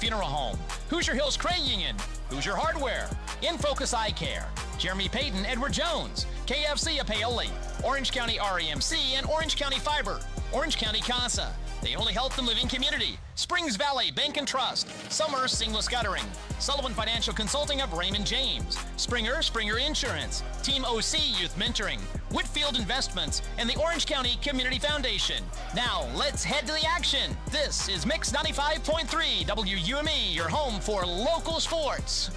Funeral Home, Hoosier Hills Credit Union, Hoosier Hardware, In Focus Eye Care, Jeremy Payton, Edward Jones, KFC of Paoli, Orange County REMC, and Orange County Fiber, Orange County CASA, the only health and living community, Springs Valley Bank and Trust, Summer Seamless Guttering, Sullivan Financial Consulting of Raymond James, Springer Insurance, Team OC Youth Mentoring, Whitfield Investments, and the Orange County Community Foundation. Now, let's head to the action. This is Mix 95.3 WUME, your home for local sports.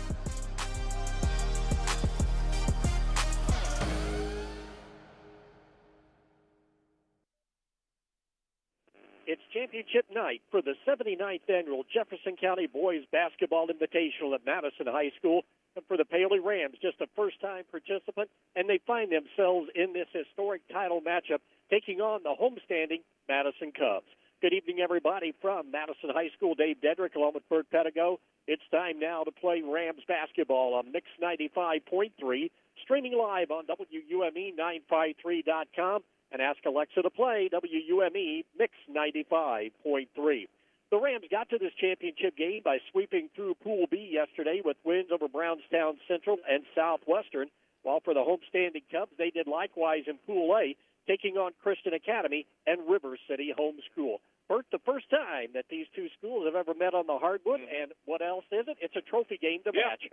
It's championship night for the 79th annual Jefferson County Boys Basketball Invitational at Madison High School. And for the Paoli Rams, just a first-time participant, and they find themselves in this historic title matchup taking on the homestanding Madison Cubs. Good evening, everybody, from Madison High School. Dave Dedrick along with Bert Pedigo. It's time now to play Rams basketball on Mix 95.3, streaming live on WUME953.com. And ask Alexa to play WUME Mix 95.3. The Rams got to this championship game by sweeping through Pool B yesterday with wins over Brownstown Central and Southwestern, while for the homestanding Cubs, they did likewise in Pool A, taking on Christian Academy and River City Homeschool. Bert, the first time that these two schools have ever met on the hardwood, and what else is it? It's a trophy game to match.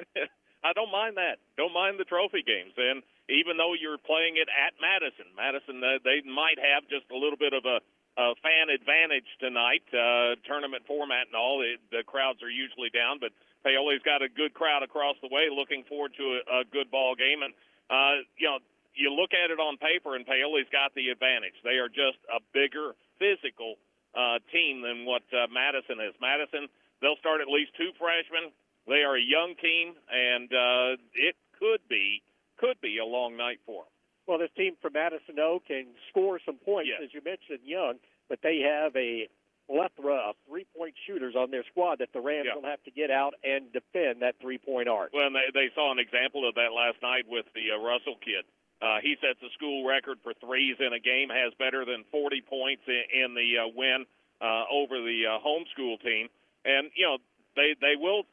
I don't mind that. Don't mind the trophy games. And even though you're playing it at Madison, they might have just a little bit of a fan advantage tonight, tournament format and all. The crowds are usually down, but Paoli's got a good crowd across the way looking forward to a good ball game. And, you look at it on paper, and Paoli's got the advantage. They are just a bigger physical team than what Madison is. Madison, they'll start at least two freshmen. They are a young team, and it could be a long night for them. Well, this team from Madison O can score some points, yes, as you mentioned, young, but they have a plethora of three-point shooters on their squad that the Rams will have to get out and defend that three-point arc. Well, and they saw an example of that last night with the Russell kid. He sets a school record for threes in a game, has better than 40 points in the win over the homeschool team. And, they will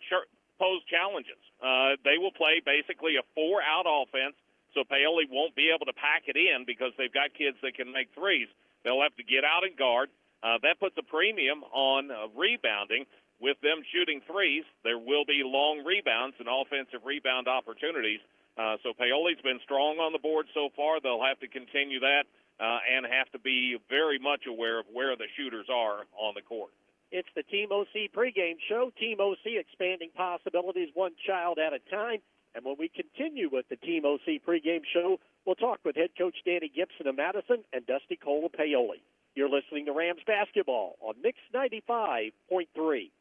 pose challenges. They will play basically a four-out offense, so Paoli won't be able to pack it in because they've got kids that can make threes. They'll have to get out and guard. That puts a premium on rebounding. With them shooting threes, there will be long rebounds and offensive rebound opportunities. So Paoli's been strong on the board so far. They'll have to continue that and have to be very much aware of where the shooters are on the court. It's the Team OC pregame show. Team OC expanding possibilities one child at a time. And when we continue with the Team OC pregame show, we'll talk with head coach Danny Gibson of Madison and Dusty Cole of Paoli. You're listening to Rams basketball on Mix 95.3.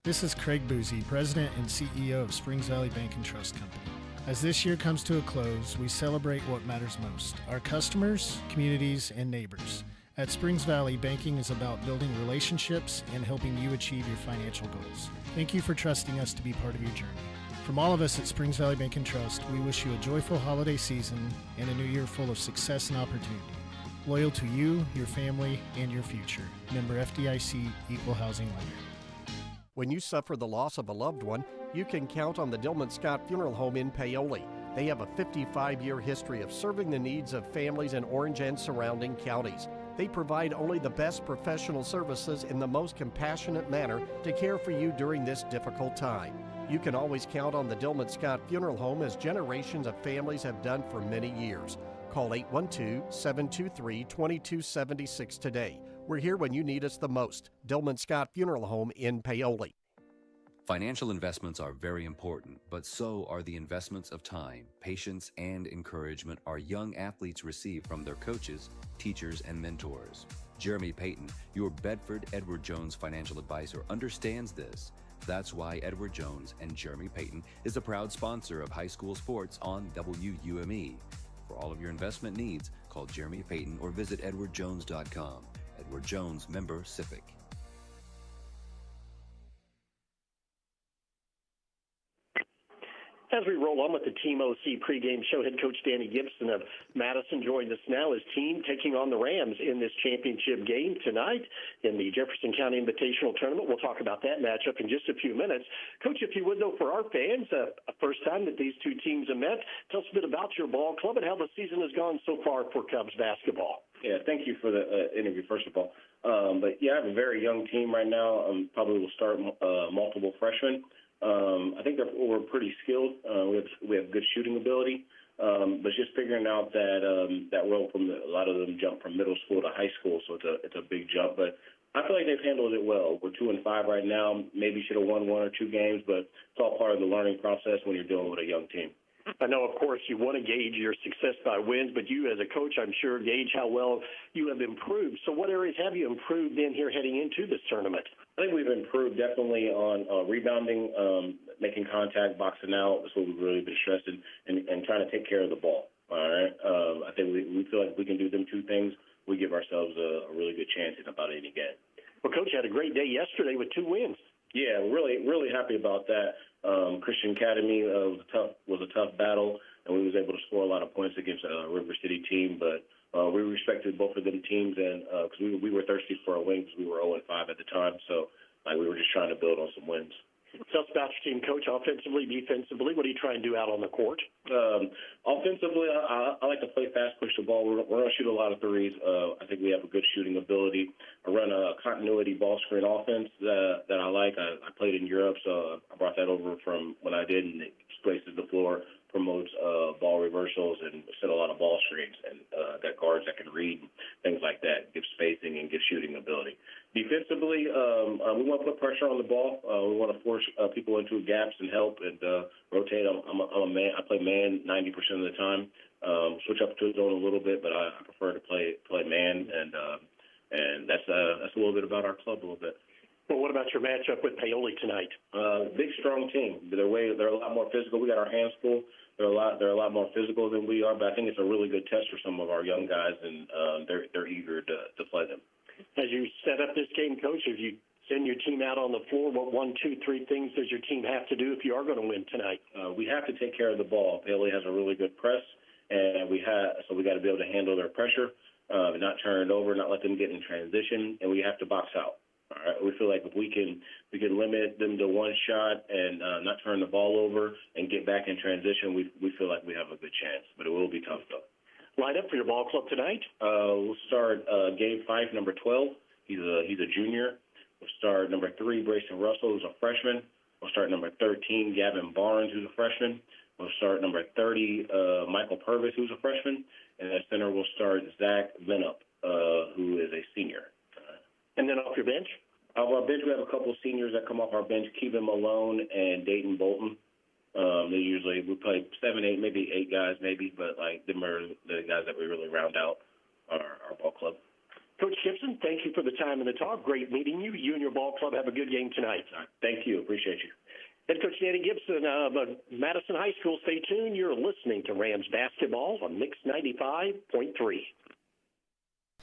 This is Craig Boozy, President and CEO of Springs Valley Bank and Trust Company. As this year comes to a close, we celebrate what matters most, our customers, communities, and neighbors. At Springs Valley, banking is about building relationships and helping you achieve your financial goals. Thank you for trusting us to be part of your journey. From all of us at Springs Valley Bank and Trust, we wish you a joyful holiday season and a new year full of success and opportunity. Loyal to you, your family, and your future. Member FDIC, Equal Housing Lender. When you suffer the loss of a loved one, you can count on the Dillman Scott Funeral Home in Paoli. They have a 55-year history of serving the needs of families in Orange and surrounding counties. They provide only the best professional services in the most compassionate manner to care for you during this difficult time. You can always count on the Dillman Scott Funeral Home as generations of families have done for many years. Call 812-723-2276 today. We're here when you need us the most. Dillman Scott Funeral Home in Paoli. Financial investments are very important, but so are the investments of time, patience, and encouragement our young athletes receive from their coaches, teachers, and mentors. Jeremy Payton, your Bedford Edward Jones financial advisor, understands this. That's why Edward Jones and Jeremy Payton is a proud sponsor of high school sports on WUME. For all of your investment needs, call Jeremy Payton or visit edwardjones.com. Edward Jones, member SIPC. As we roll on with the Team OC pregame show, head coach Danny Gibson of Madison joined us now. His team taking on the Rams in this championship game tonight in the Jefferson County Invitational Tournament. We'll talk about that matchup in just a few minutes. Coach, if you would, though, for our fans, a first time that these two teams have met, tell us a bit about your ball club and how the season has gone so far for Cubs basketball. Yeah, thank you for the interview, first of all. But, yeah, I have a very young team right now. Probably will start multiple freshmen. I think we're pretty skilled. We have good shooting ability, but just figuring out that role a lot of them jump from middle school to high school, so it's a big jump. But I feel like they've handled it well. We're 2-5 right now. Maybe should have won 1 or 2 games, but it's all part of the learning process when you're dealing with a young team. I know, of course, you want to gauge your success by wins, but you as a coach, I'm sure, gauge how well you have improved. So what areas have you improved in here heading into this tournament? I think we've improved definitely on rebounding, making contact, boxing out. That's what we've really been stressed in, and trying to take care of the ball. All right. I think we feel like if we can do them 2 things, we give ourselves a really good chance in about any game. Well, Coach, had a great day yesterday with 2 wins. Yeah, really happy about that. Christian Academy was a tough battle, and we was able to score a lot of points against a River City team. But we respected both of them teams, and because we were thirsty for a win because we were 0-5 at the time. So we were just trying to build on some wins. Tell us about your team, Coach, offensively, defensively. What do you try and do out on the court? Offensively, I like to play fast, push the ball. We're going to shoot a lot of threes. I think we have a good shooting ability. I run a continuity ball screen offense that I like. I played in Europe, so I brought that over from when I did, and it displaces the floor, promotes ball reversals, and set a lot of ball screens, and got guards that can read, things like that, give spacing and give shooting ability. Defensively, we want to put pressure on the ball. We want to force people into gaps and help and rotate. I'm a man. I play man 90% of the time. Switch up to zone a little bit, but I prefer to play man, and that's a little bit about our club a little bit. Well, what about your matchup with Paoli tonight? Big, strong team. They're a lot more physical. We got our hands full. They're a lot more physical than we are, but I think it's a really good test for some of our young guys, and they're eager to play them. As you set up this game, Coach, if you send your team out on the floor, what 1, 2, 3 things does your team have to do if you are going to win tonight? We have to take care of the ball. Paoli has a really good press, and we got to be able to handle their pressure, not turn it over, not let them get in transition, and we have to box out. All right. We feel like if we can limit them to one shot and not turn the ball over and get back in transition, we feel like we have a good chance. But it will be tough, though. Line up for your ball club tonight? We'll start Gabe Fife, number 12. He's a junior. We'll start number 3, Brayson Russell, who's a freshman. We'll start number 13, Gavin Barnes, who's a freshman. We'll start number 30, Michael Purvis, who's a freshman. And at center, we'll start Zach Venup, who is a senior. And then off your bench? Off our bench, we have a couple of seniors that come off our bench, Keevan Malone and Dayton Bolton. We play 7, 8, maybe 8 guys, but them are the guys that we really round out our ball club. Coach Gibson, thank you for the time and the talk. Great meeting you. You and your ball club have a good game tonight. Thank you. Appreciate you. Head Coach Danny Gibson of Madison High School. Stay tuned. You're listening to Rams basketball on Mix 95.3.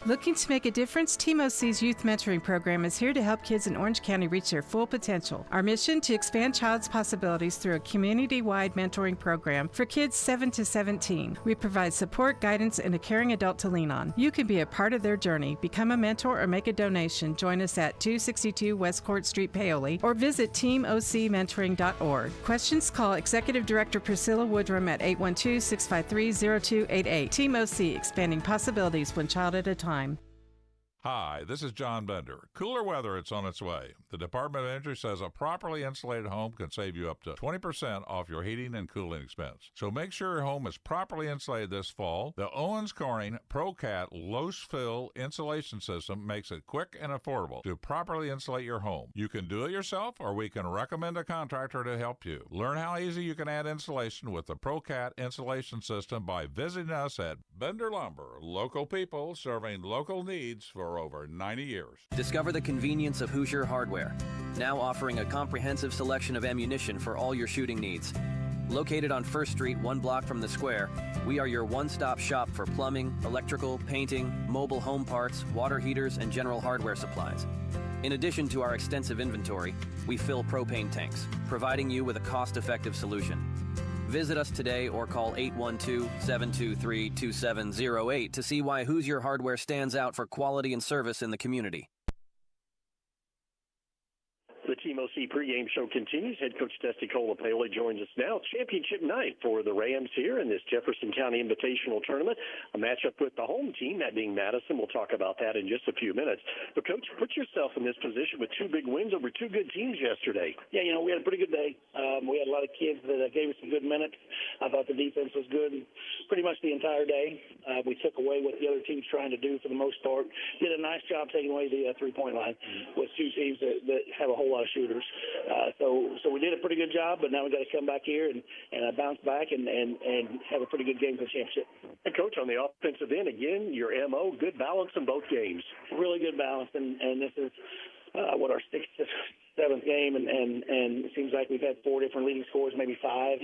Looking to make a difference? Team OC's Youth Mentoring Program is here to help kids in Orange County reach their full potential. Our mission to expand child's possibilities through a community-wide mentoring program for kids 7 to 17. We provide support, guidance, and a caring adult to lean on. You can be a part of their journey. Become a mentor or make a donation. Join us at 262 West Court Street, Paoli, or visit teamocmentoring.org. Questions? Call Executive Director Priscilla Woodrum at 812-653-0288. Team OC, expanding possibilities one child at a time. Hi, this is John Bender. Cooler weather, it's on its way. The Department of Energy says a properly insulated home can save you up to 20% off your heating and cooling expense. So make sure your home is properly insulated this fall. The Owens Corning ProCat Low-Fill Insulation System makes it quick and affordable to properly insulate your home. You can do it yourself, or we can recommend a contractor to help you. Learn how easy you can add insulation with the ProCat Insulation System by visiting us at Bender Lumber. Local people serving local needs for over 90 years. Discover the convenience of Hoosier Hardware, now offering a comprehensive selection of ammunition for all your shooting needs. Located on 1st Street, 1 block from the square, we are your one-stop shop for plumbing, electrical, painting, mobile home parts, water heaters, and general hardware supplies. In addition to our extensive inventory, we fill propane tanks, providing you with a cost-effective solution. Visit us today or call 812-723-2708 to see why Hoosier Hardware stands out for quality and service in the community. The Team OC pregame show continues. Head coach Dusty Paoli joins us now. Championship night for the Rams here in this Jefferson County Invitational Tournament. A matchup with the home team, that being Madison. We'll talk about that in just a few minutes. But, Coach, put yourself in this position with two big wins over two good teams yesterday. Yeah, we had a pretty good day. We had a lot of kids that gave us some good minutes. I thought the defense was good pretty much the entire day. We took away what the other team's trying to do for the most part. Did a nice job taking away the three-point line with two teams that have a whole lot of shooters. So we did a pretty good job, but now we got to come back here and bounce back and have a pretty good game for the championship. And, Coach, on the offensive end, again, your MO, good balance in both games. Really good balance, and this is our sixth, seventh game, and it seems like we've had four different leading scorers, maybe five.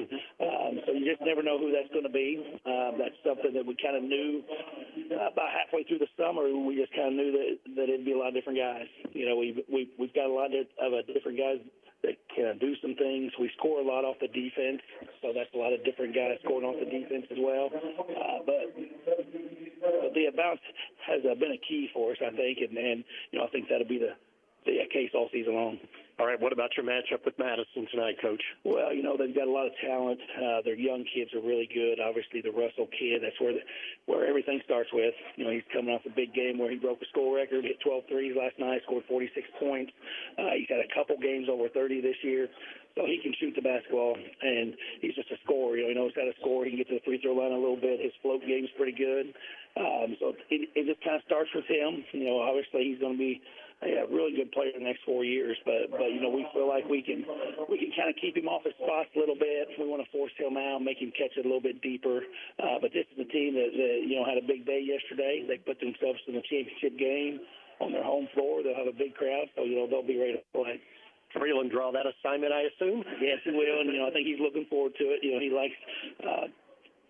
So you just never know who that's going to be. That's something that we kind of knew about halfway through the summer. We just kind of knew that it'd be a lot of different guys. We've got a lot of different guys that can do some things. We score a lot off the defense, so that's a lot of different guys scoring off the defense as well. But the bounce has been a key for us, I think, and I think that'll be the case all season long. All right, what about your matchup with Madison tonight, Coach? Well, they've got a lot of talent. Their young kids are really good. Obviously, the Russell kid, that's where everything starts with. He's coming off a big game where he broke a score record, hit 12 threes last night, scored 46 points. He's had a couple games over 30 this year. So he can shoot the basketball, and he's just a scorer. He knows how to score. He can get to the free throw line a little bit. His float game's pretty good. So it just kind of starts with him. Obviously he's going to be a really good player in the next 4 years, but we feel like we can kind of keep him off his spots a little bit. We want to force him out, make him catch it a little bit deeper. But this is a team that had a big day yesterday. They put themselves in the championship game on their home floor. They'll have a big crowd, so they'll be ready to play. Traylon draw that assignment, I assume? Yes, he will, and I think he's looking forward to it. He likes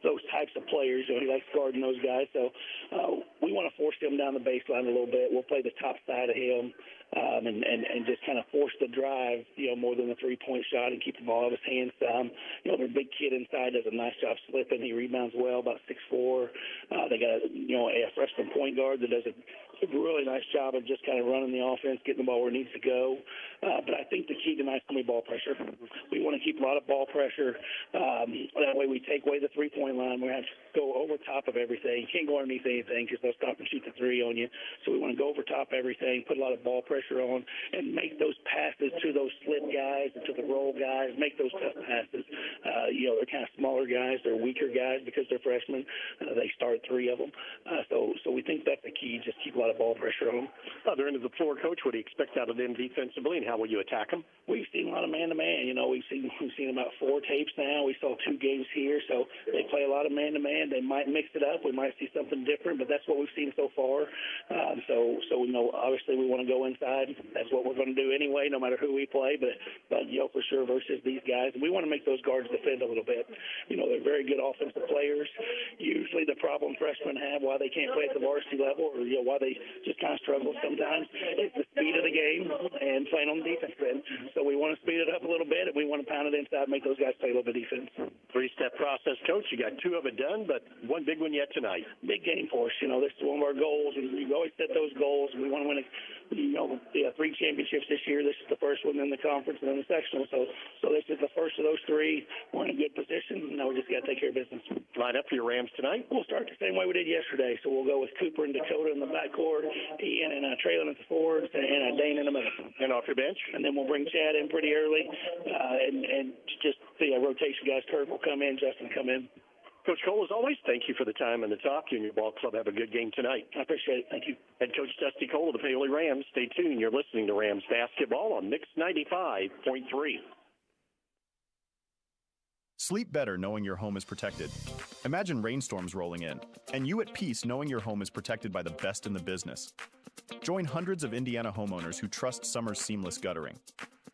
those types of players. He likes guarding those guys. So we want to force him down the baseline a little bit. We'll play the top side of him and just kind of force the drive, more than the three-point shot, and keep the ball out of his hands some. Their big kid inside does a nice job slipping. He rebounds well, about 6'4". They got a freshman point guard that does a really nice job of just kind of running the offense, getting the ball where it needs to go. But I think the key tonight is going to be ball pressure. We want to keep a lot of ball pressure. That way we take away the three-point line. We have to go over top of everything. You can't go underneath anything because they'll stop and shoot the three on you. So we want to go over top of everything, put a lot of ball pressure on, and make those passes to those slip guys and to the roll guys, make those tough passes. They're kind of smaller guys. They're weaker guys because they're freshmen. They start three of them. So we think that's the key, just keep a lot of ball pressure on them. Other end of the floor, Coach, what do you expect out of them defensively, and how will you attack them? We've seen a lot of man-to-man. We've seen about 4 tapes now. We saw 2 games here, so they play a lot of man-to-man. They might mix it up. We might see something different, but that's what we've seen so far. So we know, obviously, we want to go inside. That's what we're going to do anyway, no matter who we play, but for sure versus these guys. And we want to make those guards defend a little bit. They're very good offensive players. Usually the problem freshmen have, why they can't play at the varsity level, or why they just kind of struggle sometimes, is the speed of the game and playing on the defense end. So we want to speed it up a little bit, and we want to pound it inside, make those guys play a little bit of defense. 3-step process, Coach. You got 2 of it done, but one big one yet tonight. Big game for us. This is one of our goals, and we've always set those goals. We want to win 3 championships this year. This is the first one in the conference and then the sectional. So this is the first of those 3. We're in a good position. Now we just got to take care of business. Line up for your Rams tonight? We'll start the same way we did yesterday. So we'll go with Cooper and Dakota in the backcourt, Ian and Traylon at the forwards, and Dane in the middle. And off your bench? And then we'll bring Chad in pretty early, and just the rotation guys. Kirk will come in, Justin come in. Coach Cole, as always, thank you for the time and the talk. You and your ball club have a good game tonight. I appreciate it. Thank you. Head Coach Dusty Cole of the Paoli Rams. Stay tuned. You're listening to Rams Basketball on Mix 95.3. Sleep better knowing your home is protected. Imagine rainstorms rolling in, and you at peace knowing your home is protected by the best in the business. Join hundreds of Indiana homeowners who trust Summer's seamless guttering.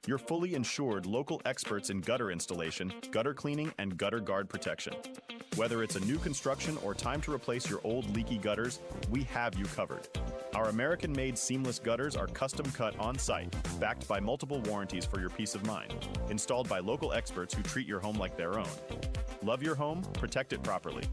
Your fully insured local experts in gutter installation, gutter cleaning, and gutter guard protection. Whether it's a new construction or time to replace your old leaky gutters, we have you covered. Our American-made seamless gutters are custom cut on-site, backed by multiple warranties for your peace of mind, installed by local experts who treat your home like their own. Love your home? Protect it properly.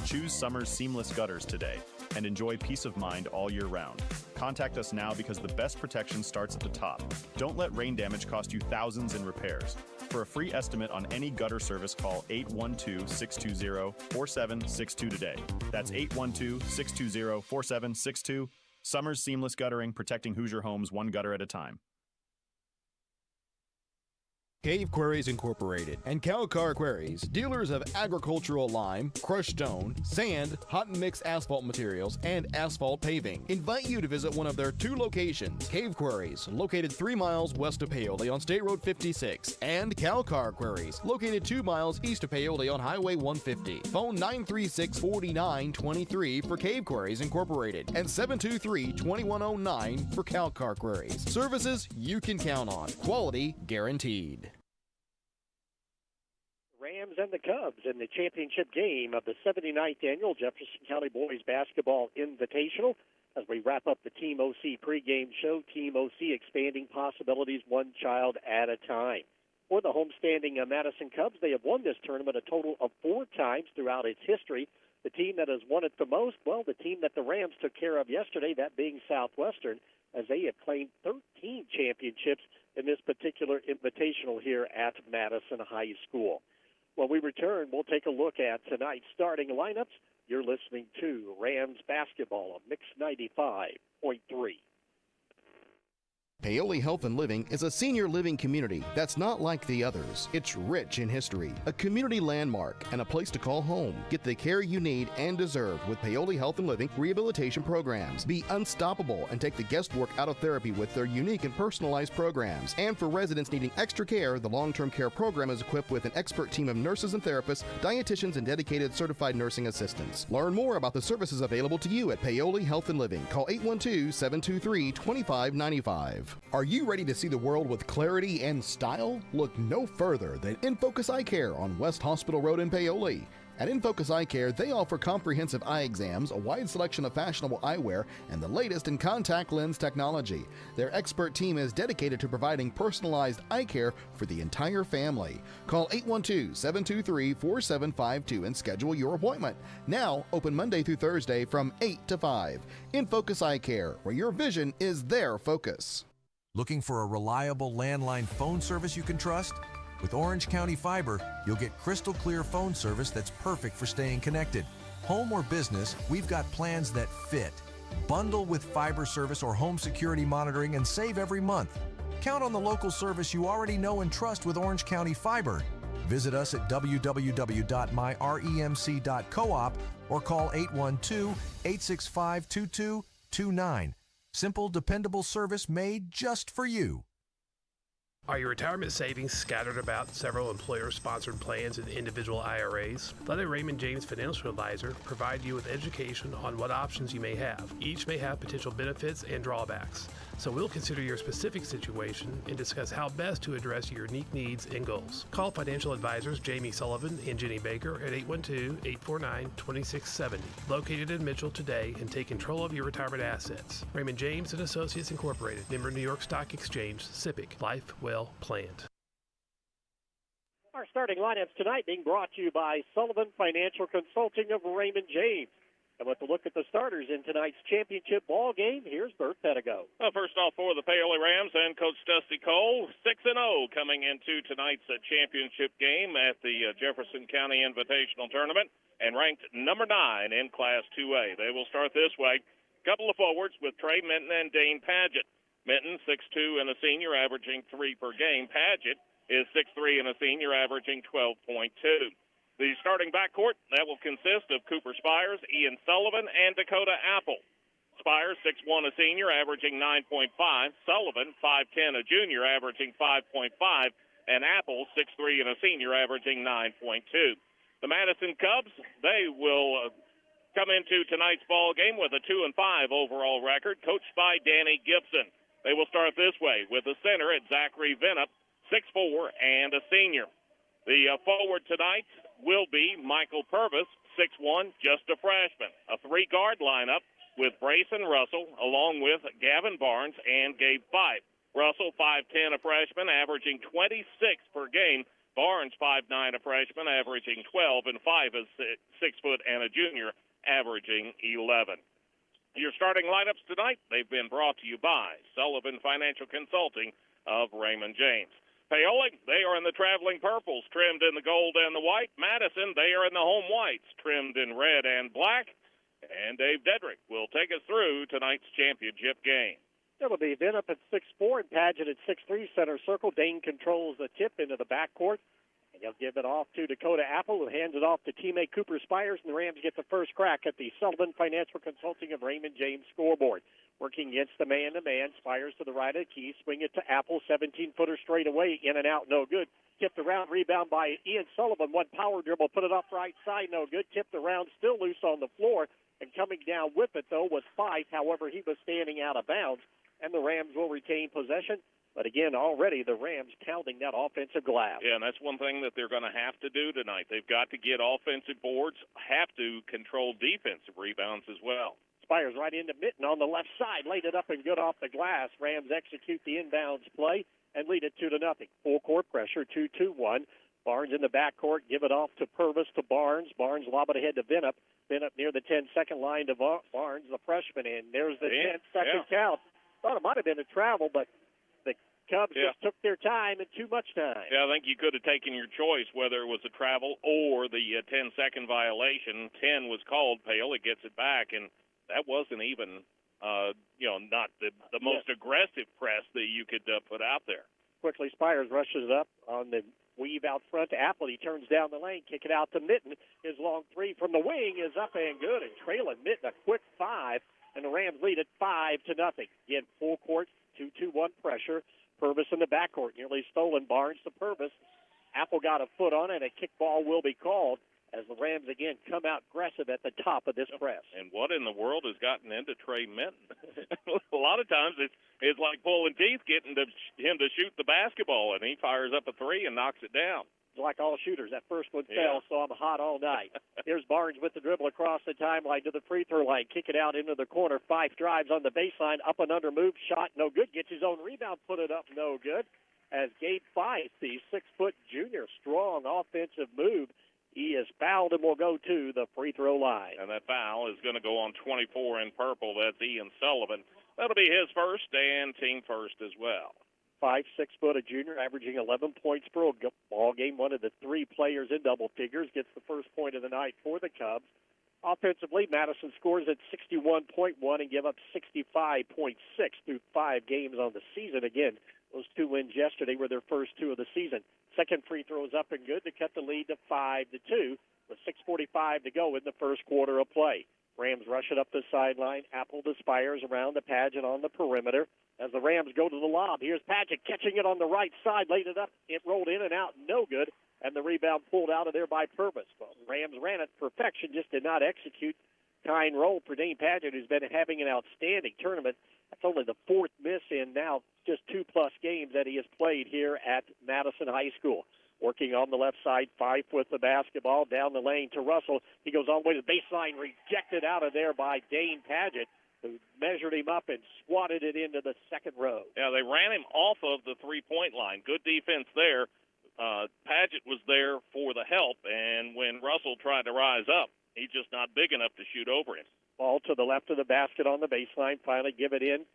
Choose Summers Seamless Gutters today and enjoy peace of mind all year round. Contact us now because the best protection starts at the top. Don't let rain damage cost you thousands in repairs. For a free estimate on any gutter service, call 812-620-4762 today. That's 812-620-4762. Summers Seamless Guttering, protecting Hoosier homes one gutter at a time. Cave Quarries Incorporated and Calcar Quarries, dealers of agricultural lime, crushed stone, sand, hot and mixed asphalt materials, and asphalt paving, invite you to visit one of their 2 locations. Cave Quarries, located 3 miles west of Paoli on State Road 56, and Calcar Quarries, located 2 miles east of Paoli on Highway 150. Phone 936-4923 for Cave Quarries Incorporated and 723-2109 for Calcar Quarries. Services you can count on. Quality guaranteed. Rams and the Cubs in the championship game of the 79th Annual Jefferson County Boys Basketball Invitational. As we wrap up the Team OC pregame show, Team OC expanding possibilities one child at a time. For the homestanding Madison Cubs, they have won this tournament a total of 4 times throughout its history. The team that has won it the most, well, the team that the Rams took care of yesterday, that being Southwestern, as they have claimed 13 championships in this particular invitational here at Madison High School. When we return, we'll take a look at tonight's starting lineups. You're listening to Rams Basketball on Mix 95.3. Paoli Health and Living is a senior living community that's not like the others. It's rich in history, a community landmark, and a place to call home. Get the care you need and deserve with Paoli Health and Living rehabilitation programs. Be unstoppable and take the guesswork out of therapy with their unique and personalized programs. And for residents needing extra care, the long-term care program is equipped with an expert team of nurses and therapists, dietitians, and dedicated certified nursing assistants. Learn more about the services available to you at Paoli Health and Living. Call 812-723-2595. Are you ready to see the world with clarity and style? Look no further than InFocus Eye Care on West Hospital Road in Paoli. At InFocus Eye Care, they offer comprehensive eye exams, a wide selection of fashionable eyewear, and the latest in contact lens technology. Their expert team is dedicated to providing personalized eye care for the entire family. Call 812-723-4752 and schedule your appointment. Now, open Monday through Thursday from 8 to 5. InFocus Eye Care, where your vision is their focus. Looking for a reliable landline phone service you can trust? With Orange County Fiber, you'll get crystal clear phone service that's perfect for staying connected. Home or business, we've got plans that fit. Bundle with fiber service or home security monitoring and save every month. Count on the local service you already know and trust with Orange County Fiber. Visit us at www.myremc.coop or call 812-865-2229. Simple, dependable service made just for you. Are your retirement savings scattered about several employer-sponsored plans and individual IRAs? Let a Raymond James financial advisor provide you with education on what options you may have. Each may have potential benefits and drawbacks. So we'll consider your specific situation and discuss how best to address your unique needs and goals. Call financial advisors Jamie Sullivan and Jenny Baker at 812-849-2670. Located in Mitchell today and take control of your retirement assets. Raymond James and Associates Incorporated, member New York Stock Exchange, SIPC, life well planned. Our starting lineups tonight being brought to you by Sullivan Financial Consulting of Raymond James. And with a look at the starters in tonight's championship ball game, here's Bert Pettigo. Well, first off for the Paoli Rams and Coach Dusty Cole, 6-0 coming into tonight's championship game at the Jefferson County Invitational Tournament and ranked number 9 in Class 2A. They will start this way. Couple of forwards with Trey Minton and Dane Padgett. Minton, 6'2", and a senior, averaging 3 per game. Padgett is 6'3", and a senior, averaging 12.2. The starting backcourt, that will consist of Cooper Spires, Ian Sullivan, and Dakota Apple. Spires, 6'1", a senior, averaging 9.5. Sullivan, 5'10", a junior, averaging 5.5. And Apple, 6'3", and a senior, averaging 9.2. The Madison Cubs, they will come into tonight's ball game with a 2-5 overall record, coached by Danny Gibson. They will start this way with the center at Zachary Venup, 6'4", and a senior. The forward tonight will be Michael Purvis, 6'1", just a freshman. A 3-guard lineup with Brayson Russell, along with Gavin Barnes and Gabe Fife. Russell, 5'10", a freshman, averaging 26 per game. Barnes, 5'9", a freshman, averaging 12, and 5 is 6 foot, and a junior, averaging 11. Your starting lineups tonight, they've been brought to you by Sullivan Financial Consulting of Raymond James. Paoli, they are in the traveling purples, trimmed in the gold and the white. Madison, they are in the home whites, trimmed in red and black. And Dave Dedrick will take us through tonight's championship game. It'll be Vin up at 6'4" and Paget at 6'3", center circle. Dane controls the tip into the backcourt. And he'll give it off to Dakota Apple, who hands it off to teammate Cooper Spires, and the Rams get the first crack at the Sullivan Financial Consulting of Raymond James scoreboard. Working against the man-to-man, Spires to the right of the key, swing it to Apple, 17-footer straight away, in and out, no good. Tipped around, rebound by Ian Sullivan, one power dribble, put it off right side, no good. Tipped around, still loose on the floor, and coming down with it, though, was Fife. However, he was standing out of bounds, and the Rams will retain possession. But again, already the Rams pounding that offensive glass. Yeah, and that's one thing that they're going to have to do tonight. They've got to get offensive boards, have to control defensive rebounds as well. Spires right into Mitten on the left side, laid it up and good off the glass. Rams execute the inbounds play and lead it 2-0. Full court pressure, 2-2-1. Barnes in the backcourt, give it off to Purvis to Barnes. Barnes lob it ahead to Vinup. Vinup near the 10-second line to Barnes, the freshman, and there's the 10-second count. Thought it might have been a travel, but the Cubs just took their time and too much time. Yeah, I think you could have taken your choice, whether it was a travel or the 10-second violation. 10 was called. Paoli gets it back, and that wasn't even, not the most aggressive press that you could put out there. Quickly, Spires rushes it up on the weave out front to Apple. He turns down the lane, kick it out to Mitten. His long three from the wing is up and good, and trailing Mitten a quick 5. And the Rams lead it 5-0. Again, full court, 2-2-1 pressure. Purvis in the backcourt, nearly stolen. Barnes to Purvis. Apple got a foot on it. A kickball will be called as the Rams again come out aggressive at the top of this press. And what in the world has gotten into Trey Minton? A lot of times it's like pulling teeth getting him to shoot the basketball, and he fires up a three and knocks it down. Like all shooters, that first one fell, so I'm hot all night. Here's Barnes with the dribble across the timeline to the free throw line. Kick it out into the corner. Fife drives on the baseline. Up and under move. Shot no good. Gets his own rebound. Put it up no good. As Gabe Fife, the 6-foot junior, strong offensive move. He is fouled and will go to the free throw line. And that foul is going to go on 24 in purple. That's Ian Sullivan. That'll be his first and team first as well. 5'6" a junior, averaging 11 points per ball game. One of the 3 players in double figures gets the first point of the night for the Cubs. Offensively, Madison scores at 61.1 and give up 65.6 through 5 games on the season. Again, those 2 wins yesterday were their first 2 of the season. Second free throw is up and good to cut the lead to 5-2 with 6:45 to go in the first quarter of play. Rams rush it up the sideline. Apple to Spires around the Paget on the perimeter. As the Rams go to the lob, here's Paget catching it on the right side, laid it up. It rolled in and out, no good, and the rebound pulled out of there by Purvis. Well, Rams ran it perfection, just did not execute. Kind roll for Dane Paget, who's been having an outstanding tournament. That's only the 4th miss in now just 2+ games that he has played here at Madison High School. Working on the left side, Fife with the basketball down the lane to Russell. He goes all the way to the baseline, rejected out of there by Dane Paget, who measured him up and swatted it into the second row. Yeah, they ran him off of the three-point line. Good defense there. Paget was there for the help, and when Russell tried to rise up, he's just not big enough to shoot over him. Ball to the left of the basket on the baseline. Finally give it in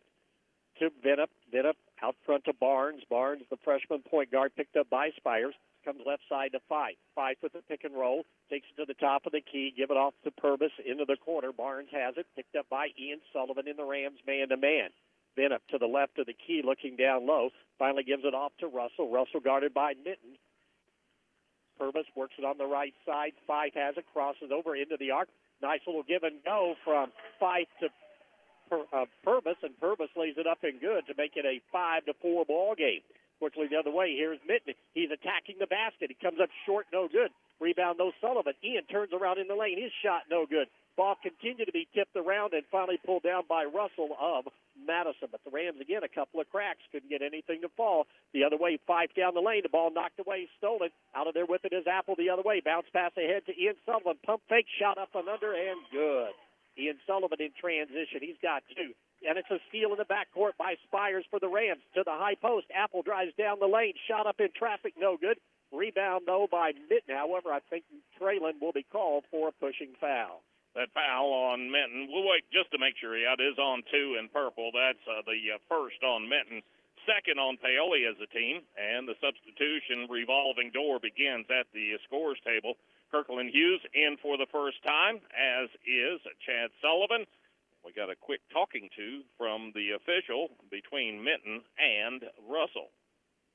to Vinup. Vinup out front to Barnes. Barnes, the freshman point guard, picked up by Spires. Comes left side to Fife. Fife with the pick and roll. Takes it to the top of the key. Give it off to Purvis into the corner. Barnes has it. Picked up by Ian Sullivan in the Rams man-to-man. Vinup to the left of the key looking down low. Finally gives it off to Russell. Russell guarded by Mitten. Purvis works it on the right side. Fife has it. Crosses over into the arc. Nice little give and go from Fife to Purvis, and Purvis lays it up and good to make it a 5-4 ball game. Quickly the other way, here's Mitten. He's attacking the basket. He comes up short, no good. Rebound, no Sullivan. Ian turns around in the lane. His shot, no good. Ball continued to be tipped around and finally pulled down by Russell of Madison. But the Rams, again, a couple of cracks. Couldn't get anything to fall. The other way, Fife down the lane. The ball knocked away, stolen. Out of there with it is Apple the other way. Bounce pass ahead to Ian Sullivan. Pump fake, shot up and under, and good. Ian Sullivan in transition. He's got 2. And it's a steal in the backcourt by Spires for the Rams. To the high post. Apple drives down the lane. Shot up in traffic. No good. Rebound, though, by Mitten. However, I think Traylon will be called for a pushing foul. That foul on Minton. We'll wait just to make sure. Yeah, it is on 2 in purple. That's the first on Minton. Second on Paoli as a team. And the substitution revolving door begins at the scores table. Kirkland Hughes in for the first time, as is Chad Sullivan. We got a quick talking to from the official between Minton and Russell.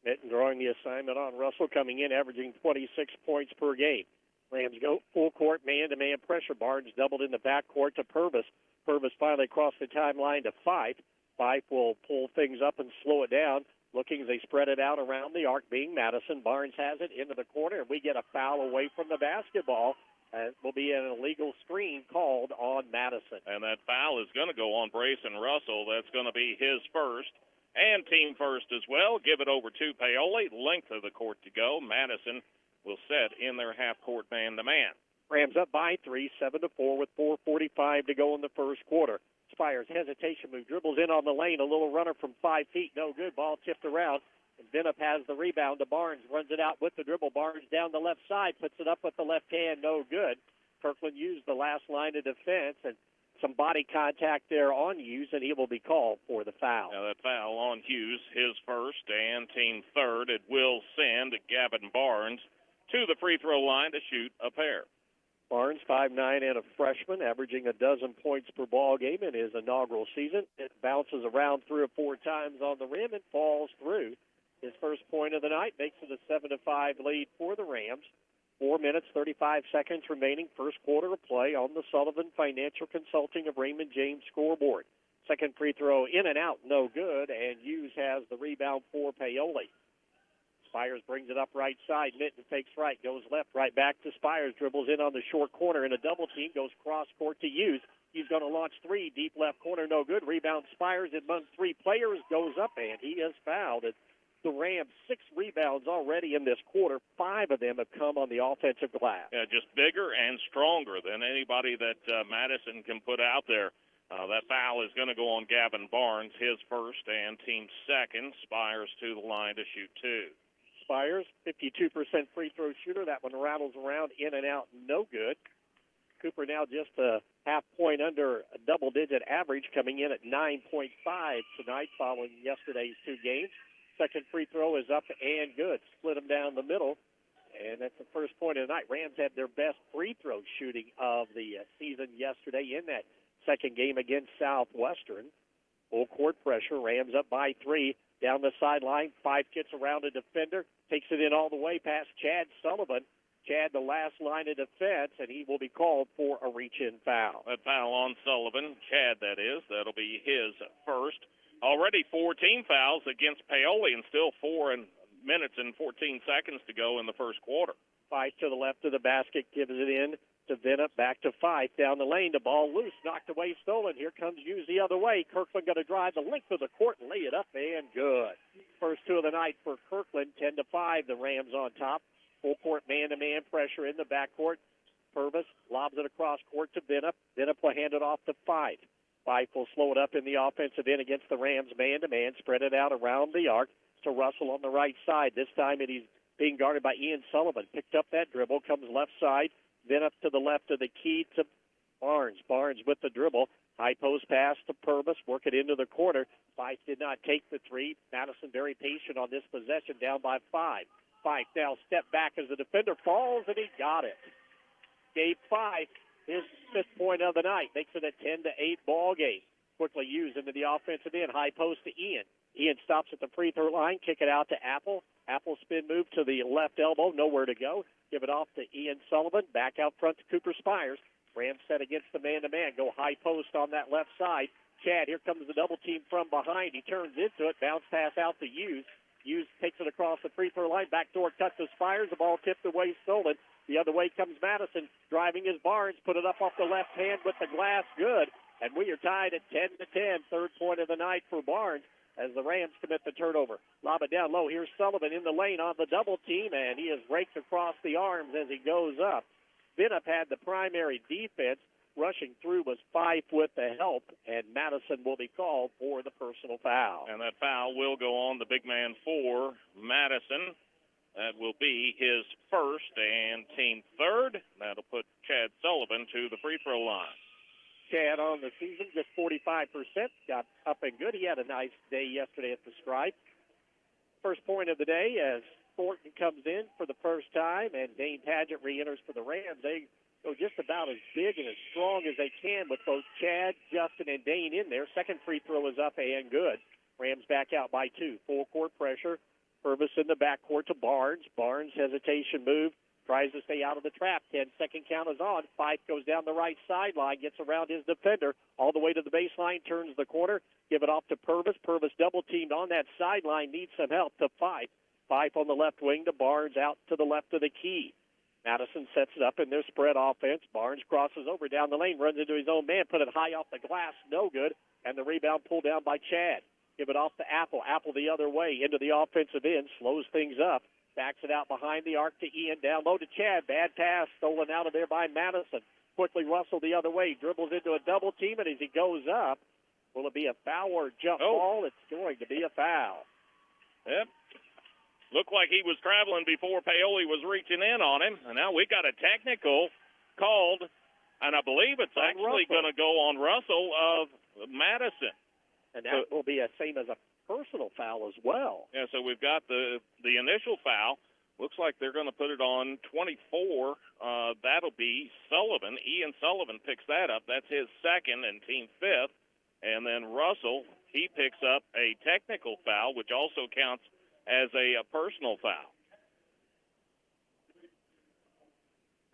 Minton drawing the assignment on Russell, coming in, averaging 26 points per game. Rams go full court, man-to-man pressure. Barnes doubled in the backcourt to Purvis. Purvis finally crossed the timeline to Fife. Fife will pull things up and slow it down, looking as they spread it out around the arc, being Madison. Barnes has it into the corner, and we get a foul away from the basketball. It will be an illegal screen called on Madison. And that foul is going to go on Brayson Russell. That's going to be his first and team first as well. Give it over to Paoli. Length of the court to go. Madison will set in their half-court man-to-man. Rams up by 3, 7-4 with 4:45 to go in the first quarter. Spires hesitation move, dribbles in on the lane, a little runner from 5 feet, no good. Ball tipped around, and Vinup has the rebound to Barnes, runs it out with the dribble. Barnes down the left side, puts it up with the left hand, no good. Kirkland used the last line of defense, and some body contact there on Hughes, and he will be called for the foul. Now that foul on Hughes, his first and team third. It will send Gavin Barnes to the free throw line to shoot a pair. Barnes, 5'9", and a freshman, averaging a dozen points per ball game in his inaugural season. It bounces around 3 or 4 times on the rim and falls through. His first point of the night makes it a 7-5 lead for the Rams. 4 minutes, 35 seconds remaining, first quarter of play on the Sullivan Financial Consulting of Raymond James scoreboard. Second free throw in and out, no good, and Hughes has the rebound for Paoli. Spires brings it up right side. Minton takes right, goes left, right back to Spires. Dribbles in on the short corner in a double team, goes cross court to Hughes. He's going to launch 3, deep left corner, no good. Rebound Spires among 3 players, goes up, and he is fouled. The Rams, 6 rebounds already in this quarter. 5 of them have come on the offensive glass. Yeah, just bigger and stronger than anybody that Madison can put out there. That foul is going to go on Gavin Barnes, his first and team second. Spires to the line to shoot 2. Spires, 52% free throw shooter. That one rattles around, in and out, no good. Cooper now just a half point under a double-digit average, coming in at 9.5 tonight following yesterday's 2 games. Second free throw is up and good. Split them down the middle, and that's the first point of the night. Rams had their best free throw shooting of the season yesterday in that second game against Southwestern. Full court pressure. Rams up by 3. Down the sideline, 5 gets around a defender, takes it in all the way past Chad Sullivan. Chad, the last line of defense, and he will be called for a reach-in foul. That foul on Sullivan, Chad that is, that'll be his first. Already 14 fouls against Paoli, and still 4 minutes and 14 seconds to go in the first quarter. Fife to the left of the basket, gives it in to Vinup, back to Fife, down the lane, the ball loose, knocked away, stolen. Here comes Hughes the other way. Kirkland going to drive the length of the court and lay it up, and good. First 2 of the night for Kirkland, 10-5, the Rams on top. Full court man-to-man pressure in the backcourt. Purvis lobs it across court to Vinup. Vinup will hand it off to Fife. Fife will slow it up in the offensive end against the Rams man-to-man, spread it out around the arc to Russell on the right side. This time he's being guarded by Ian Sullivan. Picked up that dribble, comes left side, then up to the left of the key to Barnes. Barnes with the dribble. High post pass to Purvis. Work it into the corner. Fife did not take the 3. Madison very patient on this possession, down by 5. Fife now step back as the defender falls, and he got it. Gave Fife his 5th point of the night. Makes it a 10-8 ball game. Quickly used into the offensive end. High post to Ian. Ian stops at the free throw line. Kick it out to Apple. Apple spin move to the left elbow. Nowhere to go. Give it off to Ian Sullivan. Back out front to Cooper Spires. Rams set against the man-to-man. Go high post on that left side. Chad, here comes the double team from behind. He turns into it. Bounce pass out to Hughes. Hughes takes it across the free throw line. Backdoor cut to Spires. The ball tipped away, stolen. The other way comes Madison. Driving his Barnes. Put it up off the left hand with the glass. Good. And we are tied at 10-10. Third point of the night for Barnes as the Rams commit the turnover. Lob it down low. Here's Sullivan in the lane on the double team, and he is raked across the arms as he goes up. Vinup had the primary defense. Rushing through was Fife with the help, and Madison will be called for the personal foul. And that foul will go on the big man for Madison. That will be his first and team third. That'll put Chad Sullivan to the free throw line. Chad on the season, just 45%, got up and good. He had a nice day yesterday at the Stripe. First point of the day as Thornton comes in for the first time, and Dane Padgett re-enters for the Rams. They go just about as big and as strong as they can with both Chad, Justin, and Dane in there. Second free throw is up and good. Rams back out by 2. Full court pressure. Purvis in the backcourt to Barnes. Barnes, hesitation move. Tries to stay out of the trap. 10-second count is on. Fife goes down the right sideline, gets around his defender, all the way to the baseline, turns the corner, give it off to Purvis. Purvis double-teamed on that sideline, needs some help to Fife. Fife on the left wing to Barnes, out to the left of the key. Madison sets it up in their spread offense. Barnes crosses over down the lane, runs into his own man, put it high off the glass, no good, and the rebound pulled down by Chad. Give it off to Apple. Apple the other way into the offensive end, slows things up. Backs it out behind the arc to Ian. Down low to Chad. Bad pass stolen out of there by Madison. Quickly Russell the other way. Dribbles into a double team, and as he goes up, will it be a foul or jump ball? It's going to be a foul. Yep. Looked like he was traveling before Paoli was reaching in on him. And now we got a technical called, and I believe it's actually going to go on Russell of Madison. And that will be the same as a personal foul as well. Yeah, so we've got the initial foul. Looks like they're going to put it on 24. That'll be Sullivan. Ian Sullivan picks that up. That's his second and team fifth. And then Russell, he picks up a technical foul, which also counts as a personal foul.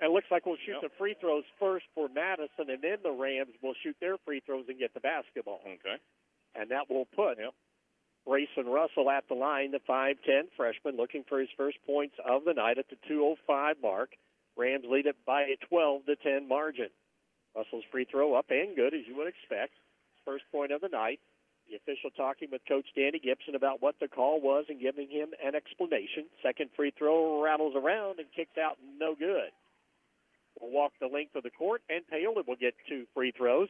And it looks like we'll shoot the free throws first for Madison, and then the Rams will shoot their free throws and get the basketball. Okay. And that will put Grayson Russell at the line, the 5'10 freshman, looking for his first points of the night at the 2:05 mark. Rams lead it by a 12-10 margin. Russell's free throw up and good, as you would expect. First point of the night. The official talking with Coach Danny Gibson about what the call was and giving him an explanation. Second free throw rattles around and kicks out, no good. We'll walk the length of the court, and Paoli will get 2 free throws.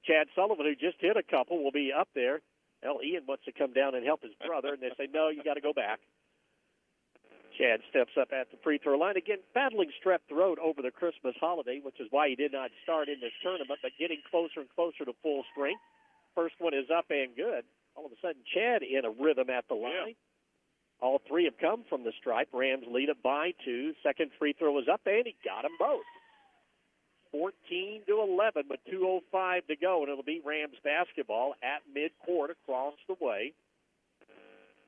Chad Sullivan, who just hit a couple, will be up there. Well, Ian wants to come down and help his brother, and they say, no, you got to go back. Chad steps up at the free throw line. Again, battling strep throat over the Christmas holiday, which is why he did not start in this tournament, but getting closer and closer to full strength. First one is up and good. All of a sudden, Chad in a rhythm at the line. All 3 have come from the stripe. Rams lead it by 2. Second free throw is up, and he got them both. 14-11 with 2:05 to go, and it'll be Rams basketball at midcourt across the way.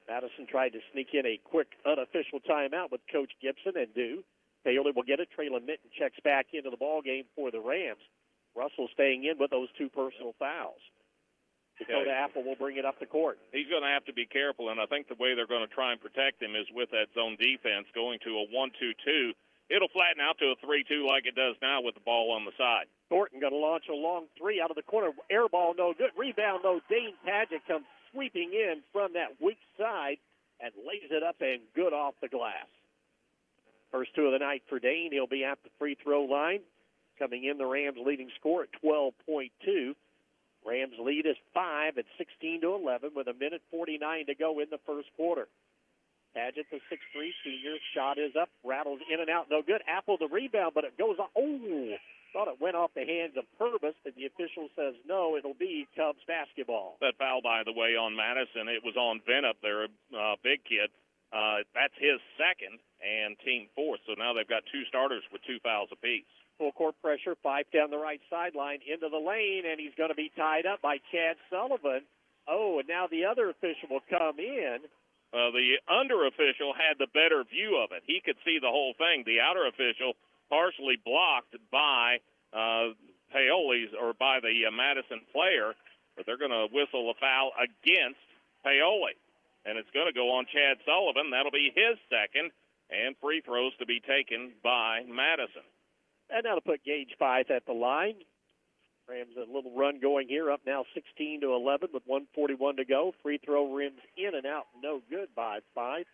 Madison tried to sneak in a quick unofficial timeout with Coach Gibson and do. Paoli will get it. Traylon Mitten checks back into the ball game for the Rams. Russell staying in with those 2 personal fouls. Dakota Apple will bring it up the court. He's going to have to be careful, and I think the way they're going to try and protect him is with that zone defense going to a 1-2-2. It'll flatten out to a 3-2 like it does now with the ball on the side. Thornton going to launch a long 3 out of the corner. Air ball, no good. Rebound, though. Dane Padgett comes sweeping in from that weak side and lays it up and good off the glass. First 2 of the night for Dane. He'll be at the free throw line. Coming in, the Rams leading score at 12.2. Rams lead is 5 at 16-11 with 1:49 to go in the first quarter. Padgett, the 6'3 senior, shot is up, rattles in and out, no good. Apple the rebound, but it goes off. Oh, thought it went off the hands of Purvis, and the official says no, it'll be Cubs basketball. That foul, by the way, on Madison, it was on Venup, their big kid. That's his second and team fourth, so now they've got 2 starters with 2 fouls apiece. Full court pressure, Fife down the right sideline into the lane, and he's going to be tied up by Chad Sullivan. Oh, and now the other official will come in. The under official had the better view of it. He could see the whole thing. The outer official partially blocked by Paoli's or by the Madison player, but they're going to whistle a foul against Paoli. And it's going to go on Chad Sullivan. That'll be his second, and free throws to be taken by Madison. And that'll put Gage Fife at the line. Rams a little run going here, up now 16-11 with 1:41 to go. Free throw rims in and out, no good by Fife.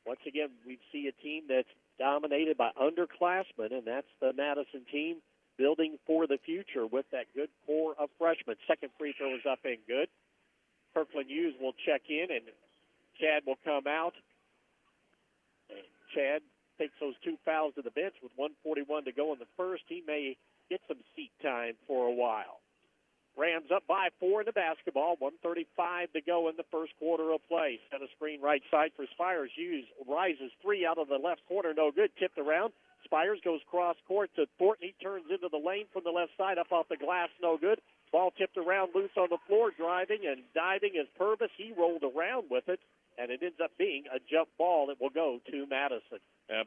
Once again, we see a team that's dominated by underclassmen, and that's the Madison team building for the future with that good core of freshmen. Second free throw is up and good. Kirkland Hughes will check in, and Chad will come out and takes those 2 fouls to the bench with 1:41 to go in the first. He may get some seat time for a while. Rams up by 4 in the basketball, 1:35 to go in the first quarter of play. Set a screen right side for Spires. Hughes rises 3 out of the left corner, no good. Tipped around. Spires goes cross court to Thornton. He turns into the lane from the left side, up off the glass, no good. Ball tipped around loose on the floor, driving and diving is Purvis. He rolled around with it, and it ends up being a jump ball that will go to Madison.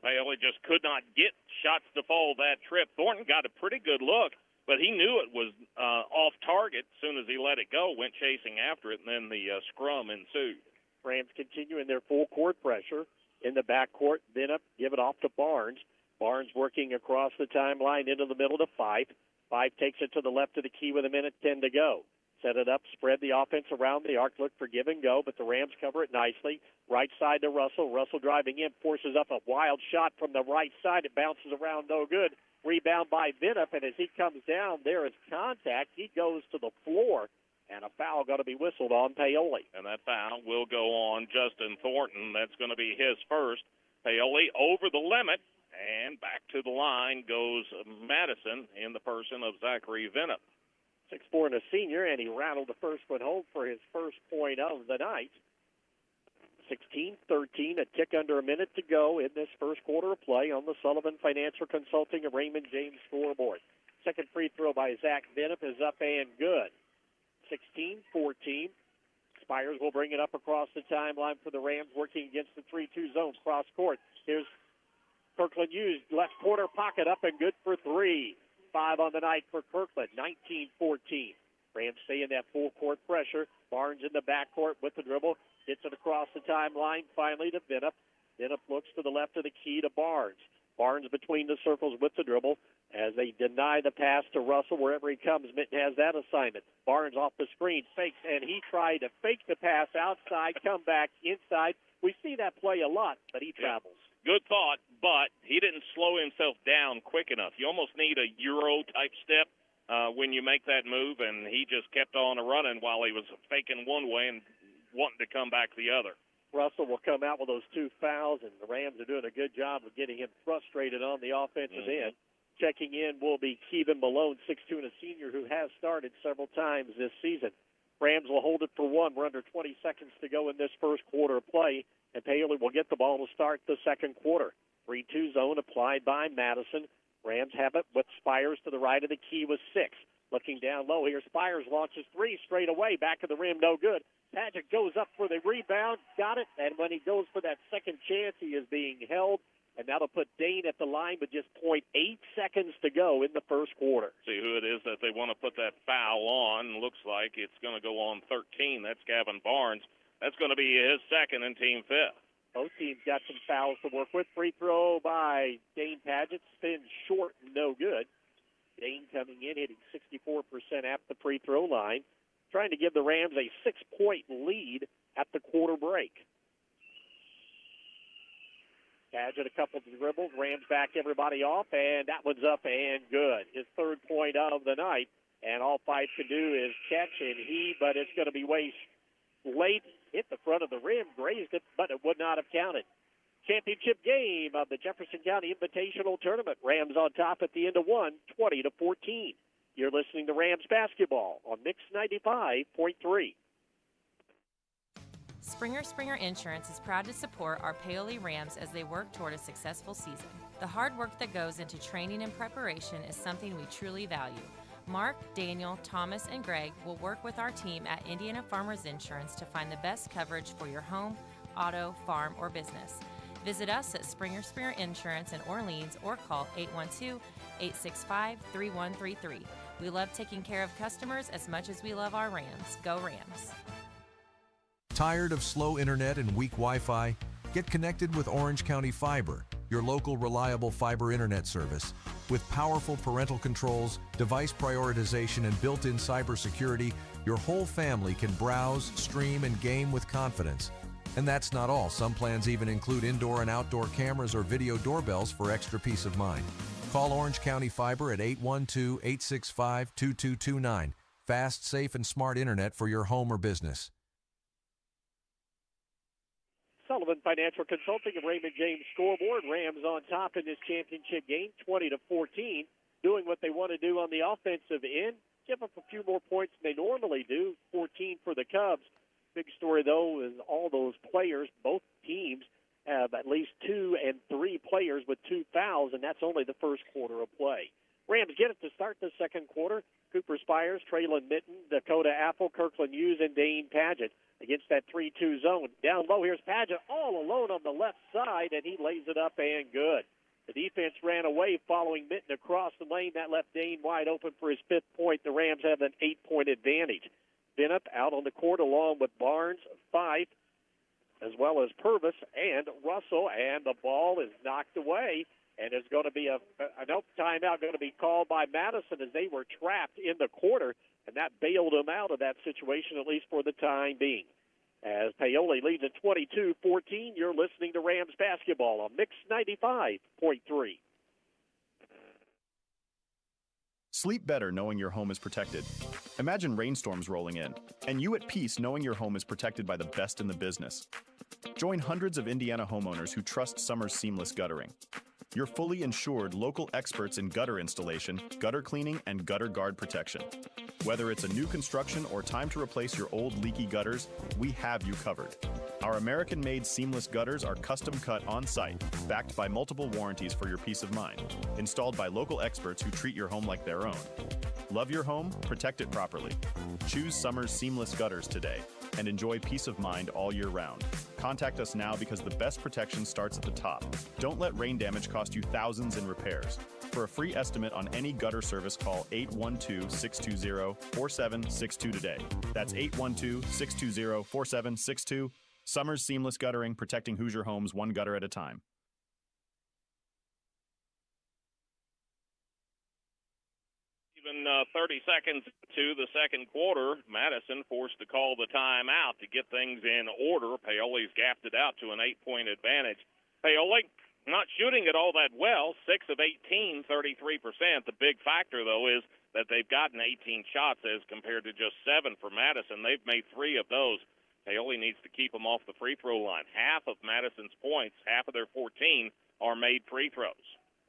Paoli just could not get shots to fall that trip. Thornton got a pretty good look, but he knew it was off target as soon as he let it go, went chasing after it, and then the scrum ensued. Rams continuing their full court pressure in the backcourt. Then up, give it off to Barnes. Barnes working across the timeline into the middle to Fife. Fife takes it to the left of the key with 1:10 to go. Set it up, spread the offense around the arc, look for give and go, but the Rams cover it nicely. Right side to Russell. Russell driving in, forces up a wild shot from the right side. It bounces around, no good. Rebound by Vinup, and as he comes down, there is contact. He goes to the floor, and a foul going to be whistled on Paoli. And that foul will go on Justin Thornton. That's going to be his first. Paoli over the limit, and back to the line goes Madison in the person of Zachary Vinup. 6'4" and a senior, and he rattled the first one home for his first point of the night. 16-13, a tick under a minute to go in this first quarter of play on the Sullivan Financial Consulting of Raymond James scoreboard. Second free throw by Zach Vinup is up and good. 16-14. Spires will bring it up across the timeline for the Rams, working against the 3-2 zone cross court. Here's Kirkland Hughes, left corner pocket, up and good for 3. 5 on the night for Kirkland, 19-14. Rams stay in that full court pressure. Barnes in the backcourt with the dribble. Gets it across the timeline, finally to Vinup. Vinup looks to the left of the key to Barnes. Barnes between the circles with the dribble as they deny the pass to Russell. Wherever he comes, Minton has that assignment. Barnes off the screen, fakes, and he tried to fake the pass outside, come back inside. We see that play a lot, but he travels. Good thought, but he didn't slow himself down quick enough. You almost need a Euro-type step when you make that move, and he just kept on running while he was faking one way and wanting to come back the other. Russell will come out with those 2 fouls, and the Rams are doing a good job of getting him frustrated on the offensive end. Checking in will be Keevan Malone, 6'2", and a senior who has started several times this season. Rams will hold it for 1. We're under 20 seconds to go in this first quarter of play, and Paoli will get the ball to start the second quarter. 3-2 zone applied by Madison. Rams have it with Spires to the right of the key with 6. Looking down low here, Spires launches 3 straight away, back of the rim, no good. Paget goes up for the rebound, got it, and when he goes for that second chance, he is being held, and that'll put Dane at the line with just 0.8 seconds to go in the first quarter. See who it is that they want to put that foul on. Looks like it's going to go on 13. That's Gavin Barnes. That's going to be his second and team 5th. Both teams got some fouls to work with. Free throw by Dane Paget, spins short, no good. Dane coming in, hitting 64% at the free throw line, trying to give the Rams a 6-point lead at the quarter break. Paget a couple of dribbles, Rams back everybody off, and that one's up and good. His third point of the night, and all Fife can do is catch and heave, but it's going to be way late. Hit the front of the rim, grazed it, but it would not have counted. Championship game of the Jefferson County Invitational Tournament. Rams on top at the end of 1, 20-14. You're listening to Rams basketball on Mix 95.3. Springer Insurance is proud to support our Paoli Rams as they work toward a successful season. The hard work that goes into training and preparation is something we truly value. Mark, Daniel, Thomas, and Greg will work with our team at Indiana Farmers Insurance to find the best coverage for your home, auto, farm, or business. Visit us at Springer Insurance in Orleans or call 812-865-3133. We love taking care of customers as much as we love our Rams. Go Rams. Tired of slow internet and weak Wi-Fi? Get connected with Orange County Fiber, your local reliable fiber internet service. With powerful parental controls, device prioritization, and built-in cybersecurity, your whole family can browse, stream, and game with confidence. And that's not all. Some plans even include indoor and outdoor cameras or video doorbells for extra peace of mind. Call Orange County Fiber at 812-865-2229. Fast, safe, and smart internet for your home or business. Sullivan Financial Consulting and Raymond James Scoreboard. Rams on top in this championship game, 20-14, doing what they want to do on the offensive end. Give up a few more points than they normally do, 14 for the Cubs. Big story, though, is all those players, both teams, have at least 2 and 3 players with 2 fouls, and that's only the first quarter of play. Rams get it to start the second quarter. Cooper Spires, Traylon Mitten, Dakota Apple, Kirkland Hughes, and Dane Padgett against that 3-2 zone. Down low, here's Padgett all alone on the left side, and he lays it up and good. The defense ran away following Mitten across the lane. That left Dane wide open for his 5th point. The Rams have an 8-point advantage. Binup out on the court along with Barnes, Fife, as well as Purvis and Russell, and the ball is knocked away, and there's going to be an timeout going to be called by Madison as they were trapped in the corner, and that bailed them out of that situation, at least for the time being. As Paoli leads at 22-14, you're listening to Rams basketball on Mix 95.3. Sleep better knowing your home is protected. Imagine rainstorms rolling in, and you at peace knowing your home is protected by the best in the business. Join hundreds of Indiana homeowners who trust Summers Seamless Guttering. Your fully insured local experts in gutter installation, gutter cleaning, and gutter guard protection. Whether it's a new construction or time to replace your old leaky gutters, we have you covered. Our American-made seamless gutters are custom cut on-site, backed by multiple warranties for your peace of mind, installed by local experts who treat your home like their own. Love your home, protect it properly. Choose Summers Seamless Gutters today and enjoy peace of mind all year round. Contact us now because the best protection starts at the top. Don't let rain damage cost you thousands in repairs. For a free estimate on any gutter service, call 812-620-4762 today. That's 812-620-4762. Summers Seamless Guttering, protecting Hoosier homes one gutter at a time. Even 30 seconds to the second quarter, Madison forced to call the timeout to get things in order. Paoli's gapped it out to an 8-point advantage. Paoli not shooting it all that well, 6 of 18, 33%. The big factor, though, is that they've gotten 18 shots as compared to just 7 for Madison. They've made 3 of those. Paoli needs to keep them off the free throw line. Half of Madison's points, half of their 14, are made free throws.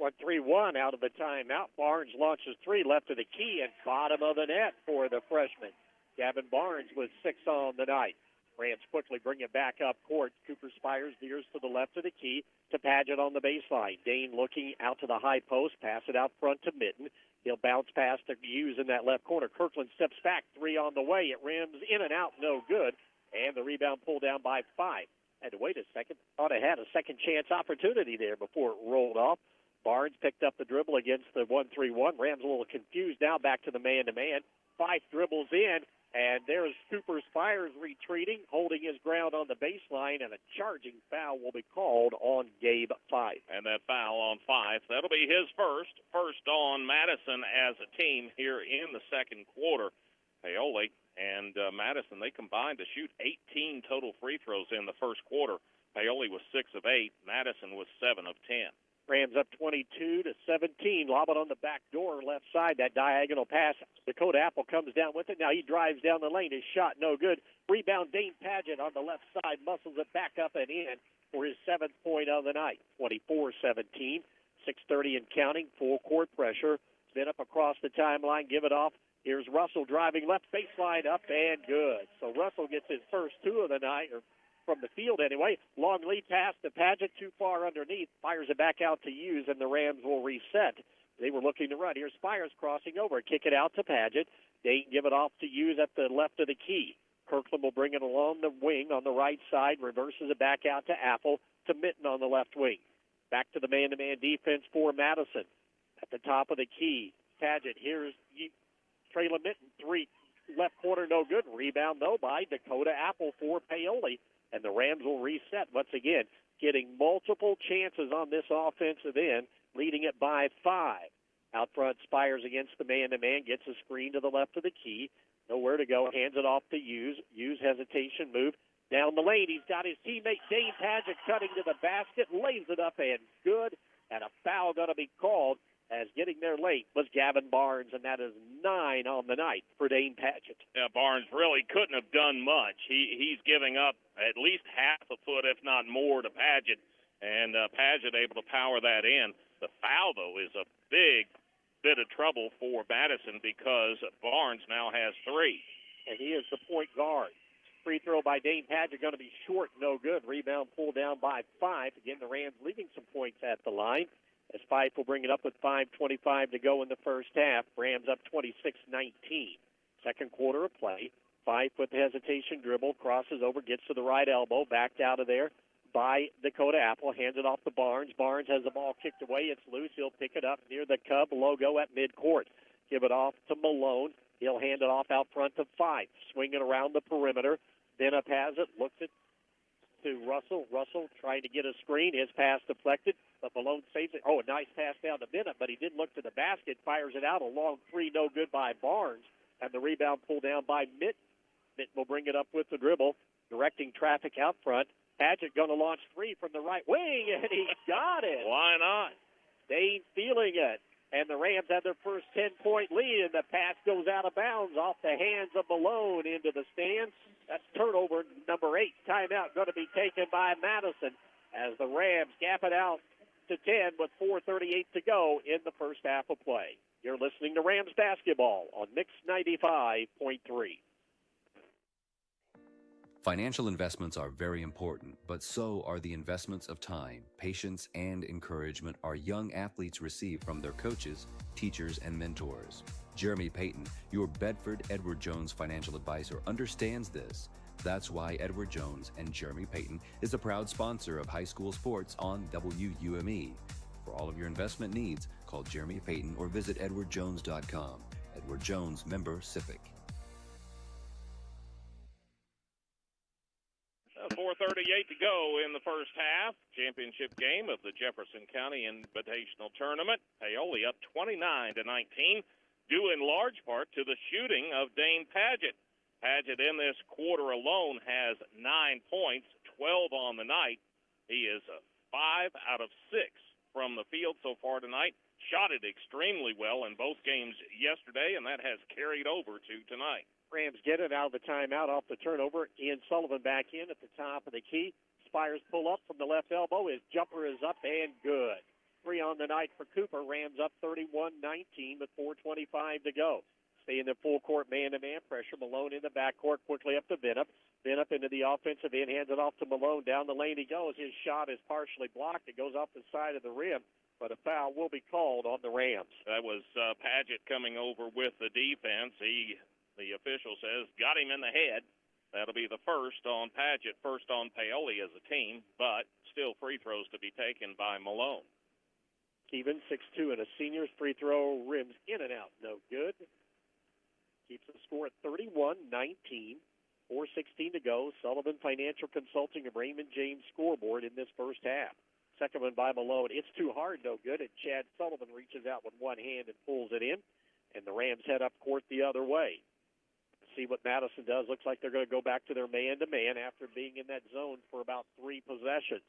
3-1 out of the timeout. Barnes launches 3 left of the key and bottom of the net for the freshman. Gavin Barnes with 6 on the night. Rams quickly bring it back up court. Cooper Spires veers to the left of the key to Padgett on the baseline. Dane looking out to the high post, pass it out front to Mitten. He'll bounce past to Hughes in that left corner. Kirkland steps back, 3 on the way. It rims in and out, no good. And the rebound pulled down by 5. Had to wait a second. Thought it had a second chance opportunity there before it rolled off. Barnes picked up the dribble against the 1-3-1. Rams a little confused now, back to the man-to-man. 5 dribbles in, and there's Cooper Spires retreating, holding his ground on the baseline, and a charging foul will be called on Gabe Fife. And that foul on Fife, that'll be his first on Madison as a team here in the second quarter. Paoli and Madison, they combined to shoot 18 total free throws in the first quarter. Paoli was 6 of 8. Madison was 7 of 10. Rams up 22-17. Lob it on the back door, left side. That diagonal pass. Dakota Apple comes down with it. Now he drives down the lane. His shot no good. Rebound, Dane Padgett on the left side. Muscles it back up and in for his 7th point of the night. 24-17. 6:30 and counting. Full court pressure. Then up across the timeline. Give it off. Here's Russell driving left baseline, up and good. So Russell gets his first 2 of the night, or from the field anyway. Long lead pass to Padgett, too far underneath. Fires it back out to Hughes, and the Rams will reset. They were looking to run. Here's Spires crossing over. Kick it out to Padgett. They give it off to Hughes at the left of the key. Kirkland will bring it along the wing on the right side, reverses it back out to Apple, to Mitten on the left wing. Back to the man-to-man defense for Madison. At the top of the key, Padgett. Here's Traylon Mitten, 3 left corner, no good. Rebound, though, by Dakota Apple for Paoli. And the Rams will reset once again, getting multiple chances on this offensive end, leading it by 5. Out front, Spires against the man-to-man, gets a screen to the left of the key. Nowhere to go, hands it off to Hughes. Hughes hesitation move. Down the lane, he's got his teammate Dane Padgett cutting to the basket, lays it up and good. And a foul going to be called as getting there late was Gavin Barnes, and that is 9 on the night for Dane Padgett. Yeah, Barnes really couldn't have done much. He's giving up at least half a foot, if not more, to Padgett, and Padgett able to power that in. The foul, though, is a big bit of trouble for Madison because Barnes now has 3. And he is the point guard. Free throw by Dane Padgett going to be short, no good. Rebound pulled down by 5. Again, the Rams leaving some points at the line, as Fife will bring it up with 5:25 to go in the first half. Rams up 26-19. Second quarter of play. Fife with the hesitation dribble, crosses over, gets to the right elbow, backed out of there by Dakota Apple, hands it off to Barnes. Barnes has the ball kicked away. It's loose. He'll pick it up near the Cub logo at midcourt. Give it off to Malone. He'll hand it off out front to Fife. Swinging around the perimeter. Benup has it, looks it to Russell. Russell trying to get a screen. His pass deflected, but Malone saves it. Oh, a nice pass down to Benup, but he didn't look to the basket. Fires it out. A long 3, no good by Barnes. And the rebound pulled down by Mitt. Mitt will bring it up with the dribble, directing traffic out front. Padgett going to launch 3 from the right wing, and he got it. Why not? Dane feeling it. And the Rams have their first 10-point lead, and the pass goes out of bounds off the hands of Malone into the stands. That's turnover number 8. Timeout going to be taken by Madison as the Rams gap it out to 10 with 4:38 to go in the first half of play. You're listening to Rams basketball on Mix 95.3. Financial investments are very important, but so are the investments of time, patience, and encouragement our young athletes receive from their coaches, teachers, and mentors. Jeremy Payton, your Bedford Edward Jones financial advisor, understands this. That's why Edward Jones and Jeremy Payton is a proud sponsor of high school sports on WUME. For all of your investment needs, call Jeremy Payton or visit edwardjones.com. Edward Jones, member SIPC. 4:38 to go in the first half. Championship game of the Jefferson County Invitational Tournament. Paoli up 29-19, due in large part to the shooting of Dane Padgett. Padgett in this quarter alone has 9 points, 12 on the night. He is 5 out of 6 from the field so far tonight. Shot it extremely well in both games yesterday, and that has carried over to tonight. Rams get it out of the timeout off the turnover. Ian Sullivan back in at the top of the key. Spires pull up from the left elbow. His jumper is up and good. 3 on the night for Cooper. Rams up 31-19 with 4:25 to go. Stay in the full court man-to-man pressure. Malone in the backcourt, quickly up to Benup. Benup into the offensive end, hands it off to Malone. Down the lane he goes. His shot is partially blocked. It goes off the side of the rim, but a foul will be called on the Rams. That was Padgett coming over with the defense. The official says, got him in the head. That'll be the first on Padgett, first on Paoli as a team, but still free throws to be taken by Malone. Keevan, 6'2", and a senior's free throw rims in and out. No good. Keeps the score at 31-19. 4:16 to go. Sullivan Financial Consulting and Raymond James scoreboard in this first half. Second one by Malone. It's too hard, no good, and Chad Sullivan reaches out with one hand and pulls it in, and the Rams head up court the other way. See what Madison does. Looks like they're going to go back to their man-to-man after being in that zone for about 3 possessions.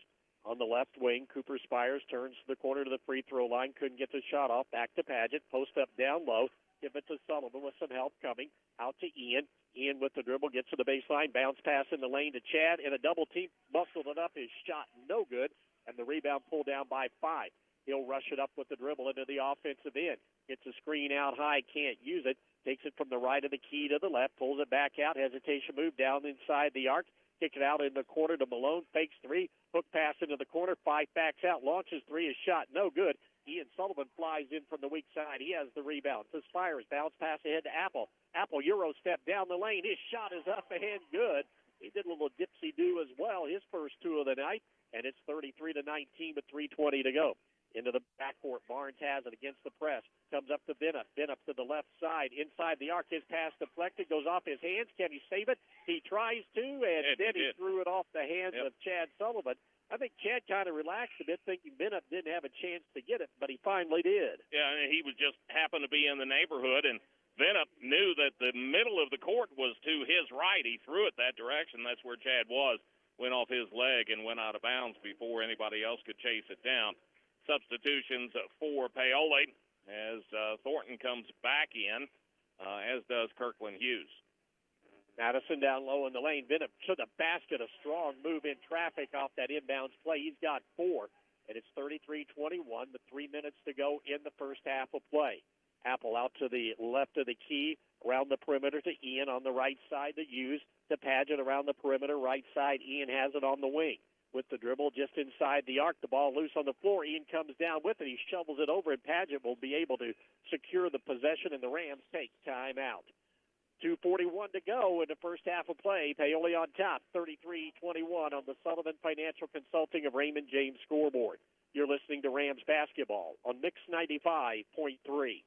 On the left wing, Cooper Spires turns to the corner to the free throw line. Couldn't get the shot off. Back to Padgett. Post up down low. Give it to Sullivan with some help coming. Out to Ian. Ian with the dribble. Gets to the baseline. Bounce pass in the lane to Chad. And a double team. Muscled it up. His shot no good. And the rebound pulled down by 5. He'll rush it up with the dribble into the offensive end. Gets a screen out high. Can't use it. Takes it from the right of the key to the left. Pulls it back out. Hesitation move down inside the arc. Kick it out in the corner to Malone. Fakes 3. Hook pass into the corner. 5 backs out. Launches 3. His shot no good. Ian Sullivan flies in from the weak side. He has the rebound. To Spires. Bounce pass ahead to Apple. Apple Euro step down the lane. His shot is up and good. He did a little dipsy-do as well. His first 2 of the night. And it's 33-19 with 3:20 to go. Into the backcourt. Barnes has it against the press. Comes up to Benup. Benup to the left side. Inside the arc. His pass deflected. Goes off his hands. Can he save it? He tries to, and then he threw it off the hands of Chad Sullivan. I think Chad kind of relaxed a bit, thinking Benup didn't have a chance to get it, but he finally did. Yeah, and he was just happened to be in the neighborhood, and Benup knew that the middle of the court was to his right. He threw it that direction. That's where Chad was. Went off his leg and went out of bounds before anybody else could chase it down. Substitutions for Paoli. as Thornton comes back in, as does Kirkland Hughes. Madison down low in the lane. Bennett to the basket. A strong move in traffic off that inbounds play. He's got 4, and it's 33-21 with 3 minutes to go in the first half of play. Apple out to the left of the key, around the perimeter to Ian on the right side to Hughes, to Paget around the perimeter, right side. Ian has it on the wing. With the dribble just inside the arc, the ball loose on the floor. Ian comes down with it. He shovels it over, and Paget will be able to secure the possession, and the Rams take timeout. 2:41 to go in the first half of play. Paoli on top, 33-21 on the Sullivan Financial Consulting of Raymond James scoreboard. You're listening to Rams basketball on Mix 95.3.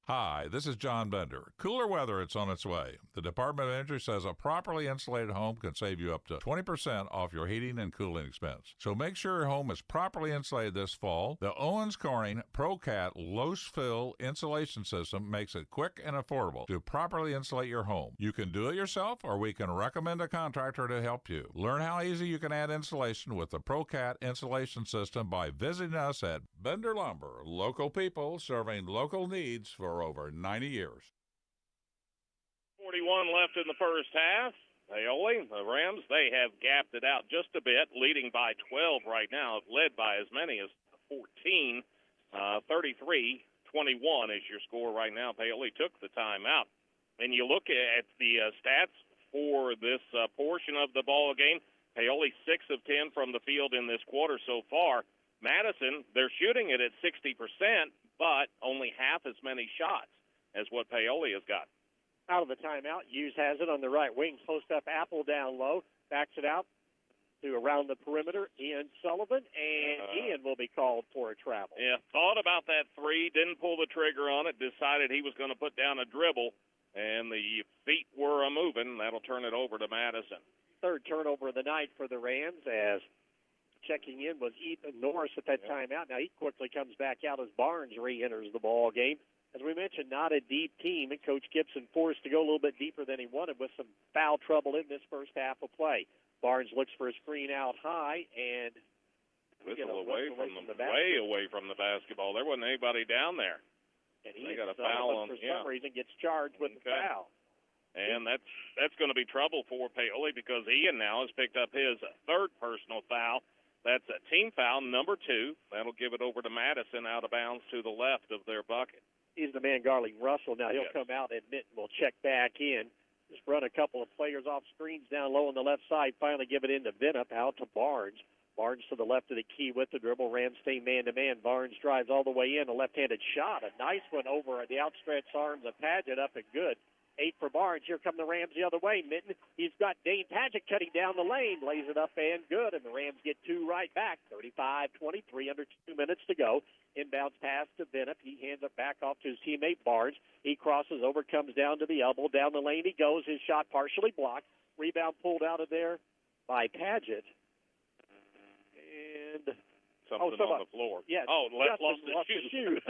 Hi, this is John Bender. Cooler weather, it's on its way. The Department of Energy says a properly insulated home can save you up to 20% off your heating and cooling expense. So make sure your home is properly insulated this fall. The Owens Corning ProCat low-fill insulation system makes it quick and affordable to properly insulate your home. You can do it yourself, or we can recommend a contractor to help you. Learn how easy you can add insulation with the ProCat insulation system by visiting us at Bender Lumber. Local people serving local needs for over 90 years. 41 left in the first half. Paoli, the Rams, they have gapped it out just a bit, leading by 12 right now, led by as many as 14. 33-21 is your score right now. Paoli took the timeout. And you look at the stats for this portion of the ball game. Paoli 6 of 10 from the field in this quarter so far. Madison, they're shooting it at 60%, but only half as many shots as what Paoli has got. Out of the timeout, Hughes has it on the right wing. Post up Apple down low. Backs it out to around the perimeter. Ian Sullivan, and Ian will be called for a travel. Yeah, thought about that three, didn't pull the trigger on it, decided he was going to put down a dribble, and the feet were a-moving. That'll turn it over to Madison. Third turnover of the night for the Rams, as checking in was Ethan Norris at that timeout. Now he quickly comes back out as Barnes re-enters the ball game. As we mentioned, not a deep team, and Coach Gibson forced to go a little bit deeper than he wanted with some foul trouble in this first half of play. Barnes looks for a screen out high, and whistle away from the way away from the basketball. There wasn't anybody down there. And they got a foul on. For some reason, gets charged with the foul. And that's going to be trouble for Paoli, because Ian now has picked up his third personal foul. That's a team foul, number 2. That'll give it over to Madison out of bounds to the left of their bucket. He's the man guarding Russell. Now he'll come out, and Minton will check back in. Just run a couple of players off screens down low on the left side. Finally give it into Vinup, out to Barnes. Barnes to the left of the key with the dribble. Rams stay man-to-man. Barnes drives all the way in. A left-handed shot. A nice one over the outstretched arms of Paget, up and good. 8 for Barnes. Here come the Rams the other way. Minton, he's got Dane Paget cutting down the lane. Lays it up and good, and the Rams get 2 right back. 35-23, under 2 minutes to go. Inbounds pass to Vinup. He hands it back off to his teammate Barnes. He crosses over, comes down to the elbow. Down the lane he goes. His shot partially blocked. Rebound pulled out of there by Paget. And something on the floor. Yeah. Oh, lost the shoe.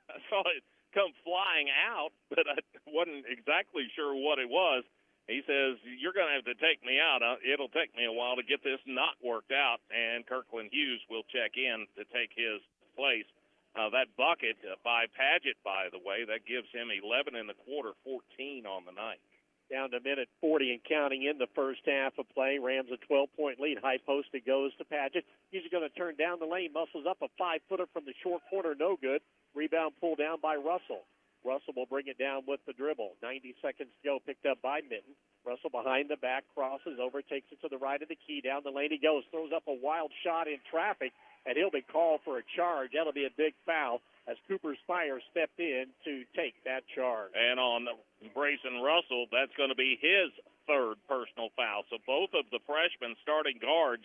I saw it come flying out, but I wasn't exactly sure what it was. He says, you're going to have to take me out. It'll take me a while to get this knot worked out, and Kirkland Hughes will check in to take his place. That bucket by Paget, by the way, that gives him 11 in the quarter, 14 on the night. Down to minute 40 and counting in the first half of play. Rams a 12-point lead. High post, it goes to Paget. He's going to turn down the lane, muscles up a 5-footer from the short corner, no good. Rebound pulled down by Russell. Russell will bring it down with the dribble. 90 seconds to go, picked up by Minton. Russell behind the back, crosses over, takes it to the right of the key. Down the lane he goes, throws up a wild shot in traffic, and he'll be called for a charge. That'll be a big foul as Cooper Spire stepped in to take that charge. And on Brayson Russell, that's going to be his third personal foul. So both of the freshman starting guards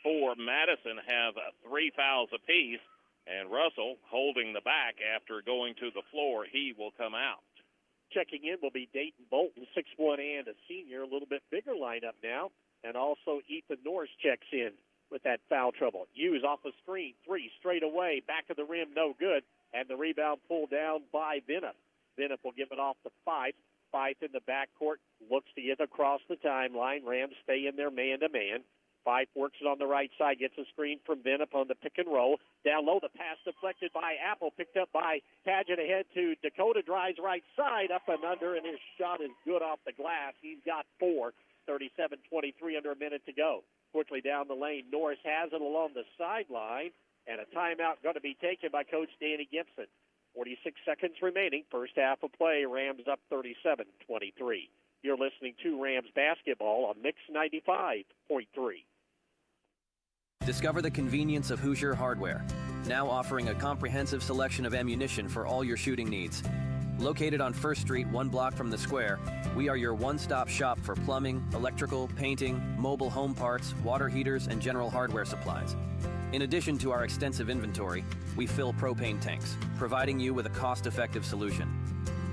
for Madison have 3 fouls apiece. And Russell holding the back after going to the floor, he will come out. Checking in will be Dayton Bolton, 6'1", and a senior, a little bit bigger lineup now. And also Ethan Norris checks in with that foul trouble. Hughes off a screen, 3 straight away, back of the rim, no good. And the rebound pulled down by Vinup. Vinup will give it off to Fife. Fife in the backcourt, looks to get across the timeline. Rams stay in their man-to-man. Fife works it on the right side, gets a screen from Vinup on the pick and roll. Down low, the pass deflected by Apple, picked up by Paget ahead to Dakota, drives right side, up and under, and his shot is good off the glass. He's got 4, 37-23, under a minute to go. Quickly down the lane, Norris has it along the sideline, and a timeout going to be taken by Coach Danny Gibson. 46 seconds remaining, first half of play, Rams up 37-23. You're listening to Rams basketball on Mix 95.3. Discover the convenience of Hoosier Hardware, now offering a comprehensive selection of ammunition for all your shooting needs. Located on 1st Street, 1 block from the square, we are your one-stop shop for plumbing, electrical, painting, mobile home parts, water heaters, and general hardware supplies. In addition to our extensive inventory, we fill propane tanks, providing you with a cost-effective solution.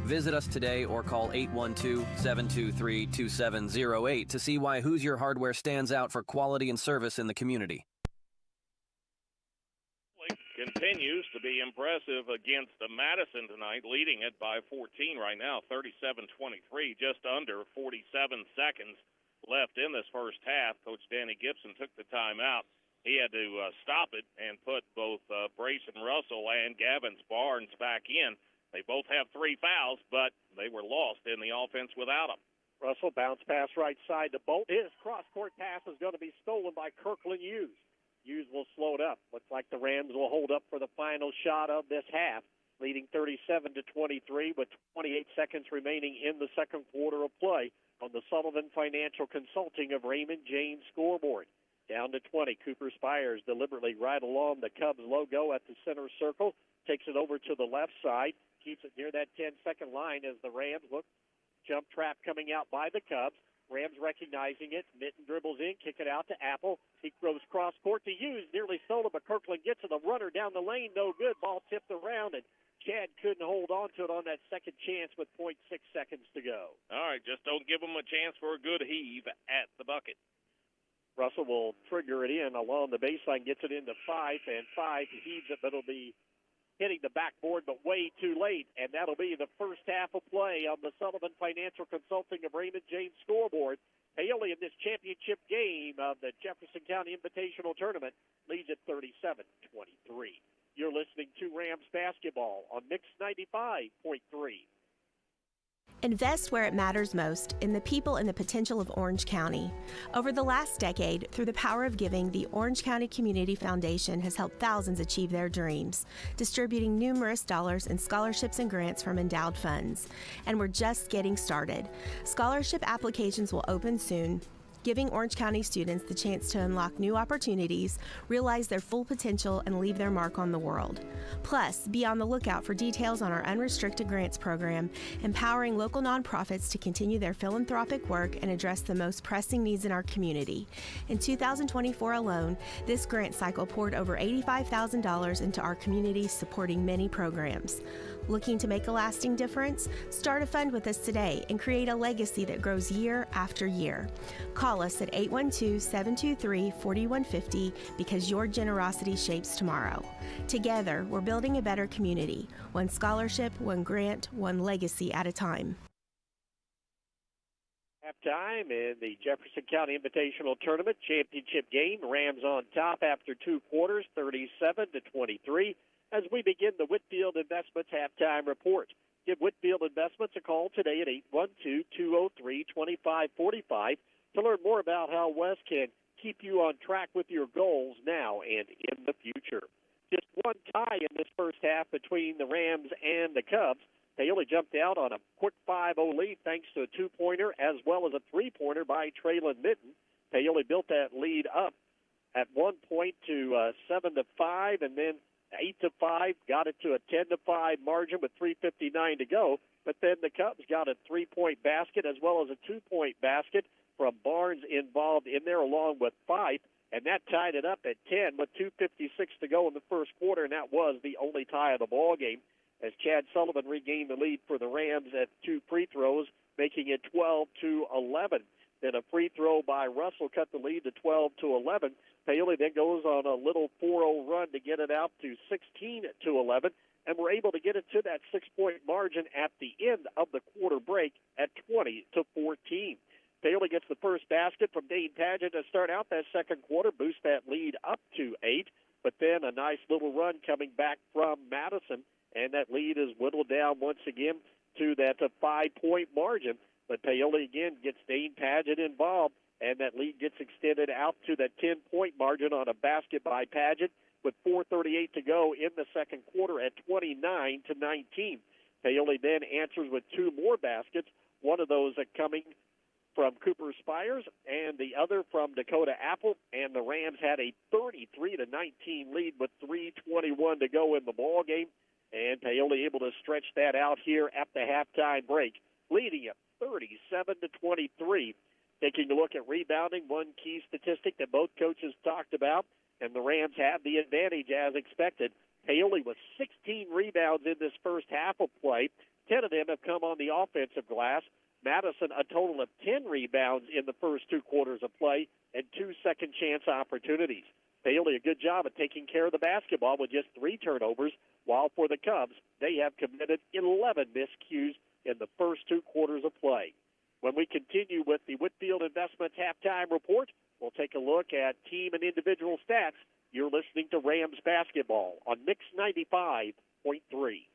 Visit us today or call 812-723-2708 to see why Hoosier Hardware stands out for quality and service in the community. Continues to be impressive against Madison tonight, leading it by 14 right now, 37-23, just under 47 seconds left in this first half. Coach Danny Gibson took the timeout. He had to stop it and put both Brayson Russell and Gavin Barnes back in. They both have 3 fouls, but they were lost in the offense without them. Russell bounce pass right side to Bolt. His cross-court pass is going to be stolen by Kirkland Hughes. Hughes will slow it up. Looks like the Rams will hold up for the final shot of this half, leading 37-23 with 28 seconds remaining in the second quarter of play on the Sullivan Financial Consulting of Raymond James scoreboard. Down to 20, Cooper Spires deliberately right along the Cubs logo at the center circle, takes it over to the left side, keeps it near that 10-second line as the Rams look. Jump trap coming out by the Cubs. Rams recognizing it. Mitten dribbles in, kick it out to Apple. He throws cross court to Hughes, nearly stolen, but Kirkland gets it. The runner down the lane, no good. Ball tipped around, and Chad couldn't hold on to it on that second chance with 0.6 seconds to go. All right, just don't give them a chance for a good heave at the bucket. Russell will trigger it in along the baseline, gets it into Fife, and Fife heaves it, but it'll be hitting the backboard, but way too late. And that'll be the first half of play on the Sullivan Financial Consulting of Raymond James scoreboard. Paoli in this championship game of the Jefferson County Invitational Tournament leads at 37-23. You're listening to Rams basketball on Mix 95.3. Invest where it matters most, in the people and the potential of Orange County. Over the last decade, through the power of giving, the Orange County Community Foundation has helped thousands achieve their dreams, distributing numerous dollars in scholarships and grants from endowed funds. And we're just getting started. Scholarship applications will open soon, giving Orange County students the chance to unlock new opportunities, realize their full potential, and leave their mark on the world. Plus, be on the lookout for details on our unrestricted grants program, empowering local nonprofits to continue their philanthropic work and address the most pressing needs in our community. In 2024 alone, this grant cycle poured over $85,000 into our community, supporting many programs. Looking to make a lasting difference? Start a fund with us today and create a legacy that grows year after year. Call us at 812-723-4150 because your generosity shapes tomorrow. Together, we're building a better community. One scholarship, one grant, one legacy at a time. Halftime in the Jefferson County Invitational Tournament championship game. Rams on top after 2 quarters, 37-23. As we begin the Whitfield Investments halftime report. Give Whitfield Investments a call today at 812-203-2545 to learn more about how Wes can keep you on track with your goals now and in the future. Just one tie in this first half between the Rams and the Cubs. They only jumped out on a quick 5-0 lead thanks to a 2-pointer as well as a 3-pointer by Traylon Mitten. They only built that lead up at one point to 7-5, and then 8-5, got it to a 10-5 margin with 3:59 to go. But then the Cubs got a 3-point basket as well as a 2-point basket from Barnes involved in there along with Fife, and that tied it up at 10 with 2:56 to go in the first quarter, and that was the only tie of the ball game as Chad Sullivan regained the lead for the Rams at 2 free throws, making it 12-11. Then a free throw by Russell cut the lead to 12-11. Paoli then goes on a little 4-0 run to get it out to 16-11, and we're able to get it to that 6-point margin at the end of the quarter break at 20-14. Paoli gets the first basket from Dane Padgett to start out that second quarter, boost that lead up to 8. But then a nice little run coming back from Madison, and that lead is whittled down once again to that 5-point margin. But Paoli again gets Dane Padgett involved, and that lead gets extended out to that 10-point margin on a basket by Padgett with 4:38 to go in the second quarter at 29-19. Paoli then answers with 2 more baskets, one of those coming from Cooper Spires and the other from Dakota Apple, and the Rams had a 33-19 lead with 3:21 to go in the ball game, and Paoli able to stretch that out here at the halftime break, leading it 37-23. Taking a look at rebounding, one key statistic that both coaches talked about, and the Rams had the advantage as expected. Paoli with 16 rebounds in this first half of play. 10 of them have come on the offensive glass. Madison, a total of 10 rebounds in the first 2 quarters of play and 2 second-chance opportunities. Paoli, a good job of taking care of the basketball with just 3 turnovers, while for the Cubs, they have committed 11 miscues in the first 2 quarters of play. When we continue with the Whitfield Investments halftime report, we'll take a look at team and individual stats. You're listening to Rams basketball on Mix 95.3.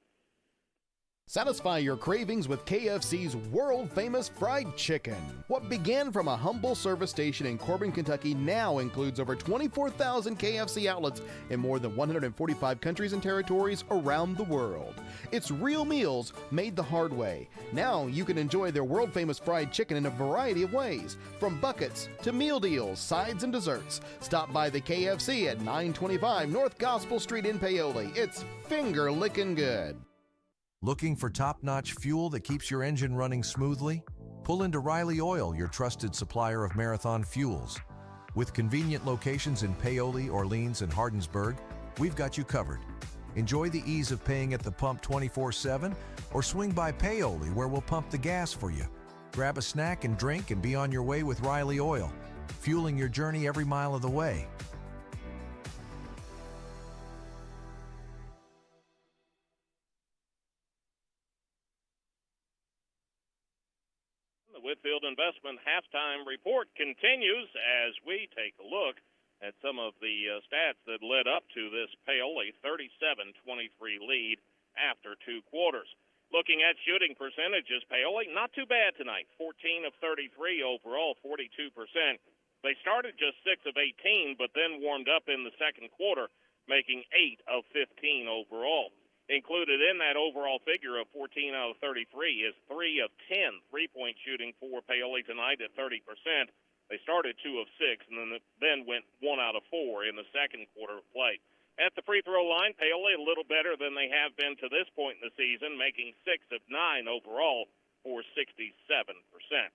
Satisfy your cravings with KFC's world-famous fried chicken. What began from a humble service station in Corbin, Kentucky now includes over 24,000 KFC outlets in more than 145 countries and territories around the world. It's real meals made the hard way. Now you can enjoy their world-famous fried chicken in a variety of ways, from buckets to meal deals, sides, and desserts. Stop by the KFC at 925 North Gospel Street in Paoli. It's finger-licking good. Looking for top-notch fuel that keeps your engine running smoothly? Pull into Riley Oil, your trusted supplier of marathon fuels. With convenient locations in Paoli, Orleans, and Hardinsburg, we've got you covered. Enjoy the ease of paying at the pump 24/7, or swing by Paoli where we'll pump the gas for you. Grab a snack and drink and be on your way with Riley Oil, fueling your journey every mile of the way. The Whitfield Investment halftime report continues as we take a look at some of the stats that led up to this Paoli 37-23 lead after 2 quarters. Looking at shooting percentages, Paoli, not too bad tonight. 14 of 33 overall, 42%. They started just 6 of 18, but then warmed up in the second quarter, making 8 of 15 overall. Included in that overall figure of 14 out of 33 is 3 of 10 three-point shooting for Paoli tonight at 30%. They started 2 of 6 and then went 1 out of 4 in the second quarter of play. At the free throw line, Paoli a little better than they have been to this point in the season, making 6 of 9 overall for 67%.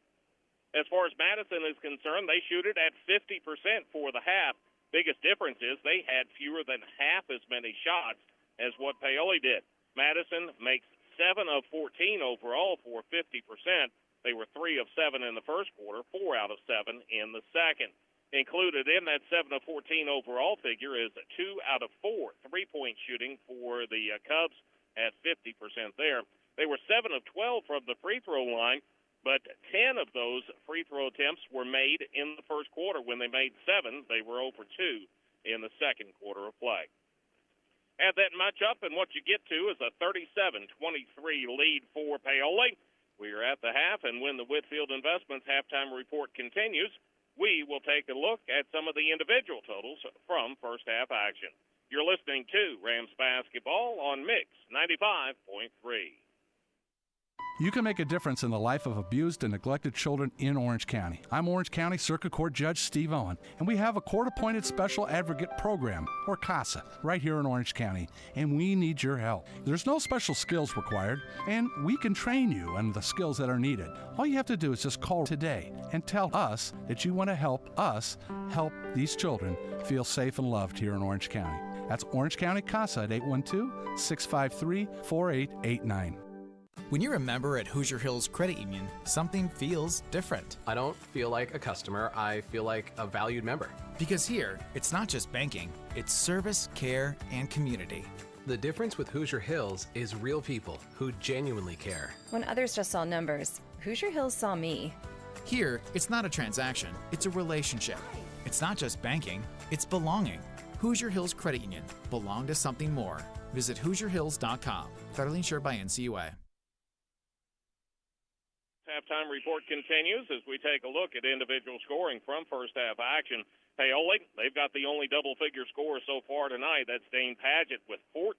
As far as Madison is concerned, they shoot it at 50% for the half. Biggest difference is they had fewer than half as many shots as what Paoli did. Madison makes 7 of 14 overall for 50%. They were 3 of 7 in the first quarter, 4 out of 7 in the second. Included in that 7 of 14 overall figure is 2 out of 4 three-point shooting for the Cubs at 50% there. They were 7 of 12 from the free throw line, but 10 of those free throw attempts were made in the first quarter. When they made 7, they were 0 for 2 in the second quarter of play. Add that much up, and what you get to is a 37-23 lead for Paoli. We are at the half, and when the Whitfield Investments halftime report continues, we will take a look at some of the individual totals from first half action. You're listening to Rams Basketball on Mix 95.3. You can make a difference in the life of abused and neglected children in Orange County. I'm Orange County Circuit Court Judge Steve Owen, and we have a court-appointed special advocate program, or CASA, right here in Orange County, and we need your help. There's no special skills required, and we can train you on the skills that are needed. All you have to do is just call today and tell us that you want to help us help these children feel safe and loved here in Orange County. That's Orange County CASA at 812-653-4889. When you're a member at Hoosier Hills Credit Union, something feels different. I don't feel like a customer, I feel like a valued member. Because here, it's not just banking, it's service, care, and community. The difference with Hoosier Hills is real people who genuinely care. When others just saw numbers, Hoosier Hills saw me. Here, it's not a transaction, it's a relationship. It's not just banking, it's belonging. Hoosier Hills Credit Union. Belong to something more. Visit HoosierHills.com. Federally insured by NCUA. Halftime report continues as we take a look at individual scoring from first half action. Paoli, they've got the only double-figure score so far tonight. That's Dane Padgett with 14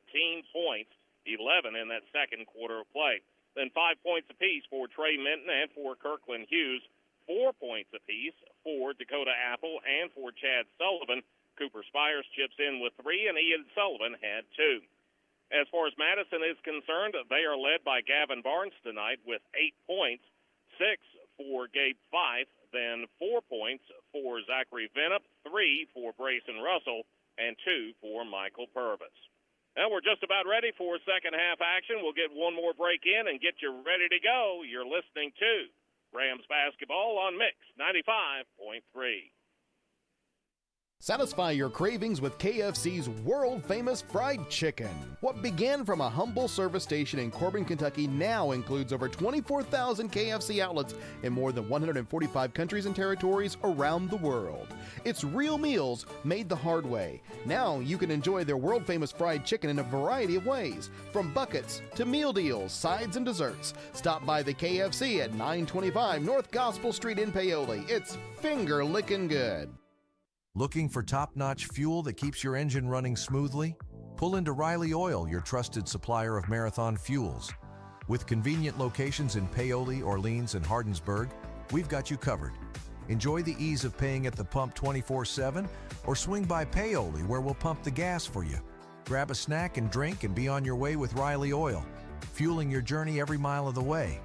points, 11 in that second quarter of play. Then 5 points apiece for Trey Minton and for Kirkland Hughes. 4 points apiece for Dakota Apple and for Chad Sullivan. Cooper Spires chips in with 3, and Ian Sullivan had 2. As far as Madison is concerned, they are led by Gavin Barnes tonight with 8 points, 6 for Gabe Fife, then 4 points for Zachary Venup, 3 for Brayson Russell, and 2 for Michael Purvis. Now we're just about ready for second half action. We'll get one more break in and get you ready to go. You're listening to Rams basketball on Mix 95.3. Satisfy your cravings with KFC's world-famous fried chicken. What began from a humble service station in Corbin, Kentucky now includes over 24,000 KFC outlets in more than 145 countries and territories around the world. It's real meals made the hard way. Now you can enjoy their world-famous fried chicken in a variety of ways, from buckets to meal deals, sides, and desserts. Stop by the KFC at 925 North Gospel Street in Paoli. It's finger-licking good. Looking for top-notch fuel that keeps your engine running smoothly? Pull into Riley Oil, your trusted supplier of marathon fuels. With convenient locations in Paoli, Orleans, and Hardinsburg, we've got you covered. Enjoy the ease of paying at the pump 24/7, or swing by Paoli where we'll pump the gas for you. Grab a snack and drink and be on your way with Riley Oil, fueling your journey every mile of the way.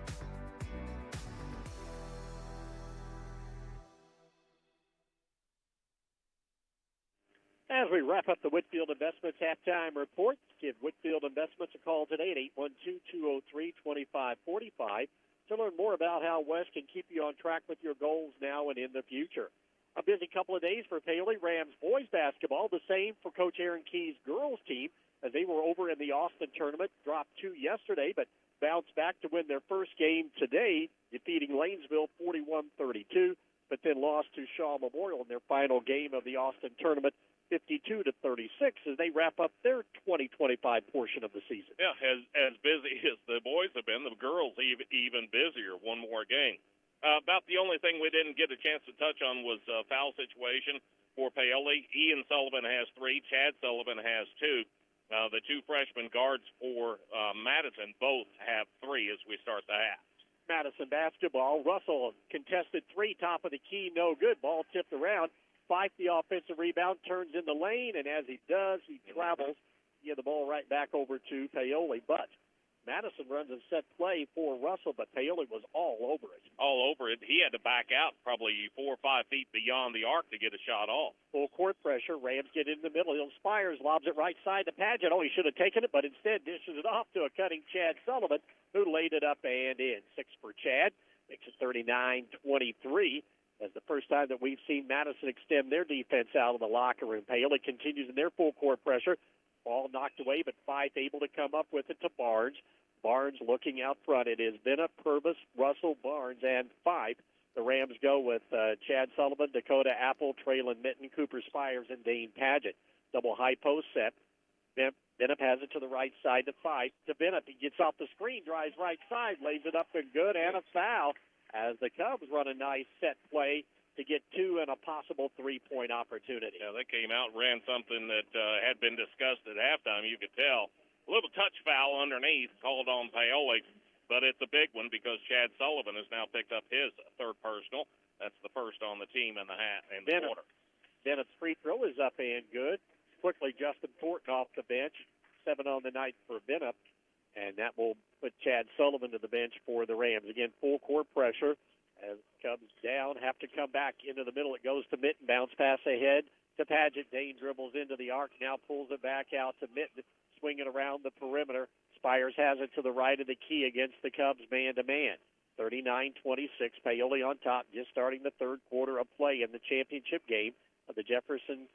As we wrap up the Whitfield Investments halftime report, give Whitfield Investments a call today at 812-203-2545 to learn more about how West can keep you on track with your goals now and in the future. A busy couple of days for Paoli Rams boys basketball, the same for Coach Aaron Key's girls team as they were over in the Austin tournament, dropped 2 yesterday, but bounced back to win their first game today, defeating Lanesville 41-32, but then lost to Shaw Memorial in their final game of the Austin tournament, 52-36, as they wrap up their 2025 portion of the season. Yeah, as busy as the boys have been, the girls even busier. One more game. About the only thing we didn't get a chance to touch on was foul situation for Paoli. Ian Sullivan has 3. Chad Sullivan has 2. The 2 freshman guards for Madison both have 3 as we start the half. Madison basketball. Russell contested 3, top of the key, no good. Ball tipped around. Fife, the offensive rebound, turns in the lane, and as he does, he travels. He had the ball right back over to Paoli, but Madison runs a set play for Russell, but Paoli was all over it. All over it. He had to back out probably 4 or 5 feet beyond the arc to get a shot off. Full court pressure. Rams get in the middle. Spires lobs it right side to Padgett. Oh, he should have taken it, but instead dishes it off to a cutting Chad Sullivan, who laid it up and in. 6 for Chad. Makes it 39-23. That's the first time that we've seen Madison extend their defense out of the locker room. Paoli continues in their full court pressure. Ball knocked away, but Fife able to come up with it to Barnes. Barnes looking out front. It is Venup, Purvis, Russell, Barnes, and Fife. The Rams go with Chad Sullivan, Dakota Apple, Traylon Minton, Cooper Spires, and Dane Padgett. Double high post set. Venup has it to the right side to Fife. To Venup, he gets off the screen, drives right side, lays it up and good, and a foul as the Cubs run a nice set play to get 2 and a possible 3-point opportunity. Yeah, they came out and ran something that had been discussed at halftime, you could tell. A little touch foul underneath called on Paoli, but it's a big one because Chad Sullivan has now picked up his 3rd personal. That's the first on the team in the quarter. Bennett's free throw is up and good. Quickly, Justin Thornton off the bench. 7 on the night for Venup. And that will put Chad Sullivan to the bench for the Rams. Again, full court pressure. As Cubs down, have to come back into the middle. It goes to Minton. Bounce pass ahead to Padgett. Dane dribbles into the arc. Now pulls it back out to Minton. Swinging around the perimeter. Spires has it to the right of the key against the Cubs man-to-man. 39-26. Paoli on top. Just starting the 3rd quarter of play in the championship game of the Jefferson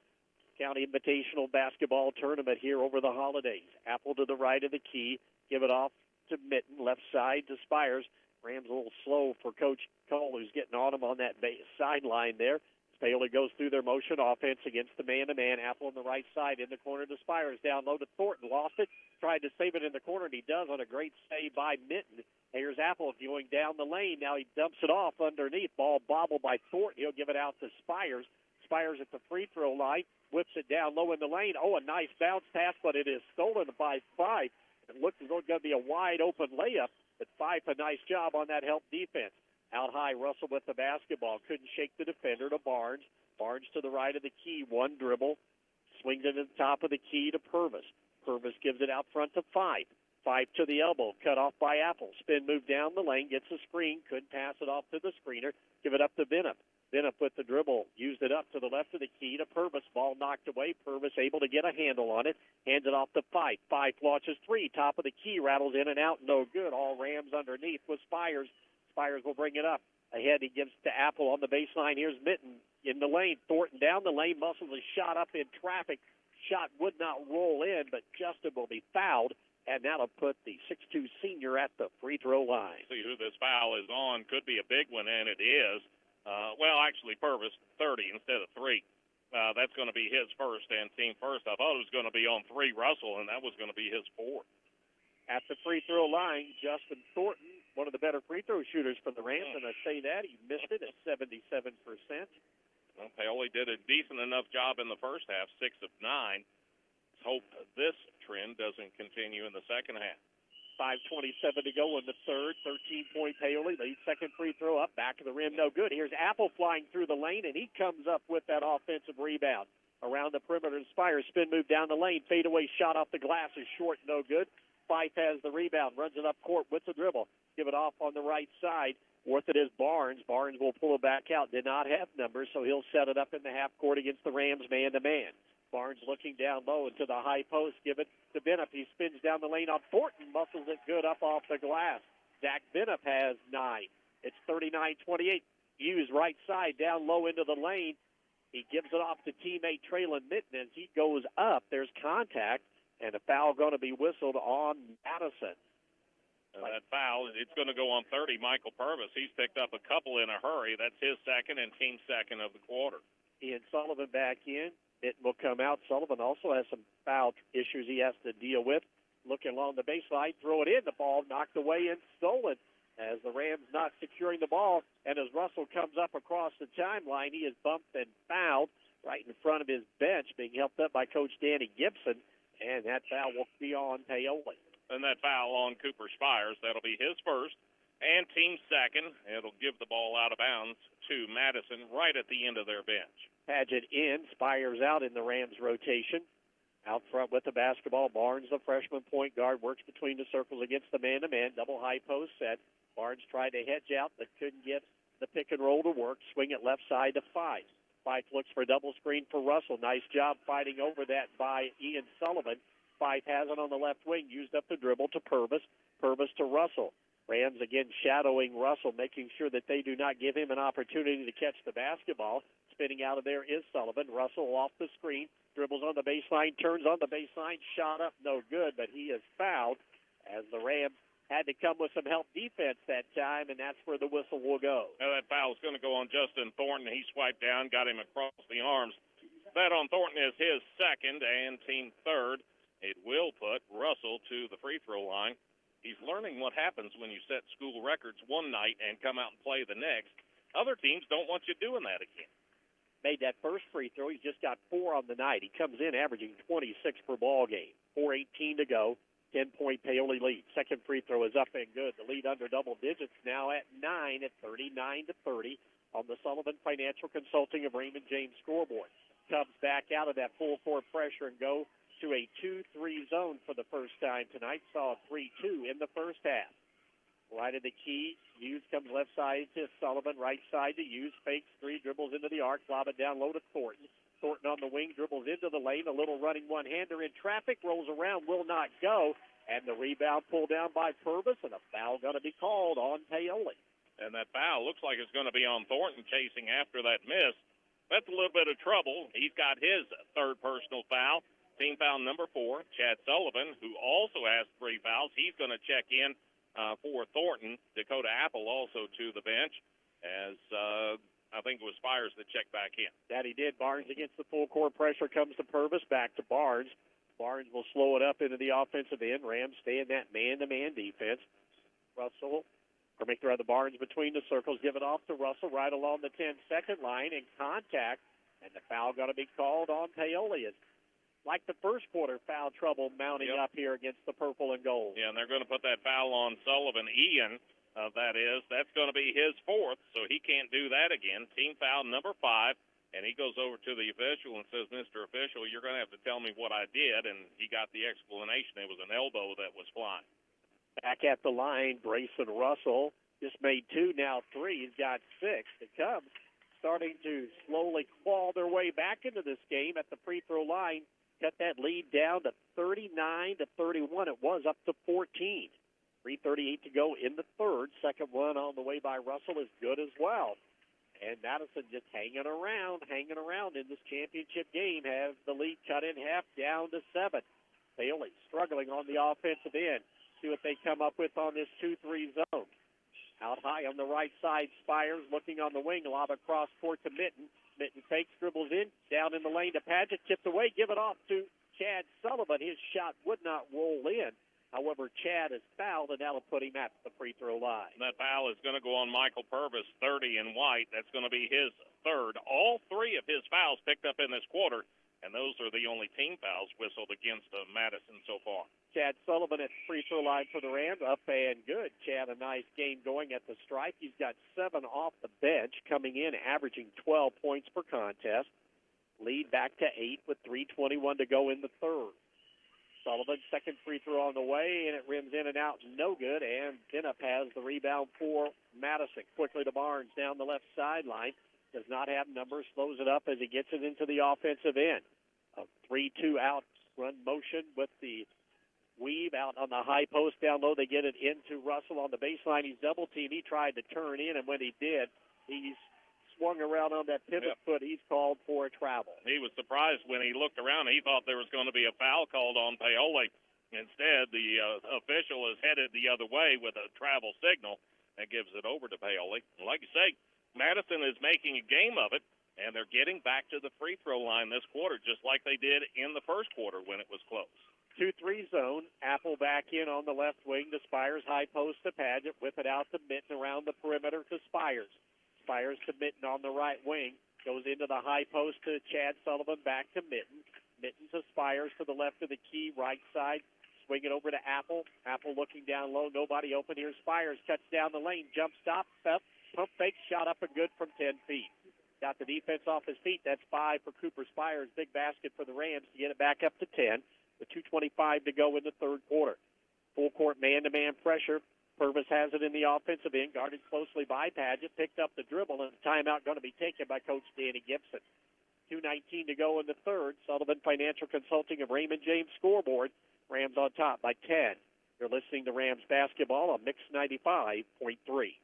County Invitational Basketball Tournament here over the holidays. Apple to the right of the key. Give it off to Minton, left side to Spires. Rams a little slow for Coach Cole, who's getting on him on that sideline there. Paoli goes through their motion offense against the man-to-man. Apple on the right side in the corner to Spires. Down low to Thornton. Lost it. Tried to save it in the corner, and he does on a great save by Minton. Here's Apple going down the lane. Now he dumps it off underneath. Ball bobbled by Thornton. He'll give it out to Spires. Spires at the free throw line. Whips it down low in the lane. Oh, a nice bounce pass, but it is stolen by Fife. It looks as though it's going to be a wide-open layup, but Fife a nice job on that help defense. Out high, Russell with the basketball. Couldn't shake the defender to Barnes. Barnes to the right of the key. One dribble. Swings it to the top of the key to Purvis. Purvis gives it out front to Fife. Fife to the elbow. Cut off by Apple. Spin move down the lane. Gets a screen. Couldn't pass it off to the screener. Give it up to Bennett. Bennett with the dribble. Used it up to the left of the key to Purvis. Ball knocked away. Purvis able to get a handle on it. Hands it off to Fife. Fife launches three. Top of the key. Rattles in and out. No good. All Rams underneath with Spires. Spires will bring it up. Ahead, he gives to Apple on the baseline. Here's Minton in the lane. Thornton down the lane. Muscles a shot up in traffic. Shot would not roll in, but Justin will be fouled, and that'll put the 6'2 senior at the free throw line. See who this foul is on. Could be a big one, and it is. Actually, Purvis, 30 instead of 3. That's going to be his first and team first. I thought it was going to be on 3 Russell, and that was going to be his 4th. At the free throw line, Justin Thornton, one of the better free throw shooters for the Rams, and I say that. He missed it at 77%. Well, Paoli did a decent enough job in the first half, 6 of 9. Let's hope this trend doesn't continue in the second half. 5:27 to go in the third. 13-point Paoli. Lead second free throw up. Back of the rim, no good. Here's Apple flying through the lane, and he comes up with that offensive rebound. Around the perimeter, Spires. Spin move down the lane. Fadeaway shot off the glass is short, no good. Fife has the rebound, runs it up court with the dribble. Give it off on the right side. Worth it is Barnes. Barnes will pull it back out. Did not have numbers, so he'll set it up in the half court against the Rams man-to-man. Barnes looking down low into the high post. Give it to Bennett. He spins down the lane on Thornton. Muscles it good up off the glass. Zach Bennett has 9. It's 39-28. Hughes right side down low into the lane. He gives it off to teammate Traylon Mitten as he goes up. There's contact. And a foul going to be whistled on Madison. That foul, it's going to go on 30, Michael Purvis. He's picked up a couple in a hurry. That's his second and team second of the quarter. Ian Sullivan back in. It will come out. Sullivan also has some foul issues he has to deal with. Looking along the baseline, throw it in. The ball knocked away and stolen as the Rams not securing the ball. And as Russell comes up across the timeline, he is bumped and fouled right in front of his bench, being helped up by Coach Danny Gibson. And that foul will be on Paoli. And that foul on Cooper Spires, that'll be his first and team second. It'll give the ball out of bounds to Madison right at the end of their bench. Paget in, Spires out in the Rams rotation. Out front with the basketball, Barnes, the freshman point guard, works between the circles against the man-to-man. Double high post set. Barnes tried to hedge out, but couldn't get the pick and roll to work. Swing it left side to Fife. Fife looks for a double screen for Russell. Nice job fighting over that by Ian Sullivan. Fife has it on the left wing. Used up the dribble to Purvis. Purvis to Russell. Rams again shadowing Russell, making sure that they do not give him an opportunity to catch the basketball. Spinning out of there is Sullivan. Russell off the screen. Dribbles on the baseline. Turns on the baseline. Shot up. No good, but he is fouled as the Rams had to come with some help defense that time, and that's where the whistle will go. Now that foul is going to go on Justin Thornton. He swiped down, got him across the arms. That on Thornton is his second and team third. It will put Russell to the free throw line. He's learning what happens when you set school records one night and come out and play the next. Other teams don't want you doing that again. Made that first free throw. He's just got 4 on the night. He comes in averaging 26 per ball game. 4:18 to go. 10-point Paoli lead. Second free throw is up and good. The lead under double digits now at 9 at 39-30 on the Sullivan Financial Consulting of Raymond James scoreboard. Cubs back out of that full court pressure and go to a 2-3 zone for the first time tonight. Saw a 3-2 in the first half. Right of the key. Hughes comes left side to Sullivan. Right side to Hughes. Fakes 3. Dribbles into the arc. Lob it down low to Thornton. Thornton on the wing, dribbles into the lane, a little running one-hander in traffic, rolls around, will not go, and the rebound pulled down by Purvis, and a foul going to be called on Paoli. And that foul looks like it's going to be on Thornton chasing after that miss. That's a little bit of trouble. He's got his third personal foul, team foul number 4. Chad Sullivan, who also has 3 fouls, he's going to check in for Thornton. Dakota Apple also to the bench as I think it was Spires that checked back in. That he did. Barnes against the full court pressure comes to Purvis. Back to Barnes. Barnes will slow it up into the offensive end. Rams stay in that man-to-man defense. Russell, or make the Barnes between the circles, give it off to Russell right along the 10-second line in contact, and the foul going to be called on Paoli. It's like the first quarter, foul trouble mounting up here against the purple and gold. Yeah, and they're going to put that foul on Sullivan. Ian, that's going to be his fourth, so he can't do that again. Team foul number 5. And he goes over to the official and says, Mr. Official, you're going to have to tell me what I did. And he got the explanation. It was an elbow that was flying. Back at the line, Brayson Russell just made 2, now 3. He's got 6. The Cubs starting to slowly claw their way back into this game at the free throw line. Cut that lead down to 39-31. It was up to 14. 3:38 to go in the third. Second one on the way by Russell is good as well. And Madison just hanging around in this championship game. Has the lead cut in half down to 7. Bailey struggling on the offensive end. See what they come up with on this 2-3 zone. Out high on the right side, Spires looking on the wing. Lob across court to Mitten. Mitten fakes, dribbles in. Down in the lane to Padgett. Tipped away. Give it off to Chad Sullivan. His shot would not roll in. However, Chad is fouled, and that'll put him at the free throw line. And that foul is going to go on Michael Purvis, 30 in white. That's going to be his third. All 3 of his fouls picked up in this quarter, and those are the only team fouls whistled against Madison so far. Chad Sullivan at the free throw line for the Rams, up and good. Chad, a nice game going at the stripe. He's got 7 off the bench, coming in, averaging 12 points per contest. Lead back to 8 with 3:21 to go in the third. Sullivan, second free throw on the way, and it rims in and out, no good. And Dinnup has the rebound for Madison. Quickly to Barnes down the left sideline. Does not have numbers, slows it up as he gets it into the offensive end. A 3-2 out run motion with the weave out on the high post down low. They get it into Russell on the baseline. He's double teamed. He tried to turn in, and when he did, he's swung around on that pivot foot. He's called for a travel. He was surprised when he looked around. He thought there was going to be a foul called on Paoli. Instead, the official is headed the other way with a travel signal and gives it over to Paoli. Like you say, Madison is making a game of it, and they're getting back to the free throw line this quarter, just like they did in the first quarter when it was close. 2-3 zone. Apple back in on the left wing to Spires. High post to Padgett. Whip it out to Mitten around the perimeter to Spires. Spires to Mitten on the right wing. Goes into the high post to Chad Sullivan. Back to Mitten. Mitten to Spires to the left of the key. Right side. Swing it over to Apple. Apple looking down low. Nobody open here. Spires cuts down the lane. Jump stop. Pump fake. Shot up and good from 10 feet. Got the defense off his feet. That's 5 for Cooper Spires. Big basket for the Rams to get it back up to 10. With 2:25 to go in the third quarter. Full court man-to-man pressure. Purvis has it in the offensive end, guarded closely by Padgett, picked up the dribble, and the timeout going to be taken by Coach Danny Gibson. 2:19 to go in the third. Sullivan Financial Consulting of Raymond James scoreboard. Rams on top by 10. You're listening to Rams basketball on Mix 95.3.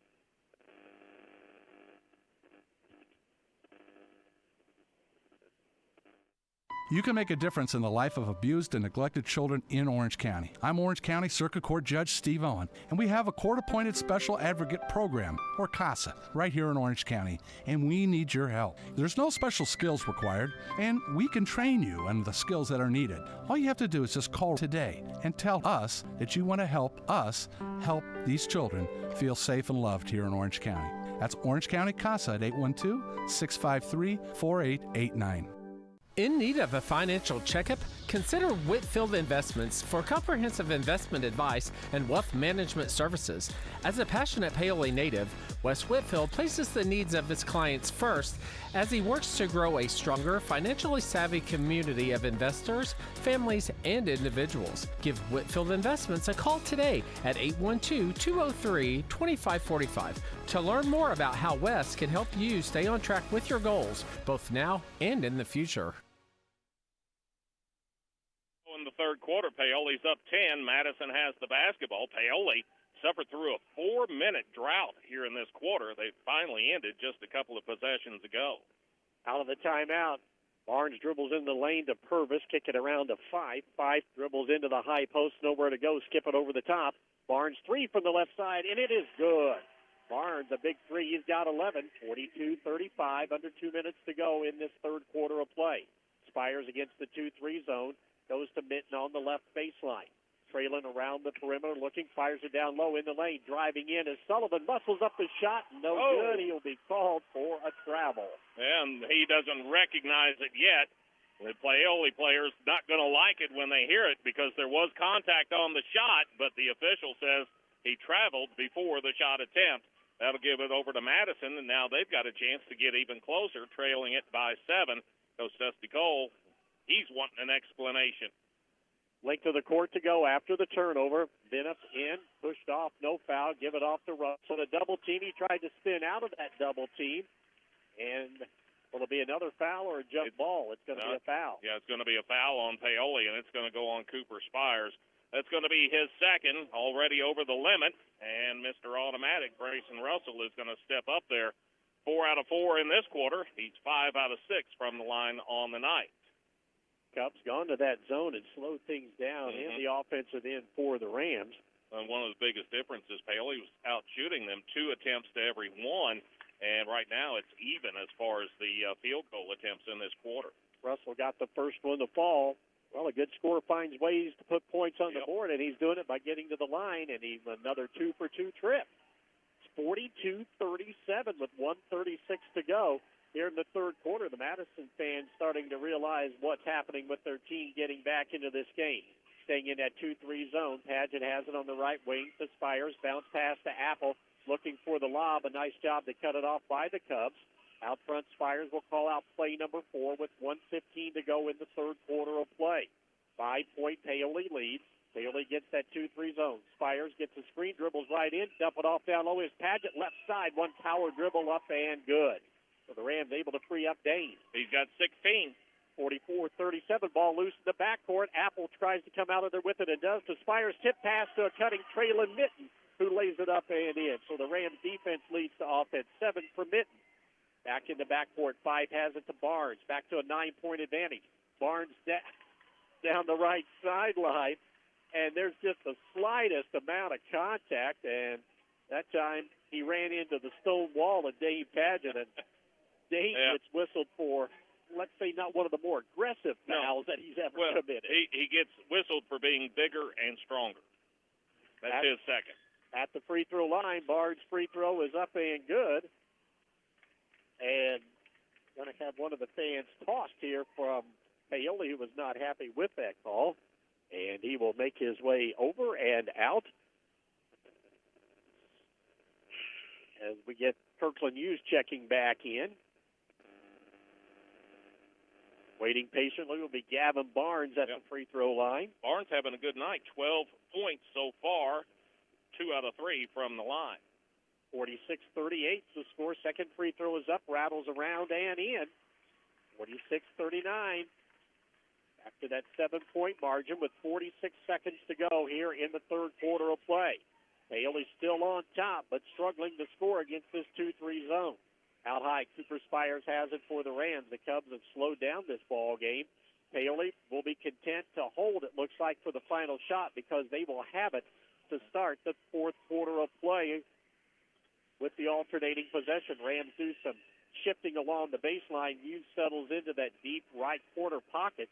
You can make a difference in the life of abused and neglected children in Orange County. I'm Orange County Circuit Court Judge Steve Owen, and we have a court-appointed special advocate program, or CASA, right here in Orange County, and we need your help. There's no special skills required, and we can train you on the skills that are needed. All you have to do is just call today and tell us that you want to help us help these children feel safe and loved here in Orange County. That's Orange County CASA at 812-653-4889. In need of a financial checkup? Consider Whitfield Investments for comprehensive investment advice and wealth management services. As a passionate Paoli native, Wes Whitfield places the needs of his clients first as he works to grow a stronger, financially savvy community of investors, families, and individuals. Give Whitfield Investments a call today at 812-203-2545 to learn more about how Wes can help you stay on track with your goals, both now and in the future. In the third quarter, Paoli's up 10. Madison has the basketball. Paoli suffered through a 4-minute drought here in this quarter. They finally ended just a couple of possessions ago. Out of the timeout, Barnes dribbles in the lane to Purvis, kick it around to Fife. Fife dribbles into the high post, nowhere to go, skip it over the top. Barnes three from the left side, and it is good. Barnes, a big three. He's got 11, 42-35, under 2 minutes to go in this third quarter of play. Spires against the 2-3 zone, goes to Minton on the left baseline. Traylon around the perimeter, looking, fires it down low in the lane. Driving in as Sullivan muscles up the shot. No good. He'll be called for a travel. And he doesn't recognize it yet. The Paoli player's not going to like it when they hear it because there was contact on the shot, but the official says he traveled before the shot attempt. That'll give it over to Madison, and now they've got a chance to get even closer, trailing it by 7. Coach Dusty Cole, he's wanting an explanation. Length of the court to go after the turnover. Bennett in, pushed off, no foul, give it off to Russell. The double team, he tried to spin out of that double team, and will it be another foul or a jump ball? It's going to be a foul. Yeah, it's going to be a foul on Paoli, and it's going to go on Cooper Spires. That's going to be his second, already over the limit, and Mr. Automatic, Grayson Russell, is going to step up there. 4 out of 4 in this quarter. He's 5 out of 6 from the line on the night. Cubs gone to that zone and slowed things down in the offensive end for the Rams. And one of the biggest differences, Paoli was out shooting them 2 attempts to every 1, and right now it's even as far as the field goal attempts in this quarter. Russell got the first one to fall. Well, a good scorer finds ways to put points on the board, and he's doing it by getting to the line, and he's another 2-for-2 trip. It's 42-37 with 1:36 to go here in the third quarter. The Madison fans starting to realize what's happening with their team getting back into this game. Staying in that 2-3 zone. Padgett has it on the right wing to Spires. Bounce pass to Apple, looking for the lob. A nice job to cut it off by the Cubs. Out front, Spires will call out play number 4 with 1:15 to go in the third quarter of play. 5-point Paoli leads. Paoli gets that 2-3 zone. Spires gets a screen, dribbles right in, dump it off down low. Is Padgett left side, one power dribble up and good. So the Rams able to free up Dane. He's got 16. 44-37, ball loose in the backcourt. Apple tries to come out of there with it and does. To Spires, tip pass to a cutting Traylon Minton, who lays it up and in. So the Rams defense leads to offense. 7 for Minton. Back in the backcourt, 5 has it to Barnes. Back to a 9-point advantage. Barnes down the right sideline, and there's just the slightest amount of contact, and that time he ran into the stone wall of Dave Padgett, and Dave gets whistled for, let's say, not one of the more aggressive fouls that he's ever committed. He gets whistled for being bigger and stronger. That's his second. At the free throw line, Barnes' free throw is up and good. And going to have one of the fans tossed here from Paoli, who was not happy with that call. And he will make his way over and out as we get Kirkland Hughes checking back in. Waiting patiently will be Gavin Barnes at the free throw line. Barnes having a good night. 12 points so far, 2 out of 3 from the line. 46-38 the score. Second free throw is up, rattles around and in. 46-39. After that 7-point margin with 46 seconds to go here in the third quarter of play. Paoli's still on top, but struggling to score against this 2-3 zone. Out high, Cooper Spires has it for the Rams. The Cubs have slowed down this ball game. Paoli will be content to hold, it looks like, for the final shot because they will have it to start the fourth quarter of play with the alternating possession. Rams do some shifting along the baseline. Hughes settles into that deep right corner pocket.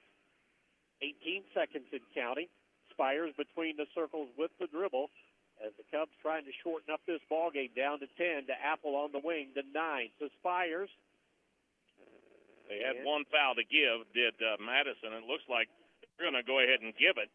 18 seconds in counting. Spires between the circles with the dribble as the Cubs trying to shorten up this ball game down to 10 to Apple on the wing to 9 to Spires. They had one foul to give, did Madison. It looks like they're going to go ahead and give it.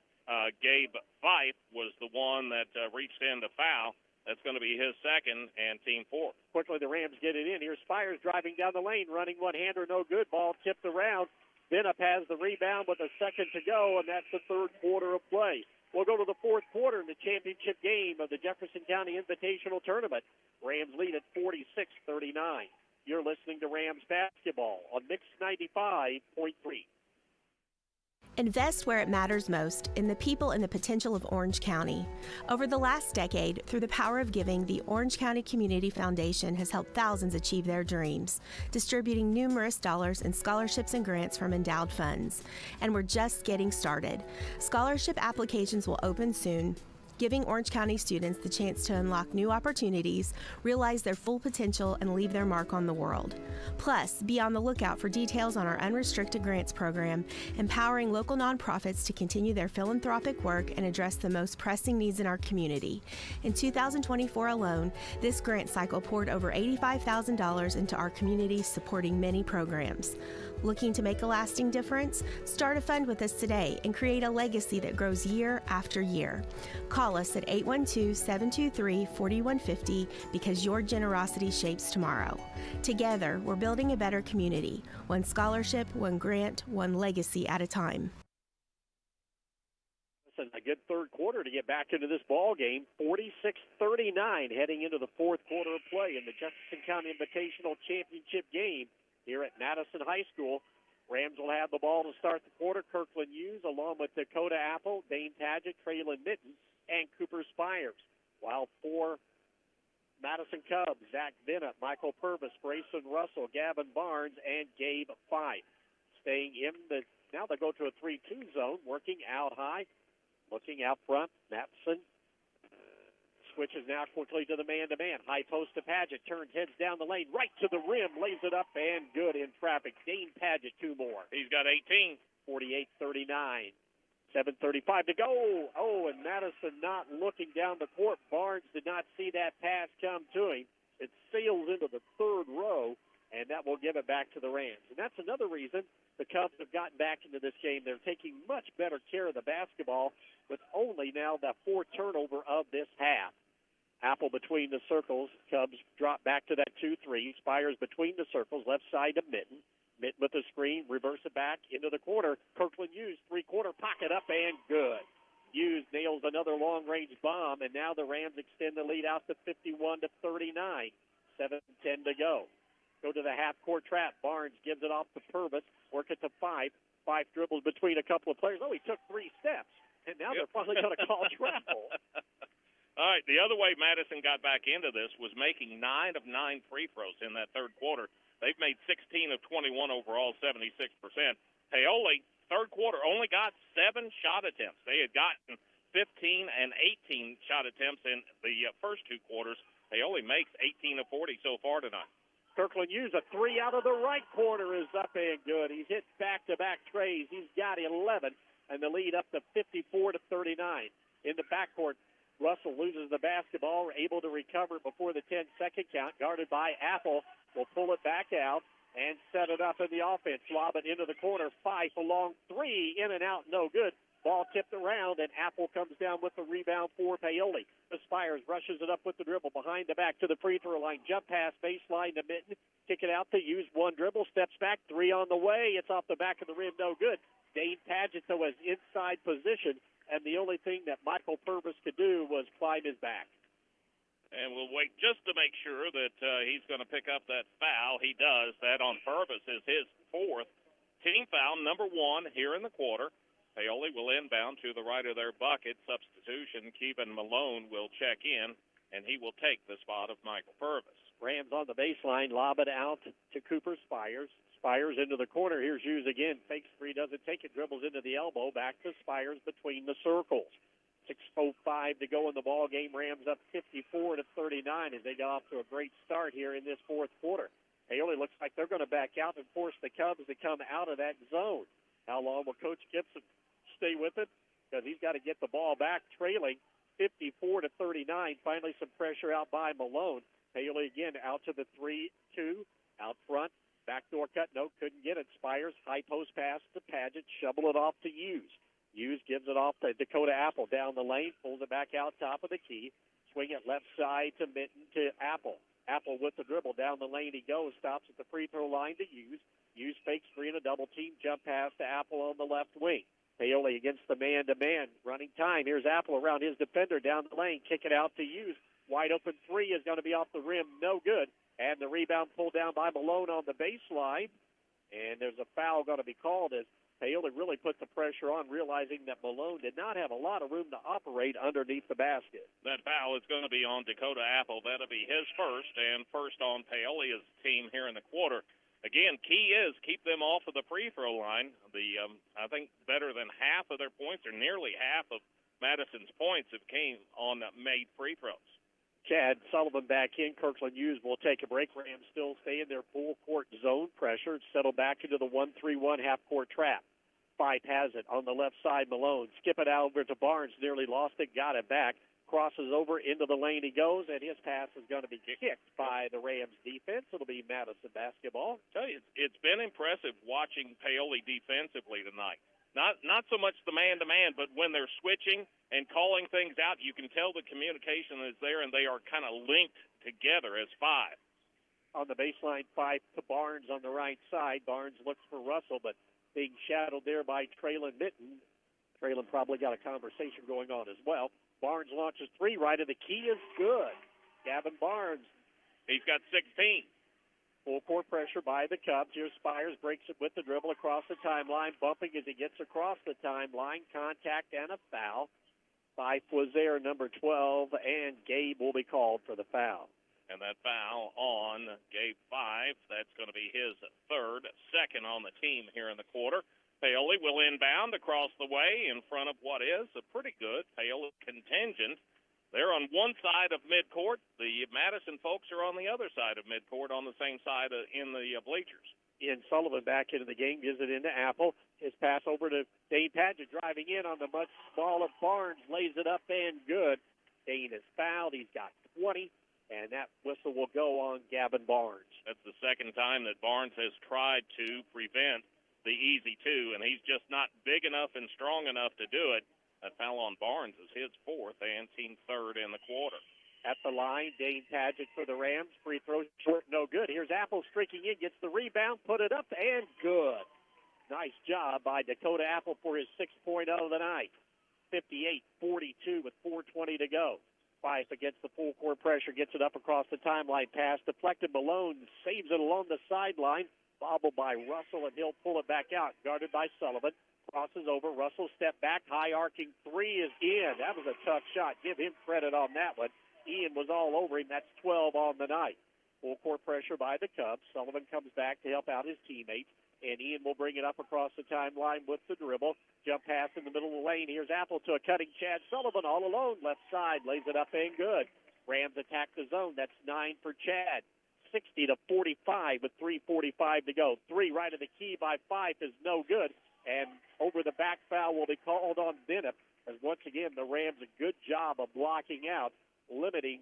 Gabe Fife was the one that reached in to foul. That's going to be his second and team 4. Quickly the Rams get it in. Here's Spires driving down the lane, running one-hander, no good. Ball tipped around. Benup has the rebound with a second to go, and that's the third quarter of play. We'll go to the fourth quarter in the championship game of the Jefferson County Invitational Tournament. Rams lead at 46-39. You're listening to Rams basketball on Mix 95.3. Invest where it matters most, in the people and the potential of Orange County. Over the last decade, through the power of giving, the Orange County Community Foundation has helped thousands achieve their dreams, distributing numerous dollars in scholarships and grants from endowed funds. And we're just getting started. Scholarship applications will open soon, giving Orange County students the chance to unlock new opportunities, realize their full potential, and leave their mark on the world. Plus, be on the lookout for details on our unrestricted grants program, empowering local nonprofits to continue their philanthropic work and address the most pressing needs in our community. In 2024 alone, this grant cycle poured over $85,000 into our community, supporting many programs. Looking to make a lasting difference? Start a fund with us today and create a legacy that grows year after year. Call us at 812-723-4150 because your generosity shapes tomorrow. Together, we're building a better community. One scholarship, one grant, one legacy at a time. Listen, a good third quarter to get back into this ball game. 46-39 heading into the fourth quarter of play in the Jefferson County Invitational Championship game here at Madison High School. Rams will have the ball to start the quarter. Kirkland Hughes along with Dakota Apple, Dane Padgett, Traylon Mitten, and Cooper Spires. While for Madison Cubs, Zach Bennett, Michael Purvis, Grayson Russell, Gavin Barnes, and Gabe Fife. Staying in the, now they go to a 3-2 zone, working out high, looking out front. Matheson switches now quickly to the man-to-man. High post to Padgett, turns heads down the lane, right to the rim, lays it up, and good in traffic. Dane Padgett, two more. He's got 18. 48-39. 7:35 to go. Oh, and Madison not looking down the court. Barnes did not see that pass come to him. It sails into the third row, and that will give it back to the Rams. And that's another reason the Cubs have gotten back into this game. They're taking much better care of the basketball with only now the fourth turnover of this half. Apple between the circles. Cubs drop back to that 2-3. Spires between the circles, left side to Mitten. Mitten with the screen, reverse it back into the corner. Kirkland Hughes, three-quarter pocket up and good. Hughes nails another long-range bomb, and now the Rams extend the lead out to 51-39. 7:10 to go. Go to the half-court trap. Barnes gives it off to Purvis. Work it to Fife. Fife dribbles between a couple of players. Oh, he took 3 steps, and now they're finally going to call travel. All right, the other way Madison got back into this was making 9 of 9 free throws in that third quarter. They've made 16 of 21 overall, 76%. Paoli, third quarter, only got 7 shot attempts. They had gotten 15 and 18 shot attempts in the first 2 quarters. Paoli makes 18 of 40 so far tonight. Kirkland Hughes, a 3 out of the right corner is up and good. He's hit back-to-back trays. He's got 11, and the lead up to 54-39. In the backcourt, Russell loses the basketball, able to recover before the 10-second count, guarded by Apple. Will pull it back out and set it up in the offense. Lob it into the corner. Fife along 3, in and out, no good. Ball tipped around, and Apple comes down with the rebound for Paoli. Spires rushes it up with the dribble behind the back to the free throw line. Jump pass, baseline to Mitten. Kick it out to Hughes. 1 dribble, steps back, 3 on the way. It's off the back of the rim, no good. Dane Padgett, though, is inside position, and the only thing that Michael Purvis could do was climb his back. And we'll wait just to make sure that he's going to pick up that foul. He does. That on Purvis is his 4th. Team foul number 1 here in the quarter. Paoli will inbound to the right of their bucket. Substitution, Keevan Malone will check in, and he will take the spot of Michael Purvis. Rams on the baseline, lob it out to Cooper Spires. Spires into the corner. Here's Hughes again. Fakes 3, doesn't take it, dribbles into the elbow. Back to Spires between the circles. 6:05 to go in the ball game. Rams up 54-39 as they got off to a great start here in this fourth quarter. Paoli looks like they're going to back out and force the Cubs to come out of that zone. How long will Coach Gibson stay with it? Because he's got to get the ball back, trailing 54-39. Finally, some pressure out by Malone. Paoli again out to the 3-2 out front. Backdoor cut, no, couldn't get it. Spires, high post pass to Padgett, shovel it off to Hughes. Hughes gives it off to Dakota Apple down the lane, pulls it back out top of the key. Swing it left side to Mitten to Apple. Apple with the dribble down the lane he goes, stops at the free throw line to Hughes. Hughes fakes 3 in a double team, jump pass to Apple on the left wing. Paoli against the man-to-man, running time. Here's Apple around his defender down the lane, kick it out to Hughes. Wide open 3 is going to be off the rim, no good. And the rebound pulled down by Malone on the baseline. And there's a foul going to be called as Paoli really put the pressure on, realizing that Malone did not have a lot of room to operate underneath the basket. That foul is going to be on Dakota Apple. That'll be his first, and first on Paoli's team here in the quarter. Again, key is keep them off of the free throw line. I think better than half of their points, or nearly half of Madison's points, have came on made free throws. Chad Sullivan back in. Kirkland Hughes will take a break. Rams still stay in their full-court zone pressure. Settle back into the 1-3-1 half-court trap. Fife has it on the left side. Malone. Skip it out over to Barnes. Nearly lost it. Got it back. Crosses over into the lane he goes, and his pass is going to be kicked by the Rams defense. It'll be Madison basketball. I tell you, it's been impressive watching Paoli defensively tonight. Not so much the man-to-man, but when they're switching and calling things out, you can tell the communication is there, and they are kind of linked together as five. On the baseline, Fife to Barnes on the right side. Barnes looks for Russell, but being shadowed there by Traylon Mitten. Traylon probably got a conversation going on as well. Barnes launches three right, and the key is good. Gavin Barnes. He's got 16. Full court pressure by the Cubs. Here's Spires, breaks it with the dribble across the timeline, bumping as he gets across the timeline. Contact and a foul. Fife was there, number 12, and Gabe will be called for the foul. And that foul on Gabe Fife, that's going to be his third, second on the team here in the quarter. Paoli will inbound across the way in front of what is a pretty good Paoli contingent. They're on one side of midcourt. The Madison folks are on the other side of midcourt, on the same side in the bleachers. Ian Sullivan back into the game, gives it into Apple. His pass over to Dane Padgett, driving in on the much smaller Barnes, lays it up and good. Dane is fouled. He's got 20, and that whistle will go on Gavin Barnes. That's the second time that Barnes has tried to prevent the easy two, and he's just not big enough and strong enough to do it. That foul on Barnes is his fourth and team third in the quarter. At the line, Dane Padgett for the Rams. Free throw short, no good. Here's Apple streaking in, gets the rebound, put it up, and good. Nice job by Dakota Apple for his 6-point of the night. 58-42 with 4:20 to go. Fife against the full court pressure, gets it up across the timeline. Pass deflected. Malone saves it along the sideline. Bobbled by Russell, and he'll pull it back out. Guarded by Sullivan. Crosses over. Russell step back. High arcing three is in. That was a tough shot. Give him credit on that one. Ian was all over him. That's 12 on the night. Full court pressure by the Cubs. Sullivan comes back to help out his teammates. And Ian will bring it up across the timeline with the dribble. Jump pass in the middle of the lane. Here's Apple to a cutting Chad Sullivan all alone. Left side. Lays it up and good. Rams attack the zone. That's 9 for Chad. 60-45 with 3:45 to go. Three right of the key by Fife is no good. And over the back foul will be called on Bennett, as once again the Rams a good job of blocking out, limiting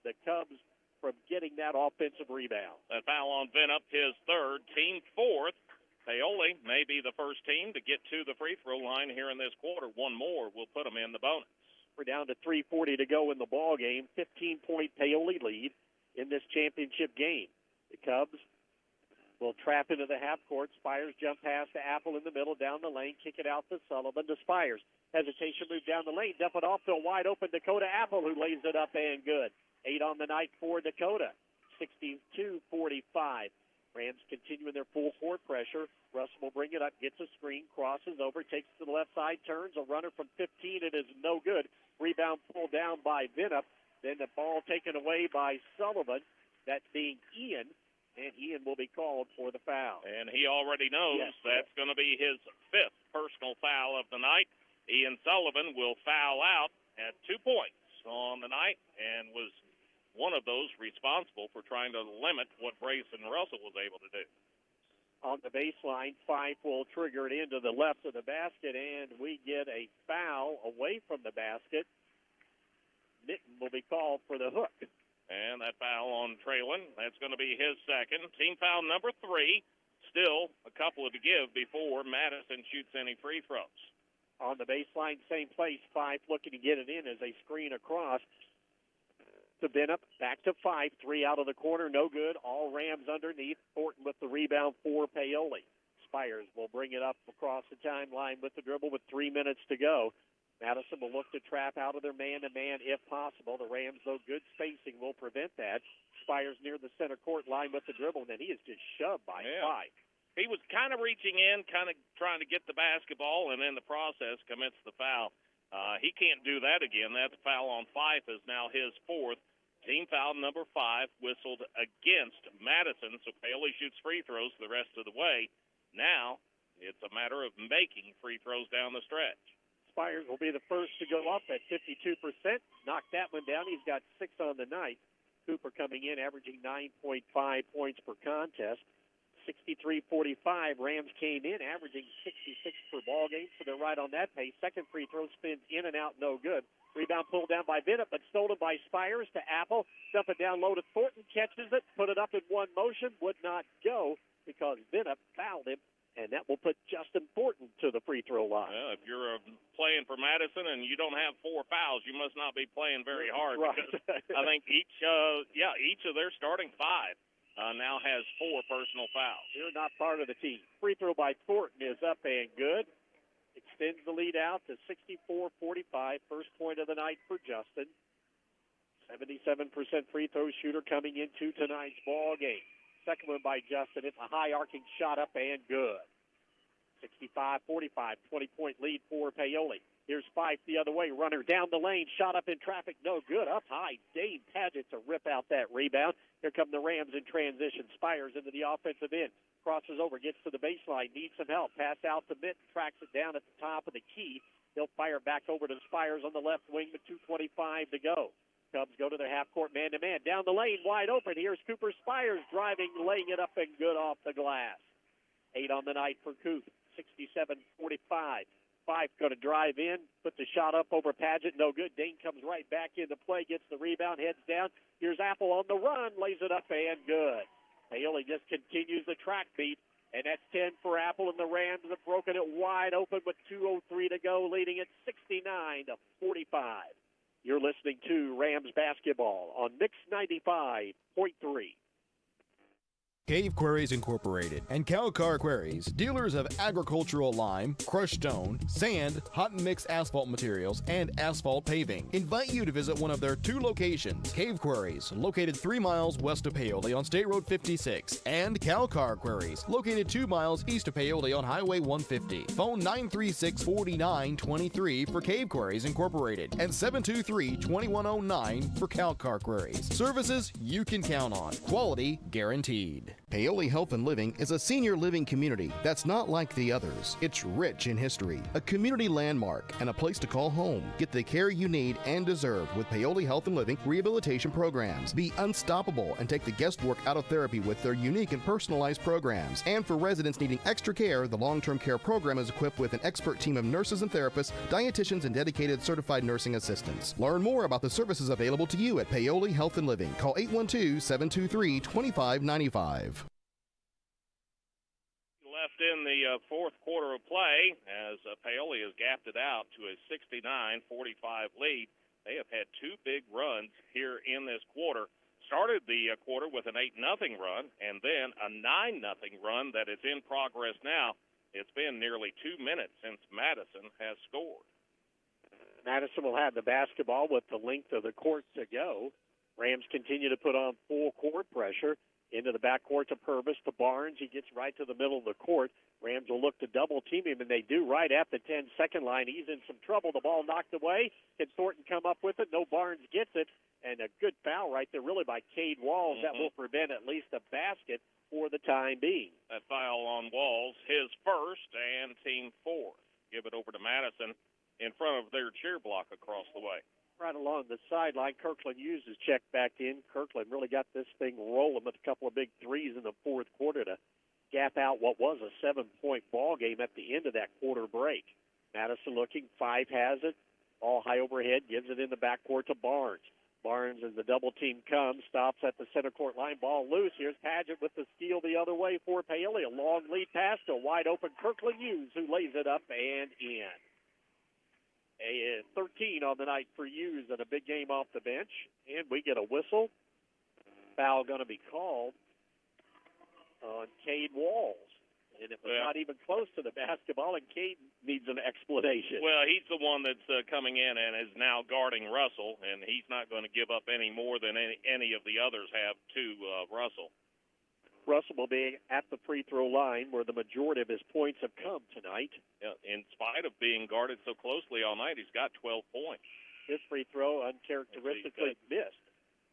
the Cubs from getting that offensive rebound. That foul on Bennett, his third, team fourth. Paoli may be the first team to get to the free throw line here in this quarter. One more will put them in the bonus. We're down to 3:40 to go in the ball game. 15-point Paoli lead in this championship game. The Cubs will trap into the half court. Spires jump pass to Apple in the middle, down the lane, kick it out to Sullivan to Spires. Hesitation move down the lane, dump it off to a wide open Dakota Apple, who lays it up and good. 8 on the night for Dakota. 62-45. Rams continuing their full court pressure. Russell will bring it up, gets a screen, crosses over, takes to the left side, turns. A runner from 15, it is no good. Rebound pulled down by Vinup. Then the ball taken away by Sullivan. That being Ian. And Ian will be called for the foul. And he already knows that's going to be his fifth personal foul of the night. Ian Sullivan will foul out at 2 points on the night and was one of those responsible for trying to limit what Brayson Russell was able to do. On the baseline, Fife will trigger it into the left of the basket, and we get a foul away from the basket. Mitten will be called for the hook. And that foul on Traylon, that's going to be his second. Team foul number 3. Still a couple to give before Madison shoots any free throws. On the baseline, same place. Fife looking to get it in as they screen across to Bennett. Back to Fife. 3 out of the corner. No good. All Rams underneath. Thornton with the rebound for Paoli. Spires will bring it up across the timeline with the dribble with 3 minutes to go. Madison will look to trap out of their man-to-man if possible. The Rams, though, good spacing will prevent that. Spires near the center court line with the dribble, and then he is just shoved by Fife. he was kind of reaching in, kind of trying to get the basketball, and in the process commits the foul. He can't do that again. That foul on Fife is now his fourth. Team foul number 5 whistled against Madison, so Paoli shoots free throws the rest of the way. Now it's a matter of making free throws down the stretch. Spires will be the first to go up at 52%. Knocked that one down. He's got 6 on the night. Cooper coming in, averaging 9.5 points per contest. 63-45. Rams came in, averaging 66 per ball game, so they're right on that pace. Second free throw spins in and out, no good. Rebound pulled down by Bennett, but stolen by Spires to Apple. Dump it down low to Thornton, catches it, put it up in one motion, would not go because Bennett fouled him, and that will put Justin Thornton to the free throw line. Well, if you're playing for Madison and you don't have 4 fouls, you must not be playing very hard. Right. Because I think each of their starting 5 now has 4 personal fouls. You're not part of the team. Free throw by Thornton is up and good. Extends the lead out to 64-45. First point of the night for Justin. 77% free throw shooter coming into tonight's ball game. Second one by Justin. It's a high arcing shot up and good. 65-45, 20-point lead for Paoli. Here's Fife the other way. Runner down the lane. Shot up in traffic. No good. Up high. Dane Paget to rip out that rebound. Here come the Rams in transition. Spires into the offensive end. Crosses over. Gets to the baseline. Needs some help. Pass out to Mitten. Tracks it down at the top of the key. He'll fire back over to Spires on the left wing with 2:25 to go. Cubs go to their half-court man-to-man. Down the lane. Wide open. Here's Cooper Spires driving. Laying it up and good off the glass. 8 on the night for Coop. 67-45. Fife going to drive in, put the shot up over Paget, no good. Dane comes right back into play, gets the rebound, heads down. Here's Apple on the run, lays it up and good. Paoli just continues the track beat, and that's 10 for Apple, and the Rams have broken it wide open with 2:03 to go, leading it 69-45. You're listening to Rams basketball on Mix 95.3. Cave Quarries Incorporated and Calcar Quarries, dealers of agricultural lime, crushed stone, sand, hot mix asphalt materials, and asphalt paving, invite you to visit one of their 2 locations. Cave Quarries, located 3 miles west of Paoli on State Road 56, and Calcar Quarries, located 2 miles east of Paoli on Highway 150. Phone 936-4923 for Cave Quarries Incorporated and 723-2109 for Calcar Quarries. Services you can count on. Quality guaranteed. Paoli Health and Living is a senior living community that's not like the others. It's rich in history, a community landmark, and a place to call home. Get the care you need and deserve with Paoli Health and Living rehabilitation programs. Be unstoppable and take the guesswork out of therapy with their unique and personalized programs. And for residents needing extra care, the long-term care program is equipped with an expert team of nurses and therapists, dietitians, and dedicated certified nursing assistants. Learn more about the services available to you at Paoli Health and Living. Call 812-723-2595. Left in the fourth quarter of play as Paoli has gapped it out to a 69-45 lead. They have had 2 big runs here in this quarter. Started the quarter with an 8-0 run and then a 9-0 run that is in progress now. It's been nearly 2 minutes since Madison has scored. Madison will have the basketball with the length of the court to go. Rams continue to put on full court pressure. Into the backcourt to Purvis, to Barnes. He gets right to the middle of the court. Rams will look to double-team him, and they do right at the 10-second line. He's in some trouble. The ball knocked away. Can Thornton come up with it? No, Barnes gets it. And a good foul right there, really, by Cade Walls. That will prevent at least a basket for the time being. That foul on Walls, his first and team fourth. Give it over to Madison in front of their cheer block across the way. Right along the sideline, Kirkland Hughes is checked back in. Kirkland really got this thing rolling with a couple of big threes in the fourth quarter to gap out what was a 7-point ball game at the end of that quarter break. Madison looking, 5 has it. Ball high overhead, gives it in the backcourt to Barnes. Barnes, as the double team comes, stops at the center court line. Ball loose. Here's Paget with the steal the other way for Paoli. A long lead pass to a wide open Kirkland Hughes, who lays it up and in. A 13 on the night for Hughes and a big game off the bench. And we get a whistle. Foul going to be called on Cade Walls. And it was not even close to the basketball, and Cade needs an explanation. Well, he's the one that's coming in and is now guarding Russell, and he's not going to give up any more than any of the others have to Russell. Russell will be at the free throw line where the majority of his points have come tonight. In spite of being guarded so closely all night, he's got 12 points. His free throw uncharacteristically missed.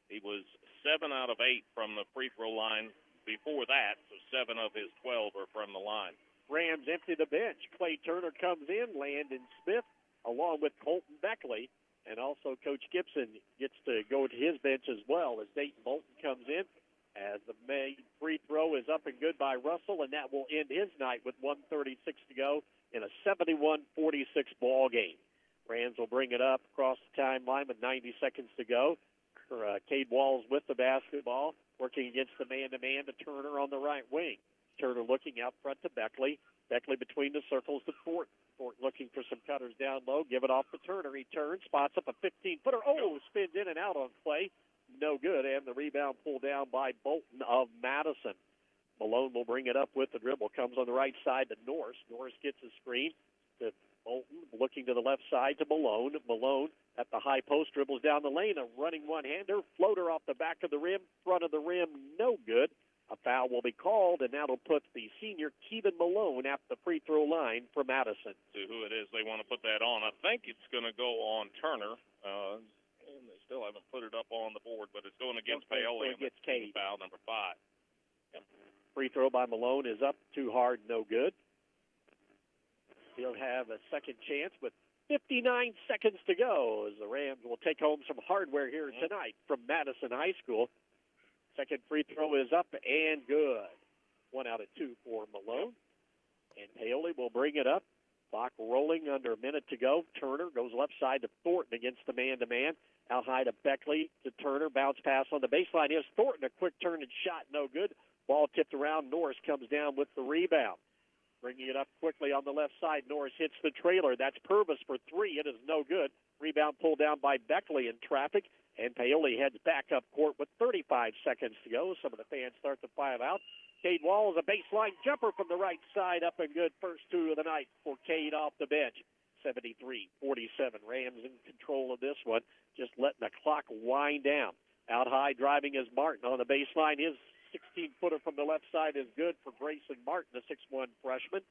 He was 7 out of 8 from the free throw line before that, so 7 of his 12 are from the line. Rams empty the bench. Clay Turner comes in, Landon Smith, along with Colton Beckley, and also Coach Gibson gets to go to his bench as well as Dayton Bolton comes in. As the main free throw is up and good by Russell, and that will end his night with 1:36 to go in a 71-46 ball game. Rams will bring it up across the timeline with 90 seconds to go. Cade Walls with the basketball, working against the man-to-man to Turner on the right wing. Turner looking out front to Beckley. Beckley between the circles to Thornton. Thornton looking for some cutters down low. Give it off to Turner. He turns, spots up a 15-footer. Oh, spins in and out on Clay. No good, and the rebound pulled down by Bolton of Madison. Malone will bring it up with the dribble. Comes on the right side to Norris. Norris gets a screen to Bolton, looking to the left side to Malone. Malone at the high post, dribbles down the lane. A running one-hander, floater off the back of the rim, front of the rim, no good. A foul will be called, and that'll put the senior Keevan Malone at the free throw line for Madison. See who it is they want to put that on. I think it's going to go on Turner. And they still haven't put it up on the board, but it's going against Paoli. Against Cade. Foul number 5. Yep. Free throw by Malone is up, too hard, no good. He'll have a second chance with 59 seconds to go as the Rams will take home some hardware here tonight from Madison High School. Second free throw is up and good. 1 out of 2 for Malone. And Paoli will bring it up. Clock rolling under a minute to go. Turner goes left side to Thornton against the man-to-man. Out high to Beckley to Turner. Bounce pass on the baseline. Here's Thornton. A quick turn and shot. No good. Ball tipped around. Norris comes down with the rebound. Bringing it up quickly on the left side. Norris hits the trailer. That's Purvis for 3. It is no good. Rebound pulled down by Beckley in traffic. And Paoli heads back up court with 35 seconds to go. Some of the fans start to file out. Cade Walls, a baseline jumper from the right side, up and good. First 2 of the night for Cade off the bench. 73-47. Rams in control of this one, just letting the clock wind down. Out high driving is Martin on the baseline. His 16-footer from the left side is good for Grayson Martin, the 6'1 freshman.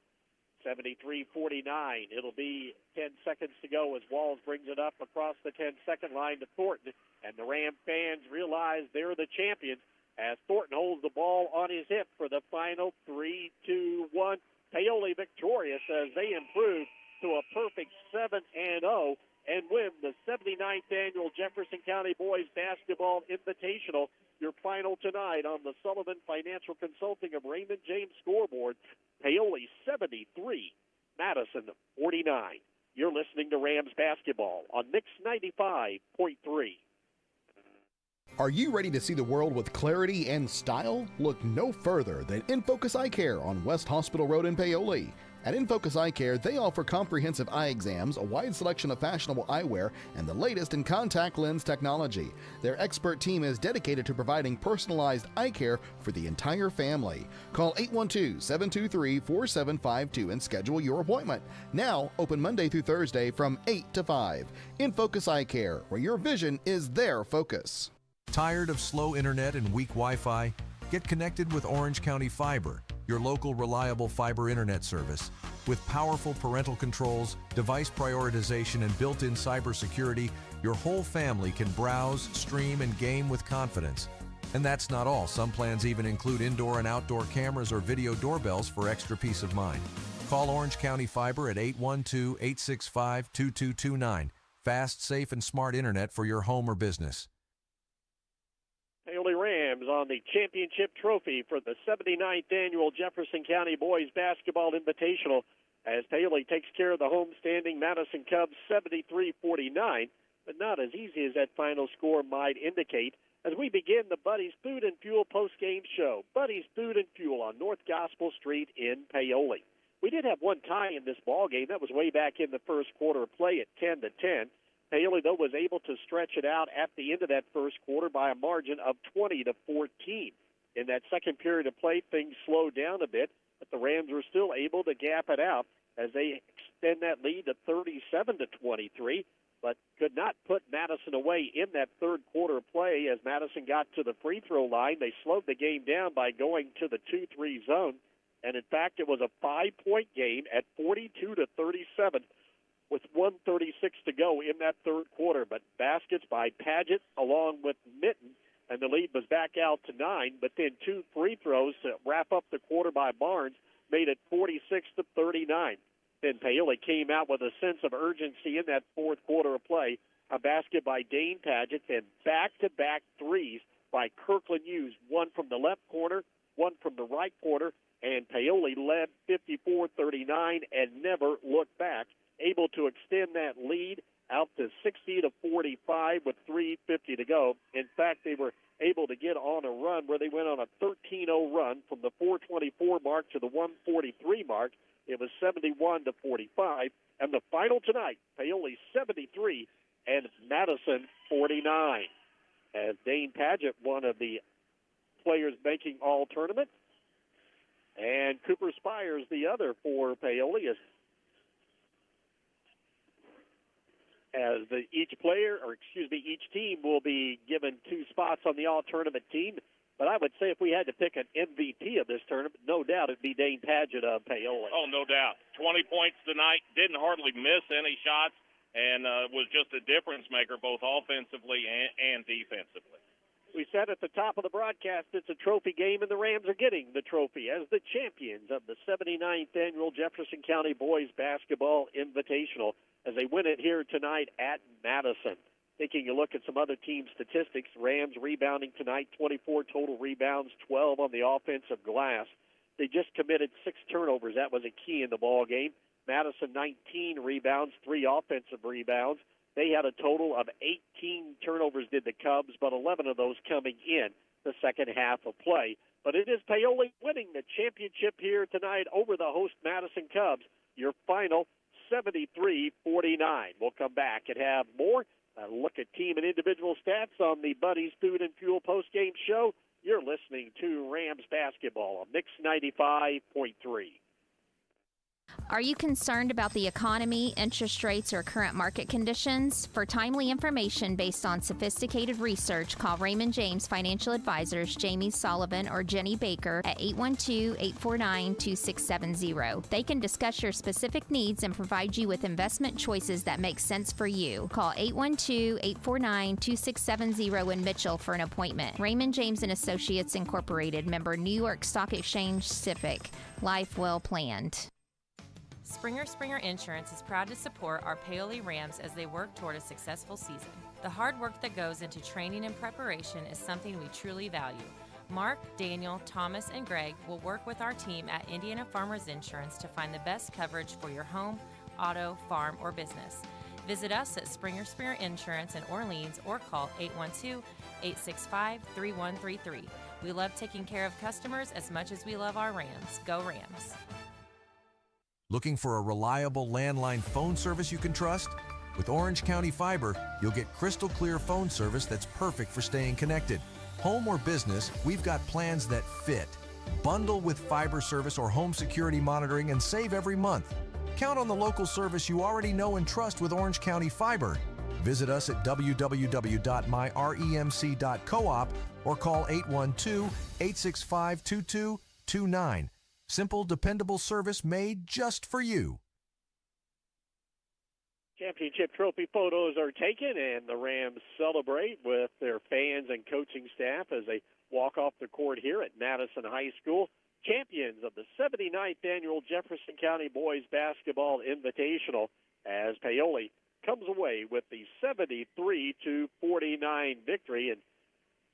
73-49. It'll be 10 seconds to go as Walls brings it up across the 10-second line to Thornton. And the Ram fans realize they're the champions as Thornton holds the ball on his hip for the final 3-2-1. Paoli victorious as they improve to a perfect 7-0 and win the 79th annual Jefferson County Boys Basketball Invitational. Your final tonight on the Sullivan Financial Consulting of Raymond James scoreboard. Paoli 73, Madison 49. You're listening to Rams basketball on Mix 95.3. Are you ready to see the world with clarity and style? Look no further than InFocus Eye Care on West Hospital Road in Paoli. At InFocus Eye Care, they offer comprehensive eye exams, a wide selection of fashionable eyewear, and the latest in contact lens technology. Their expert team is dedicated to providing personalized eye care for the entire family. Call 812-723-4752 and schedule your appointment. Now, open Monday through Thursday from 8 to 5. InFocus Eye Care, where your vision is their focus. Tired of slow internet and weak Wi-Fi? Get connected with Orange County Fiber, your local reliable fiber internet service. With powerful parental controls, device prioritization, and built-in cybersecurity, your whole family can browse, stream, and game with confidence. And that's not all. Some plans even include indoor and outdoor cameras or video doorbells for extra peace of mind. Call Orange County Fiber at 812-865-2229. Fast, safe, and smart internet for your home or business. Paoli Rams on the championship trophy for the 79th annual Jefferson County Boys Basketball Invitational as Paoli takes care of the homestanding Madison Cubs 73-49, but not as easy as that final score might indicate. As we begin the Buddy's Food and Fuel postgame show, Buddy's Food and Fuel on North Gospel Street in Paoli. We did have one tie in this ball game. That was way back in the first quarter of play at 10-10. Paoli, though, was able to stretch it out at the end of that first quarter by a margin of 20-14. In that second period of play, things slowed down a bit, but the Rams were still able to gap it out as they extend that lead to 37-23. but could not put Madison away in that third quarter play. As Madison got to the free throw line, they slowed the game down by going to the 2-3 zone. And in fact, it was a 5-point game at 42-37 with 1:36 to go in that third quarter. But baskets by Padgett along with Mitten, and the lead was back out to 9. But then 2 free throws to wrap up the quarter by Barnes made it 46-39. Then Paoli came out with a sense of urgency in that fourth quarter of play. A basket by Dane Padgett, and back-to-back threes by Kirkland Hughes, one from the left corner, one from the right corner, and Paoli led 54-39 and never looked back, able to extend that lead out to 60-45 with 3:50 to go. In fact, they were able to get on a run where they went on a 13-0 run from the 424 mark to the 143 mark. It was 71-45. And the final tonight, Paoli 73 and Madison 49. As Dane Padgett, one of the players making all-tournament, and Cooper Spires, the other for Paoli, each team will be given 2 spots on the all-tournament team. But I would say if we had to pick an MVP of this tournament, no doubt it'd be Dane Padgett of Paoli. Oh, no doubt. 20 points tonight, didn't hardly miss any shots, and was just a difference maker both offensively and defensively. We said at the top of the broadcast it's a trophy game, and the Rams are getting the trophy as the champions of the 79th Annual Jefferson County Boys Basketball Invitational as they win it here tonight at Madison. Taking a look at some other team statistics, Rams rebounding tonight, 24 total rebounds, 12 on the offensive glass. They just committed 6 turnovers. That was a key in the ball game. Madison, 19 rebounds, 3 offensive rebounds. They had a total of 18 turnovers, did the Cubs, but 11 of those coming in the second half of play. But it is Paoli winning the championship here tonight over the host Madison Cubs. Your final 73-49. We'll come back and have more. Look at team and individual stats on the Buddy's Food and Fuel postgame show. You're listening to Rams basketball on Mix 95.3. Are you concerned about the economy, interest rates, or current market conditions? For timely information based on sophisticated research, call Raymond James Financial Advisors Jamie Sullivan or Jenny Baker at 812-849-2670. They can discuss your specific needs and provide you with investment choices that make sense for you. Call 812-849-2670 in Mitchell for an appointment. Raymond James & Associates Incorporated, member New York Stock Exchange SIPC. Life well planned. Springer Insurance is proud to support our Paoli Rams as they work toward a successful season. The hard work that goes into training and preparation is something we truly value. Mark, Daniel, Thomas, and Greg will work with our team at Indiana Farmers Insurance to find the best coverage for your home, auto, farm, or business. Visit us at Springer Insurance in Orleans or call 812-865-3133. We love taking care of customers as much as we love our Rams. Go Rams. Looking for a reliable landline phone service you can trust? With Orange County Fiber, you'll get crystal clear phone service that's perfect for staying connected. Home or business, we've got plans that fit. Bundle with fiber service or home security monitoring and save every month. Count on the local service you already know and trust with Orange County Fiber. Visit us at www.myremc.coop or call 812-865-2229. Simple, dependable service made just for you. Championship trophy photos are taken, and the Rams celebrate with their fans and coaching staff as they walk off the court here at Madison High School. Champions of the 79th Annual Jefferson County Boys Basketball Invitational as Paoli comes away with the 73-49 victory. And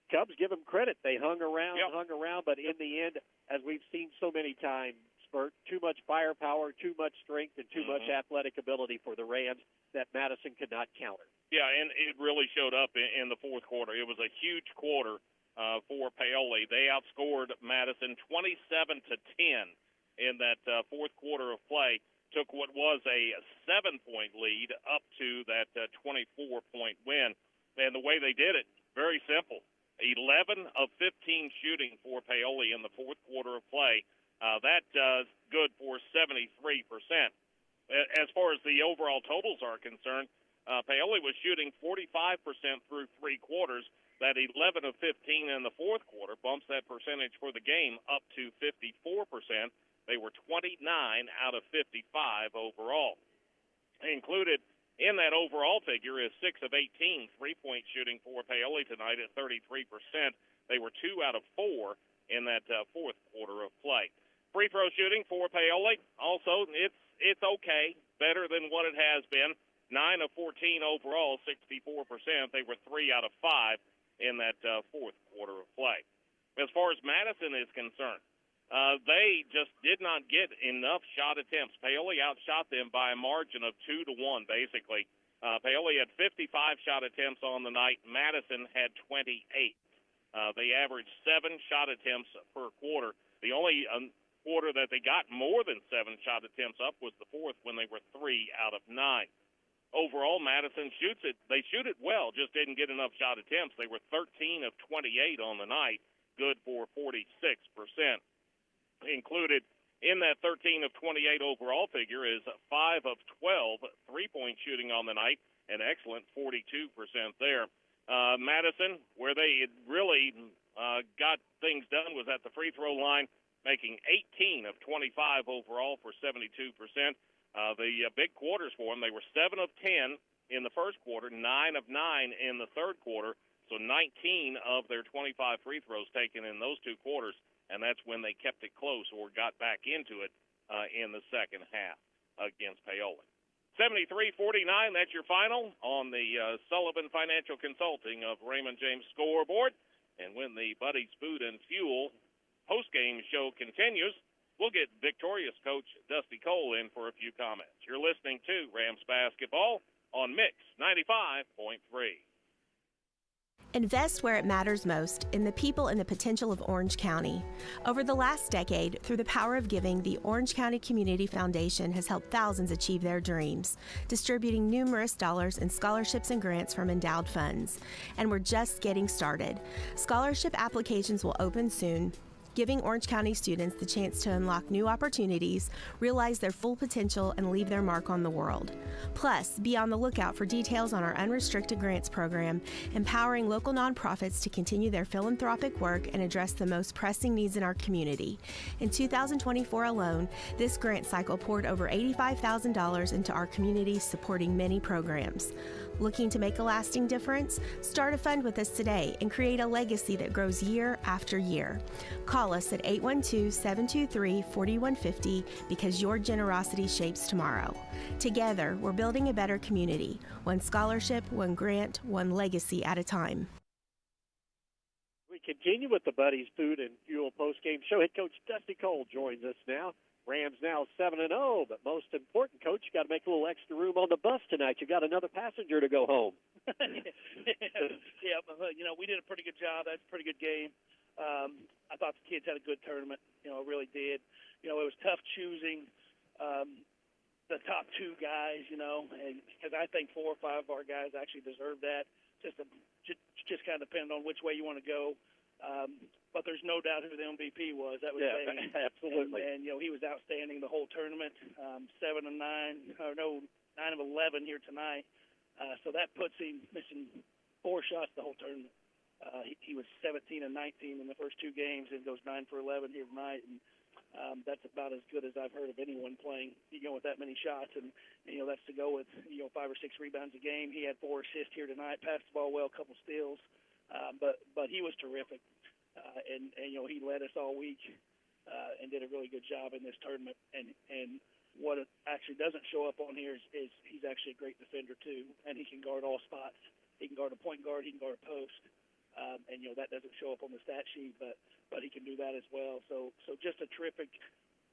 Cubs give them credit. They hung around, but in the end, as we've seen so many times, Spurt, too much firepower, too much strength, and too much athletic ability for the Rams that Madison could not counter. Yeah, and it really showed up in the fourth quarter. It was a huge quarter for Paoli. They outscored Madison 27-10 in that fourth quarter of play, took what was a 7-point lead up to that 24-point win. And the way they did it, very simple. 11 of 15 shooting for Paoli in the fourth quarter of play. That's good for 73%. As far as the overall totals are concerned, Paoli was shooting 45% through three quarters. That 11 of 15 in the fourth quarter bumps that percentage for the game up to 54%. They were 29 out of 55 overall. Included in that overall figure is 6 of 18 three-point shooting for Paoli tonight at 33%. They were 2 out of 4 in that fourth quarter of play. Free throw shooting for Paoli, also it's okay, better than what it has been. 9 of 14 overall, 64%. They were 3 out of 5 in that fourth quarter of play. As far as Madison is concerned, they just did not get enough shot attempts. Paoli outshot them by a margin of 2-1, basically. Paoli had 55 shot attempts on the night. Madison had 28. They averaged 7 shot attempts per quarter. The only quarter that they got more than 7 shot attempts up was the fourth, when they were 3 out of 9. Overall, Madison shoots it. They shoot it well, just didn't get enough shot attempts. They were 13 of 28 on the night, good for 46%. Included in that 13 of 28 overall figure is 5 of 12 three-point shooting on the night, an excellent 42% there. Madison, where they had really got things done, was at the free throw line, making 18 of 25 overall for 72%. The big quarters for them, they were 7 of 10 in the first quarter, 9 of 9 in the third quarter, so 19 of their 25 free throws taken in those two quarters, and that's when they kept it close or got back into it in the second half against Paoli. 73-49, that's your final on the Sullivan Financial Consulting of Raymond James scoreboard. And when the Buddy's Food and Fuel postgame show continues, we'll get victorious coach Dusty Cole in for a few comments. You're listening to Rams Basketball on Mix 95.3. Invest where it matters most, in the people and the potential of Orange County. Over the last decade, through the power of giving, the Orange County Community Foundation has helped thousands achieve their dreams, distributing numerous dollars in scholarships and grants from endowed funds. And we're just getting started. Scholarship applications will open soon, giving Orange County students the chance to unlock new opportunities, realize their full potential, and leave their mark on the world. Plus, be on the lookout for details on our unrestricted grants program, empowering local nonprofits to continue their philanthropic work and address the most pressing needs in our community. In 2024 alone, this grant cycle poured over $85,000 into our community, supporting many programs. Looking to make a lasting difference? Start a fund with us today and create a legacy that grows year after year. Call us at 812-723-4150 because your generosity shapes tomorrow. Together, we're building a better community. One scholarship, one grant, one legacy at a time. We continue with the Buddy's Food and Fuel postgame show. Head coach Dusty Cole joins us now. Rams now 7-0, but most important, Coach, you got to make a little extra room on the bus tonight. You got another passenger to go home. Yeah, but, we did a pretty good job. That's a pretty good game. I thought the kids had a good tournament. Really did. It was tough choosing the top two guys. Because I think 4 or 5 of our guys actually deserve that. Just kind of depending on which way you want to go. But there's no doubt who the MVP was. That was Zane. Absolutely. And he was outstanding the whole tournament. 9 of 11 here tonight. So that puts him missing 4 shots the whole tournament. He was 17 and 19 in the first 2 games, and goes 9 for 11 here tonight. And that's about as good as I've heard of anyone playing, with that many shots. And that's to go with 5 or 6 rebounds a game. He had 4 assists here tonight. Passed the ball well, a couple steals. But he was terrific. And he led us all week and did a really good job in this tournament. And what it actually doesn't show up on here is he's actually a great defender too, and he can guard all spots. He can guard a point guard, he can guard a post, and that doesn't show up on the stat sheet, but he can do that as well. So just a terrific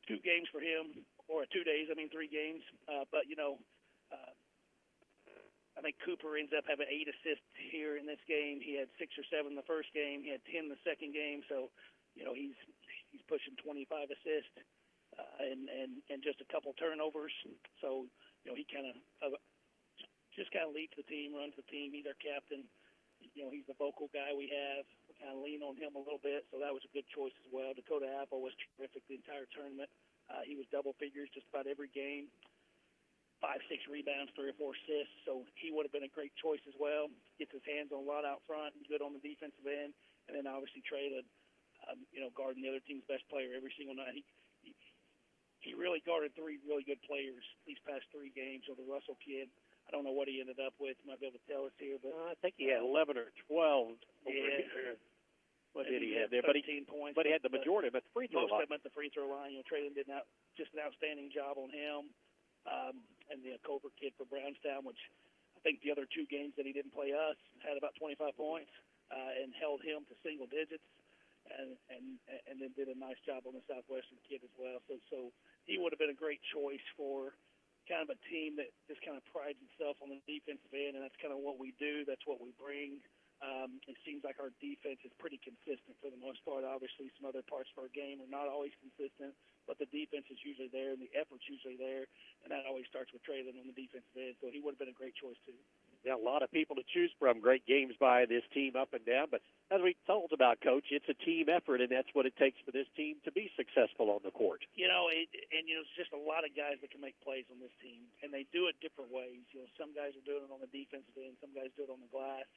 2 games for him, or 2 days. 3 games. But I think Cooper ends up having 8 assists here in this game. He had 6 or 7 the first game. He had 10 the second game. So, he's pushing 25 assists and just a couple turnovers. So, he kind of leads the team, runs the team. He's our captain. He's the vocal guy we have. We kind of lean on him a little bit. So that was a good choice as well. Dakota Apple was terrific the entire tournament. He was double figures just about every game. 5-6 rebounds, 3 or 4 assists. So he would have been a great choice as well. Gets his hands on a lot out front and good on the defensive end. And then obviously Traylon, guarding the other team's best player every single night. He really guarded 3 really good players these past 3 games. So the Russell kid, I don't know what he ended up with. You might be able to tell us here, but I think he had 11 or 12. What did he have there? But 13 points. But he had the majority of them at the free throw line. Most of them at the free throw line. Traylon did just an outstanding job on him. And the Culver kid for Brownstown, which I think the other 2 games that he didn't play us had about 25 points and held him to single digits. And then did a nice job on the Southwestern kid as well. So he would have been a great choice for kind of a team that just kind of prides itself on the defensive end, and that's kind of what we do. That's what we bring. It seems like our defense is pretty consistent for the most part. Obviously, some other parts of our game are not always consistent, but the defense is usually there, and the effort's usually there, and that always starts with Traylon on the defensive end. So he would have been a great choice too. Yeah, a lot of people to choose from. Great games by this team up and down. But as we told about, Coach, it's a team effort, and that's what it takes for this team to be successful on the court. It's just a lot of guys that can make plays on this team, and they do it different ways. Some guys are doing it on the defensive end, some guys do it on the glass.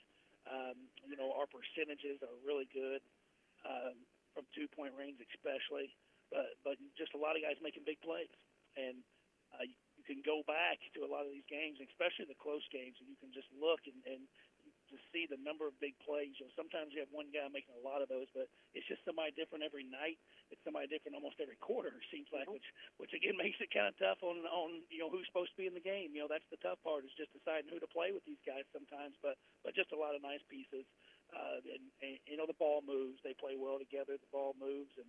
Our percentages are really good from 2-point range especially, but just a lot of guys making big plays. And you can go back to a lot of these games, especially the close games, and you can just look and just see the number of big plays. Sometimes you have one guy making a lot of those, but it's just somebody different every night. It's somebody different almost every quarter, it seems like, which again makes it kind of tough on who's supposed to be in the game. That's the tough part, is just deciding who to play with these guys sometimes, but just a lot of nice pieces. And the ball moves. They play well together. The ball moves, and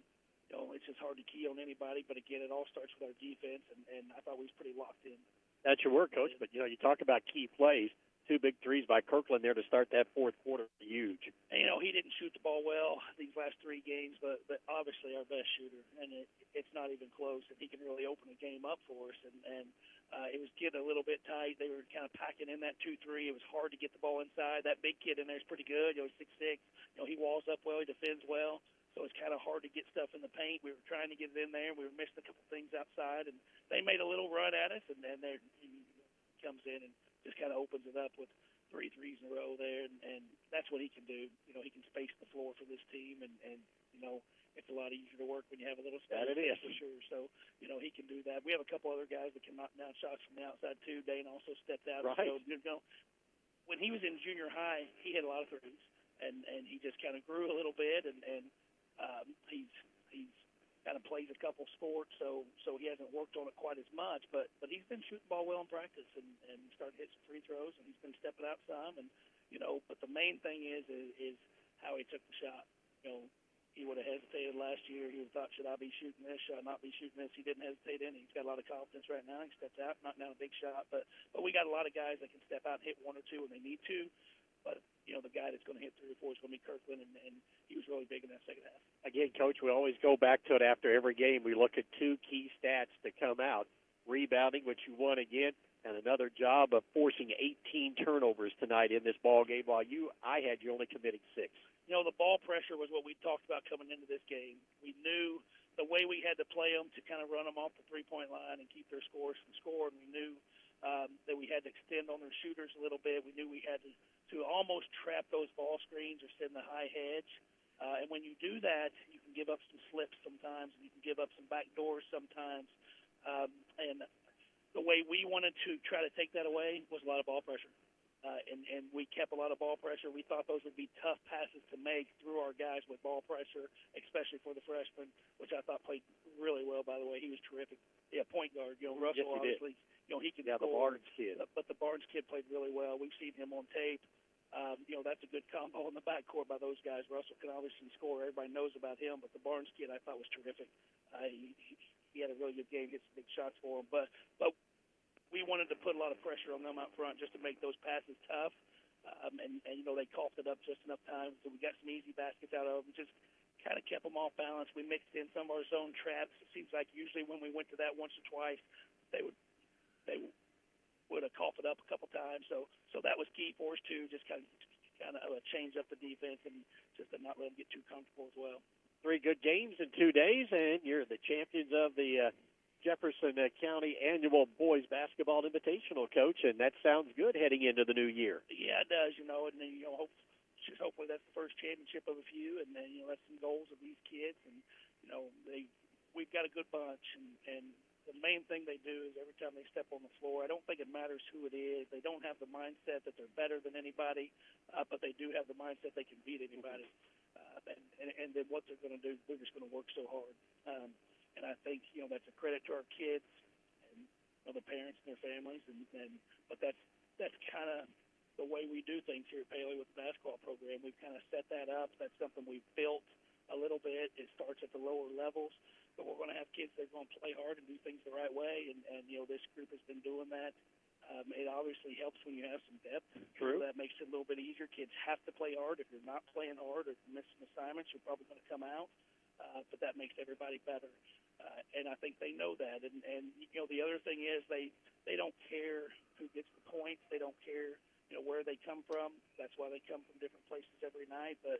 it's just hard to key on anybody. But again, it all starts with our defense, and I thought we was pretty locked in. That's your word, Coach. But you talk about key plays. 2 big threes by Kirkland there to start that fourth quarter. Huge. And, he didn't shoot the ball well these last 3 games, but obviously our best shooter, and it's not even close. And he can really open the game up for us. And it was getting a little bit tight. They were kind of packing in that 2-3. It was hard to get the ball inside. That big kid in there is pretty good. He's 6'6". He walls up well. He defends well. So it's kind of hard to get stuff in the paint. We were trying to get it in there. We were missing a couple things outside, and they made a little run at us, and then he comes in and just kind of opens it up with 3 threes in a row there, and that's what he can do. He can space the floor for this team, and it's a lot easier to work when you have a little space. That it is. For sure. So, he can do that. We have a couple other guys that can knock down shots from the outside, too. Dane also stepped out. Right. So, when he was in junior high, he had a lot of threes, and he just kind of grew a little bit, and he's kind of plays a couple sports, so he hasn't worked on it quite as much, but he's been shooting ball well in practice and started hitting some free throws, and he's been stepping out some, and but the main thing is how he took the shot. He would have hesitated last year. He would have thought, should I be shooting this? Should I not be shooting this? He didn't hesitate any. He's got a lot of confidence right now. He stepped out, knocked down a big shot, but we got a lot of guys that can step out and hit 1 or 2 when they need to. But, the guy that's going to hit 3 or 4 is going to be Kirkland, and he was really big in that second half. Again, Coach, we always go back to it after every game. We look at 2 key stats to come out. Rebounding, which you won again, and another job of forcing 18 turnovers tonight in this ball game, while you only committing 6. The ball pressure was what we talked about coming into this game. We knew the way we had to play them to kind of run them off the 3-point line and keep their scores from scoring. We knew that we had to extend on their shooters a little bit. We knew we had to almost trap those ball screens or send the high hedge. And when you do that, you can give up some slips sometimes, and you can give up some back doors sometimes. And the way we wanted to try to take that away was a lot of ball pressure. And we kept a lot of ball pressure. We thought those would be tough passes to make through our guys with ball pressure, especially for the freshman, which I thought played really well, by the way. He was terrific. Yeah, point guard. Russell, yes, obviously, he can the score. Barnes kid. But the Barnes kid played really well. We've seen him on tape. That's a good combo in the backcourt by those guys. Russell can obviously score. Everybody knows about him, but the Barnes kid I thought was terrific. He had a really good game, hit some big shots for him. But we wanted to put a lot of pressure on them out front just to make those passes tough. And they coughed it up just enough times, so we got some easy baskets out of them. Just kind of kept them off balance. We mixed in some of our zone traps. It seems like usually when we went to that once or twice, they would have coughed it up a couple times. So that was key for us too. Just kind of change up the defense and just to not let them get too comfortable as well. 3 good games in 2 days, and you're the champions of the Jefferson County Annual Boys Basketball Invitational, Coach, and that sounds good heading into the new year. Yeah, it does, and then, hopefully that's the first championship of a few, and then, that's some goals of these kids, and, we've got a good bunch, and the main thing they do is every time they step on the floor, I don't think it matters who it is. They don't have the mindset that they're better than anybody, but they do have the mindset they can beat anybody. And then what they're going to do, they're just going to work so hard. And I think, that's a credit to our kids and the parents and their families. But that's kind of the way we do things here at Paoli with the basketball program. We've kind of set that up. That's something we've built a little bit. It starts at the lower levels. But we're going to have kids that are going to play hard and do things the right way, and this group has been doing that. It obviously helps when you have some depth. True. So that makes it a little bit easier. Kids have to play hard. If you're not playing hard or missing assignments, you're probably going to come out. But that makes everybody better. And I think they know that. And the other thing is they don't care who gets the points. They don't care, where they come from. That's why they come from different places every night. But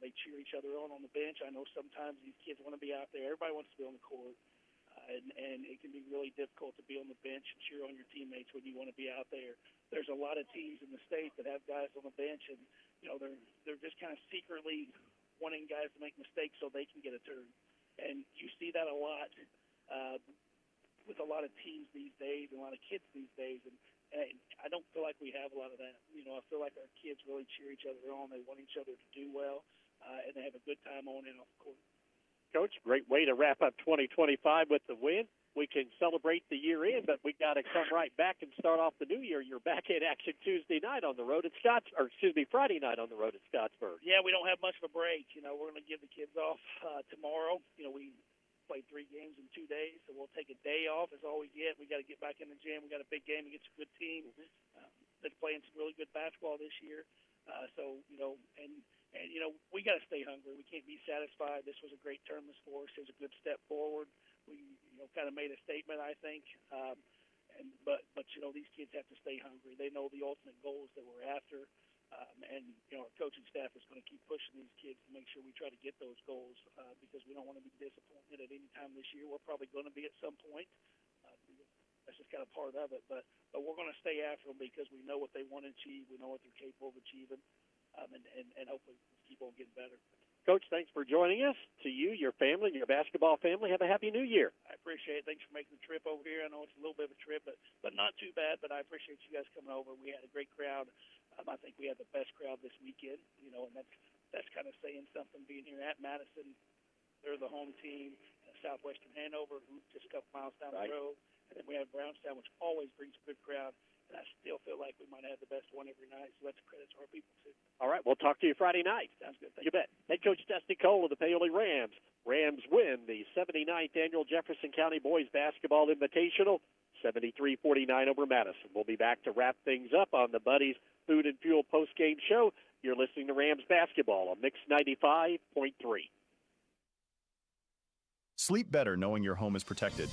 they cheer each other on the bench. I know sometimes these kids want to be out there. Everybody wants to be on the court, and it can be really difficult to be on the bench and cheer on your teammates when you want to be out there. There's a lot of teams in the state that have guys on the bench, and they're just kind of secretly wanting guys to make mistakes so they can get a turn. And you see that a lot with a lot of teams these days and a lot of kids these days. And I don't feel like we have a lot of that. I feel like our kids really cheer each other on. They want each other to do well, and they have a good time on and off the court. Coach, great way to wrap up 2025 with the win. We can celebrate the year in, but we got to come right back and start off the new year. You're back in action Friday night on the road at Scottsburg. Yeah, we don't have much of a break. We're going to give the kids off tomorrow. We played 3 games in 2 days, so we'll take a day off. That's all we get. We got to get back in the gym. We got a big game against a good team that's playing some really good basketball this year. We got to stay hungry. We can't be satisfied. This was a great tournament for us. It was a good step forward. We kind of made a statement, I think. But these kids have to stay hungry. They know the ultimate goals that we're after. Our coaching staff is going to keep pushing these kids to make sure we try to get those goals because we don't want to be disappointed at any time this year. We're probably going to be at some point. That's just kind of part of it. But we're going to stay after them because we know what they want to achieve. We know what they're capable of achieving. And hopefully keep on getting better. Coach, thanks for joining us. To you, your family, your basketball family, have a happy new year. I appreciate it. Thanks for making the trip over here. I know it's a little bit of a trip, but not too bad. But I appreciate you guys coming over. We had a great crowd. I think we had the best crowd this weekend, and that's kind of saying something being here at Madison. They're the home team. Southwestern Hanover, who's just a couple miles down the road. And then we have Brownstown, which always brings a good crowd. And I still feel like we might have the best one every night, so that's a credit to our people, too. All right, we'll talk to you Friday night. Sounds good. You bet. Head coach Dusty Cole of the Paoli Rams. Rams win the 79th Annual Jefferson County Boys Basketball Invitational, 73-49 over Madison. We'll be back to wrap things up on the Buddies Food and Fuel postgame show. You're listening to Rams basketball on Mix 95.3. Sleep better knowing your home is protected.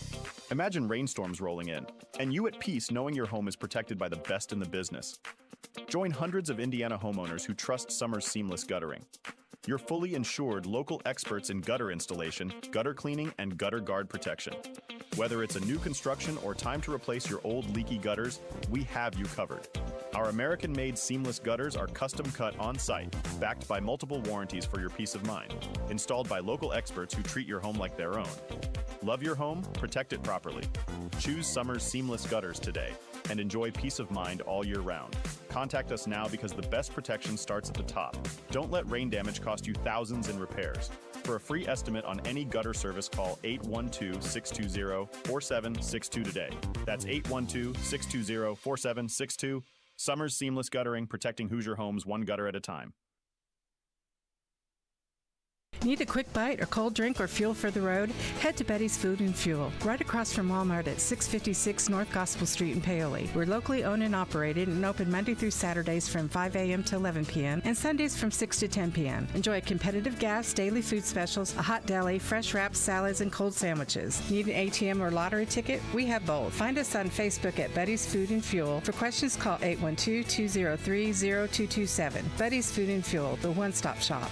Imagine rainstorms rolling in, and you at peace knowing your home is protected by the best in the business. Join hundreds of Indiana homeowners who trust Summers Seamless Guttering. Your fully insured local experts in gutter installation, gutter cleaning, and gutter guard protection. Whether it's a new construction or time to replace your old leaky gutters, we have you covered. Our American-made seamless gutters are custom cut on-site, backed by multiple warranties for your peace of mind, installed by local experts who treat your home like their own. Love your home, protect it properly. Choose Summers Seamless Gutters today and enjoy peace of mind all year round. Contact us now because the best protection starts at the top. Don't let rain damage cost you thousands in repairs. For a free estimate on any gutter service, call 812-620-4762 today. That's 812-620-4762. Summers Seamless Guttering, protecting Hoosier homes one gutter at a time. Need a quick bite or cold drink or fuel for the road? Head to Betty's Food and Fuel, right across from Walmart at 656 North Gospel Street in Paoli. We're locally owned and operated and open Monday through Saturdays from 5 a.m. to 11 p.m. and Sundays from 6 to 10 p.m. Enjoy competitive gas, daily food specials, a hot deli, fresh wraps, salads, and cold sandwiches. Need an ATM or lottery ticket? We have both. Find us on Facebook at Betty's Food and Fuel. For questions, call 812-203-0227. Betty's Food and Fuel, the one-stop shop.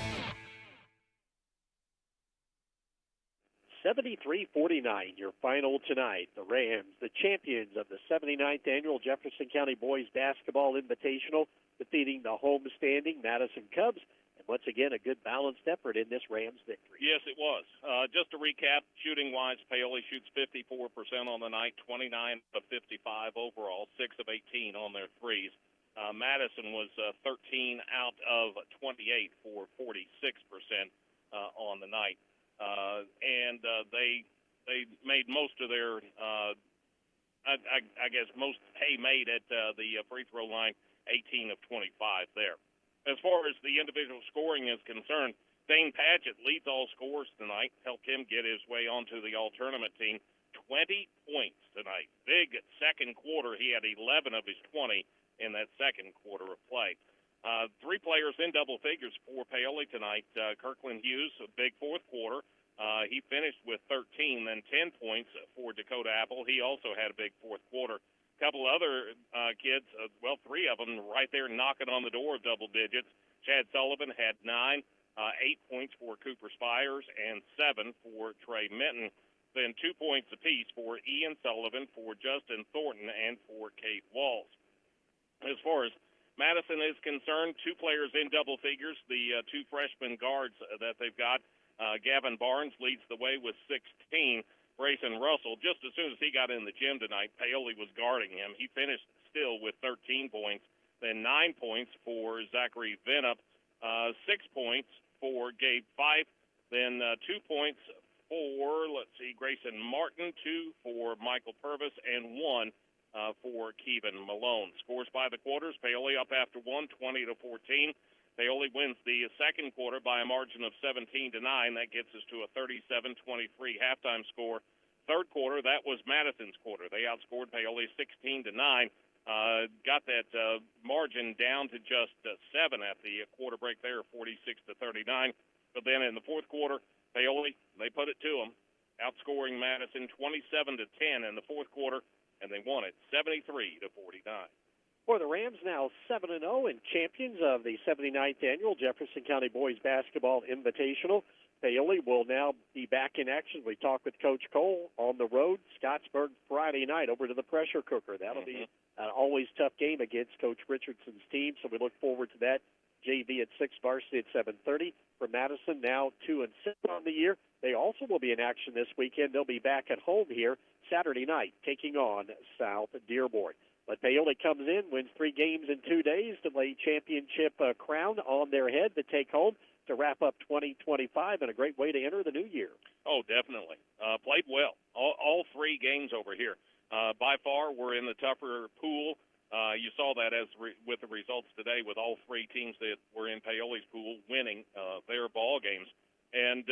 73-49, your final tonight. The Rams, the champions of the 79th Annual Jefferson County Boys Basketball Invitational, defeating the home-standing Madison Cubs. And once again, a good balanced effort in this Rams victory. Yes, it was. Just to recap, shooting-wise, Paoli shoots 54% on the night, 29 of 55 overall, 6 of 18 on their threes. Madison was 13 out of 28 for 46% on the night. And they made most of their, I guess, most hay made at the free throw line, 18 of 25 there. As far as the individual scoring is concerned, Dane Patchett leads all scorers tonight, helped him get his way onto the all-tournament team. 20 points tonight. Big second quarter. He had 11 of his 20 in that second quarter of play. 3 players in double figures for Paoli tonight. Kirkland Hughes, a big fourth quarter. He finished with 13, then 10 points for Dakota Apple. He also had a big fourth quarter. A couple other kids, 3 of them right there knocking on the door of double digits. Chad Sullivan had 9, 8 points for Cooper Spires, and 7 for Trey Minton. Then 2 points apiece for Ian Sullivan, for Justin Thornton, and for Kate Walls. As far as Madison is concerned, 2 players in double figures, the 2 freshman guards that they've got. Gavin Barnes leads the way with 16. Grayson Russell, just as soon as he got in the gym tonight, Paoli was guarding him. He finished still with 13 points, then 9 points for Zachary Venup, 6 points for Gabe Fife, then 2 points for, Grayson Martin, 2 for Michael Purvis, and 1 for Keevan Malone. Scores by the quarters, Paoli up after 1, 20-14. Paoli wins the second quarter by a margin of 17-9. That gets us to a 37-23 halftime score. Third quarter, that was Madison's quarter. They outscored Paoli 16-9. Got that margin down to just 7 at the quarter break there, 46-39. But then in the fourth quarter, Paoli, they put it to them, outscoring Madison 27-10 in the fourth quarter, and they won it 73-49. For the Rams, now 7-0 and champions of the 79th Annual Jefferson County Boys Basketball Invitational. Paoli will now be back in action. We talked with Coach Cole on the road, Scottsburg, Friday night, over to the pressure cooker. That'll be an always tough game against Coach Richardson's team, so we look forward to that. JV at 6, varsity at 7:30. For Madison, now 2-6 on the year. They also will be in action this weekend. They'll be back at home here Saturday night, taking on South Dearborn. But Paoli comes in, wins 3 games in 2 days to lay championship crown on their head to take home to wrap up 2025, and a great way to enter the new year. Oh, definitely. Played well. All 3 games over here. By far, we're in the tougher pool. You saw that with the results today, with all 3 teams that were in Paoli's pool winning their ball games. And,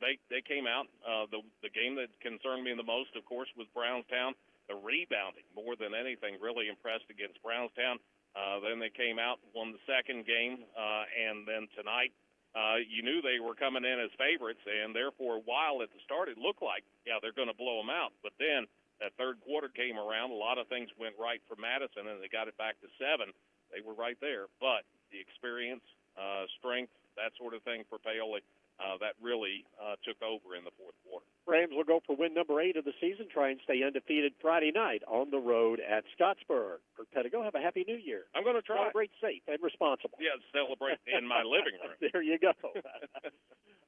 they came out. The game that concerned me the most, of course, was Brownstown. The rebounding, more than anything, really impressed against Brownstown. Then they came out, won the second game, and then tonight, you knew they were coming in as favorites, and therefore, while at the start it looked like, they're going to blow them out. But then that third quarter came around, a lot of things went right for Madison, and they got it back to 7. They were right there. But the experience, strength, that sort of thing for Paoli, that really took over in the fourth quarter. Rams will go for win number 8 of the season, try and stay undefeated Friday night on the road at Scottsburg. For Pedigo, have a happy new year. I'm going to try. Celebrate safe and responsible. Yeah, celebrate in my living room. There you go.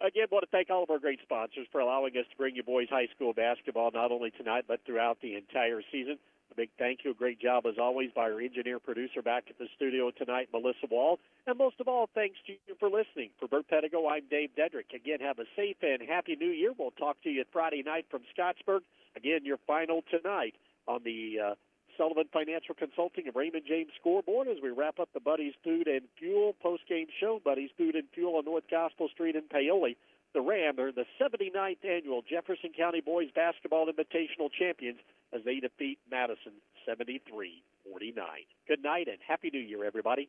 Again, want to thank all of our great sponsors for allowing us to bring you boys high school basketball not only tonight but throughout the entire season. A big thank you, a great job as always by our engineer-producer back at the studio tonight, Melissa Wall. And most of all, thanks to you for listening. For Bert Pedigo, I'm Dave Dedrick. Again, have a safe and happy new year. We'll talk to you Friday night from Scottsburg. Again, your final tonight on the Sullivan Financial Consulting and Raymond James scoreboard as we wrap up the Buddy's Food and Fuel post-game show. Buddy's Food and Fuel on North Gospel Street in Paoli. The Rams are the 79th Annual Jefferson County Boys Basketball Invitational champions as they defeat Madison 73-49. Good night and Happy New Year, everybody.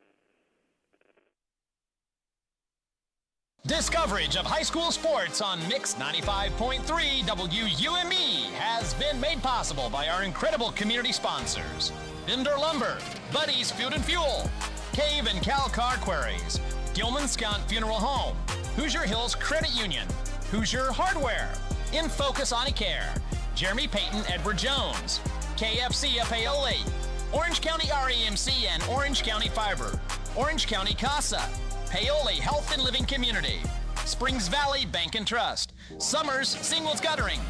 This coverage of high school sports on Mix 95.3 WUME has been made possible by our incredible community sponsors: Bender Lumber, Buddy's Food and Fuel, Cave and Cal Car Quarries, Gilman Scott Funeral Home, Hoosier Hills Credit Union, Hoosier Hardware, In Focus on Care, Jeremy Payton, Edward Jones, KFC of Paoli, Orange County REMC and Orange County Fiber, Orange County CASA, Paoli Health and Living Community, Springs Valley Bank and Trust, Summers Singles Guttering,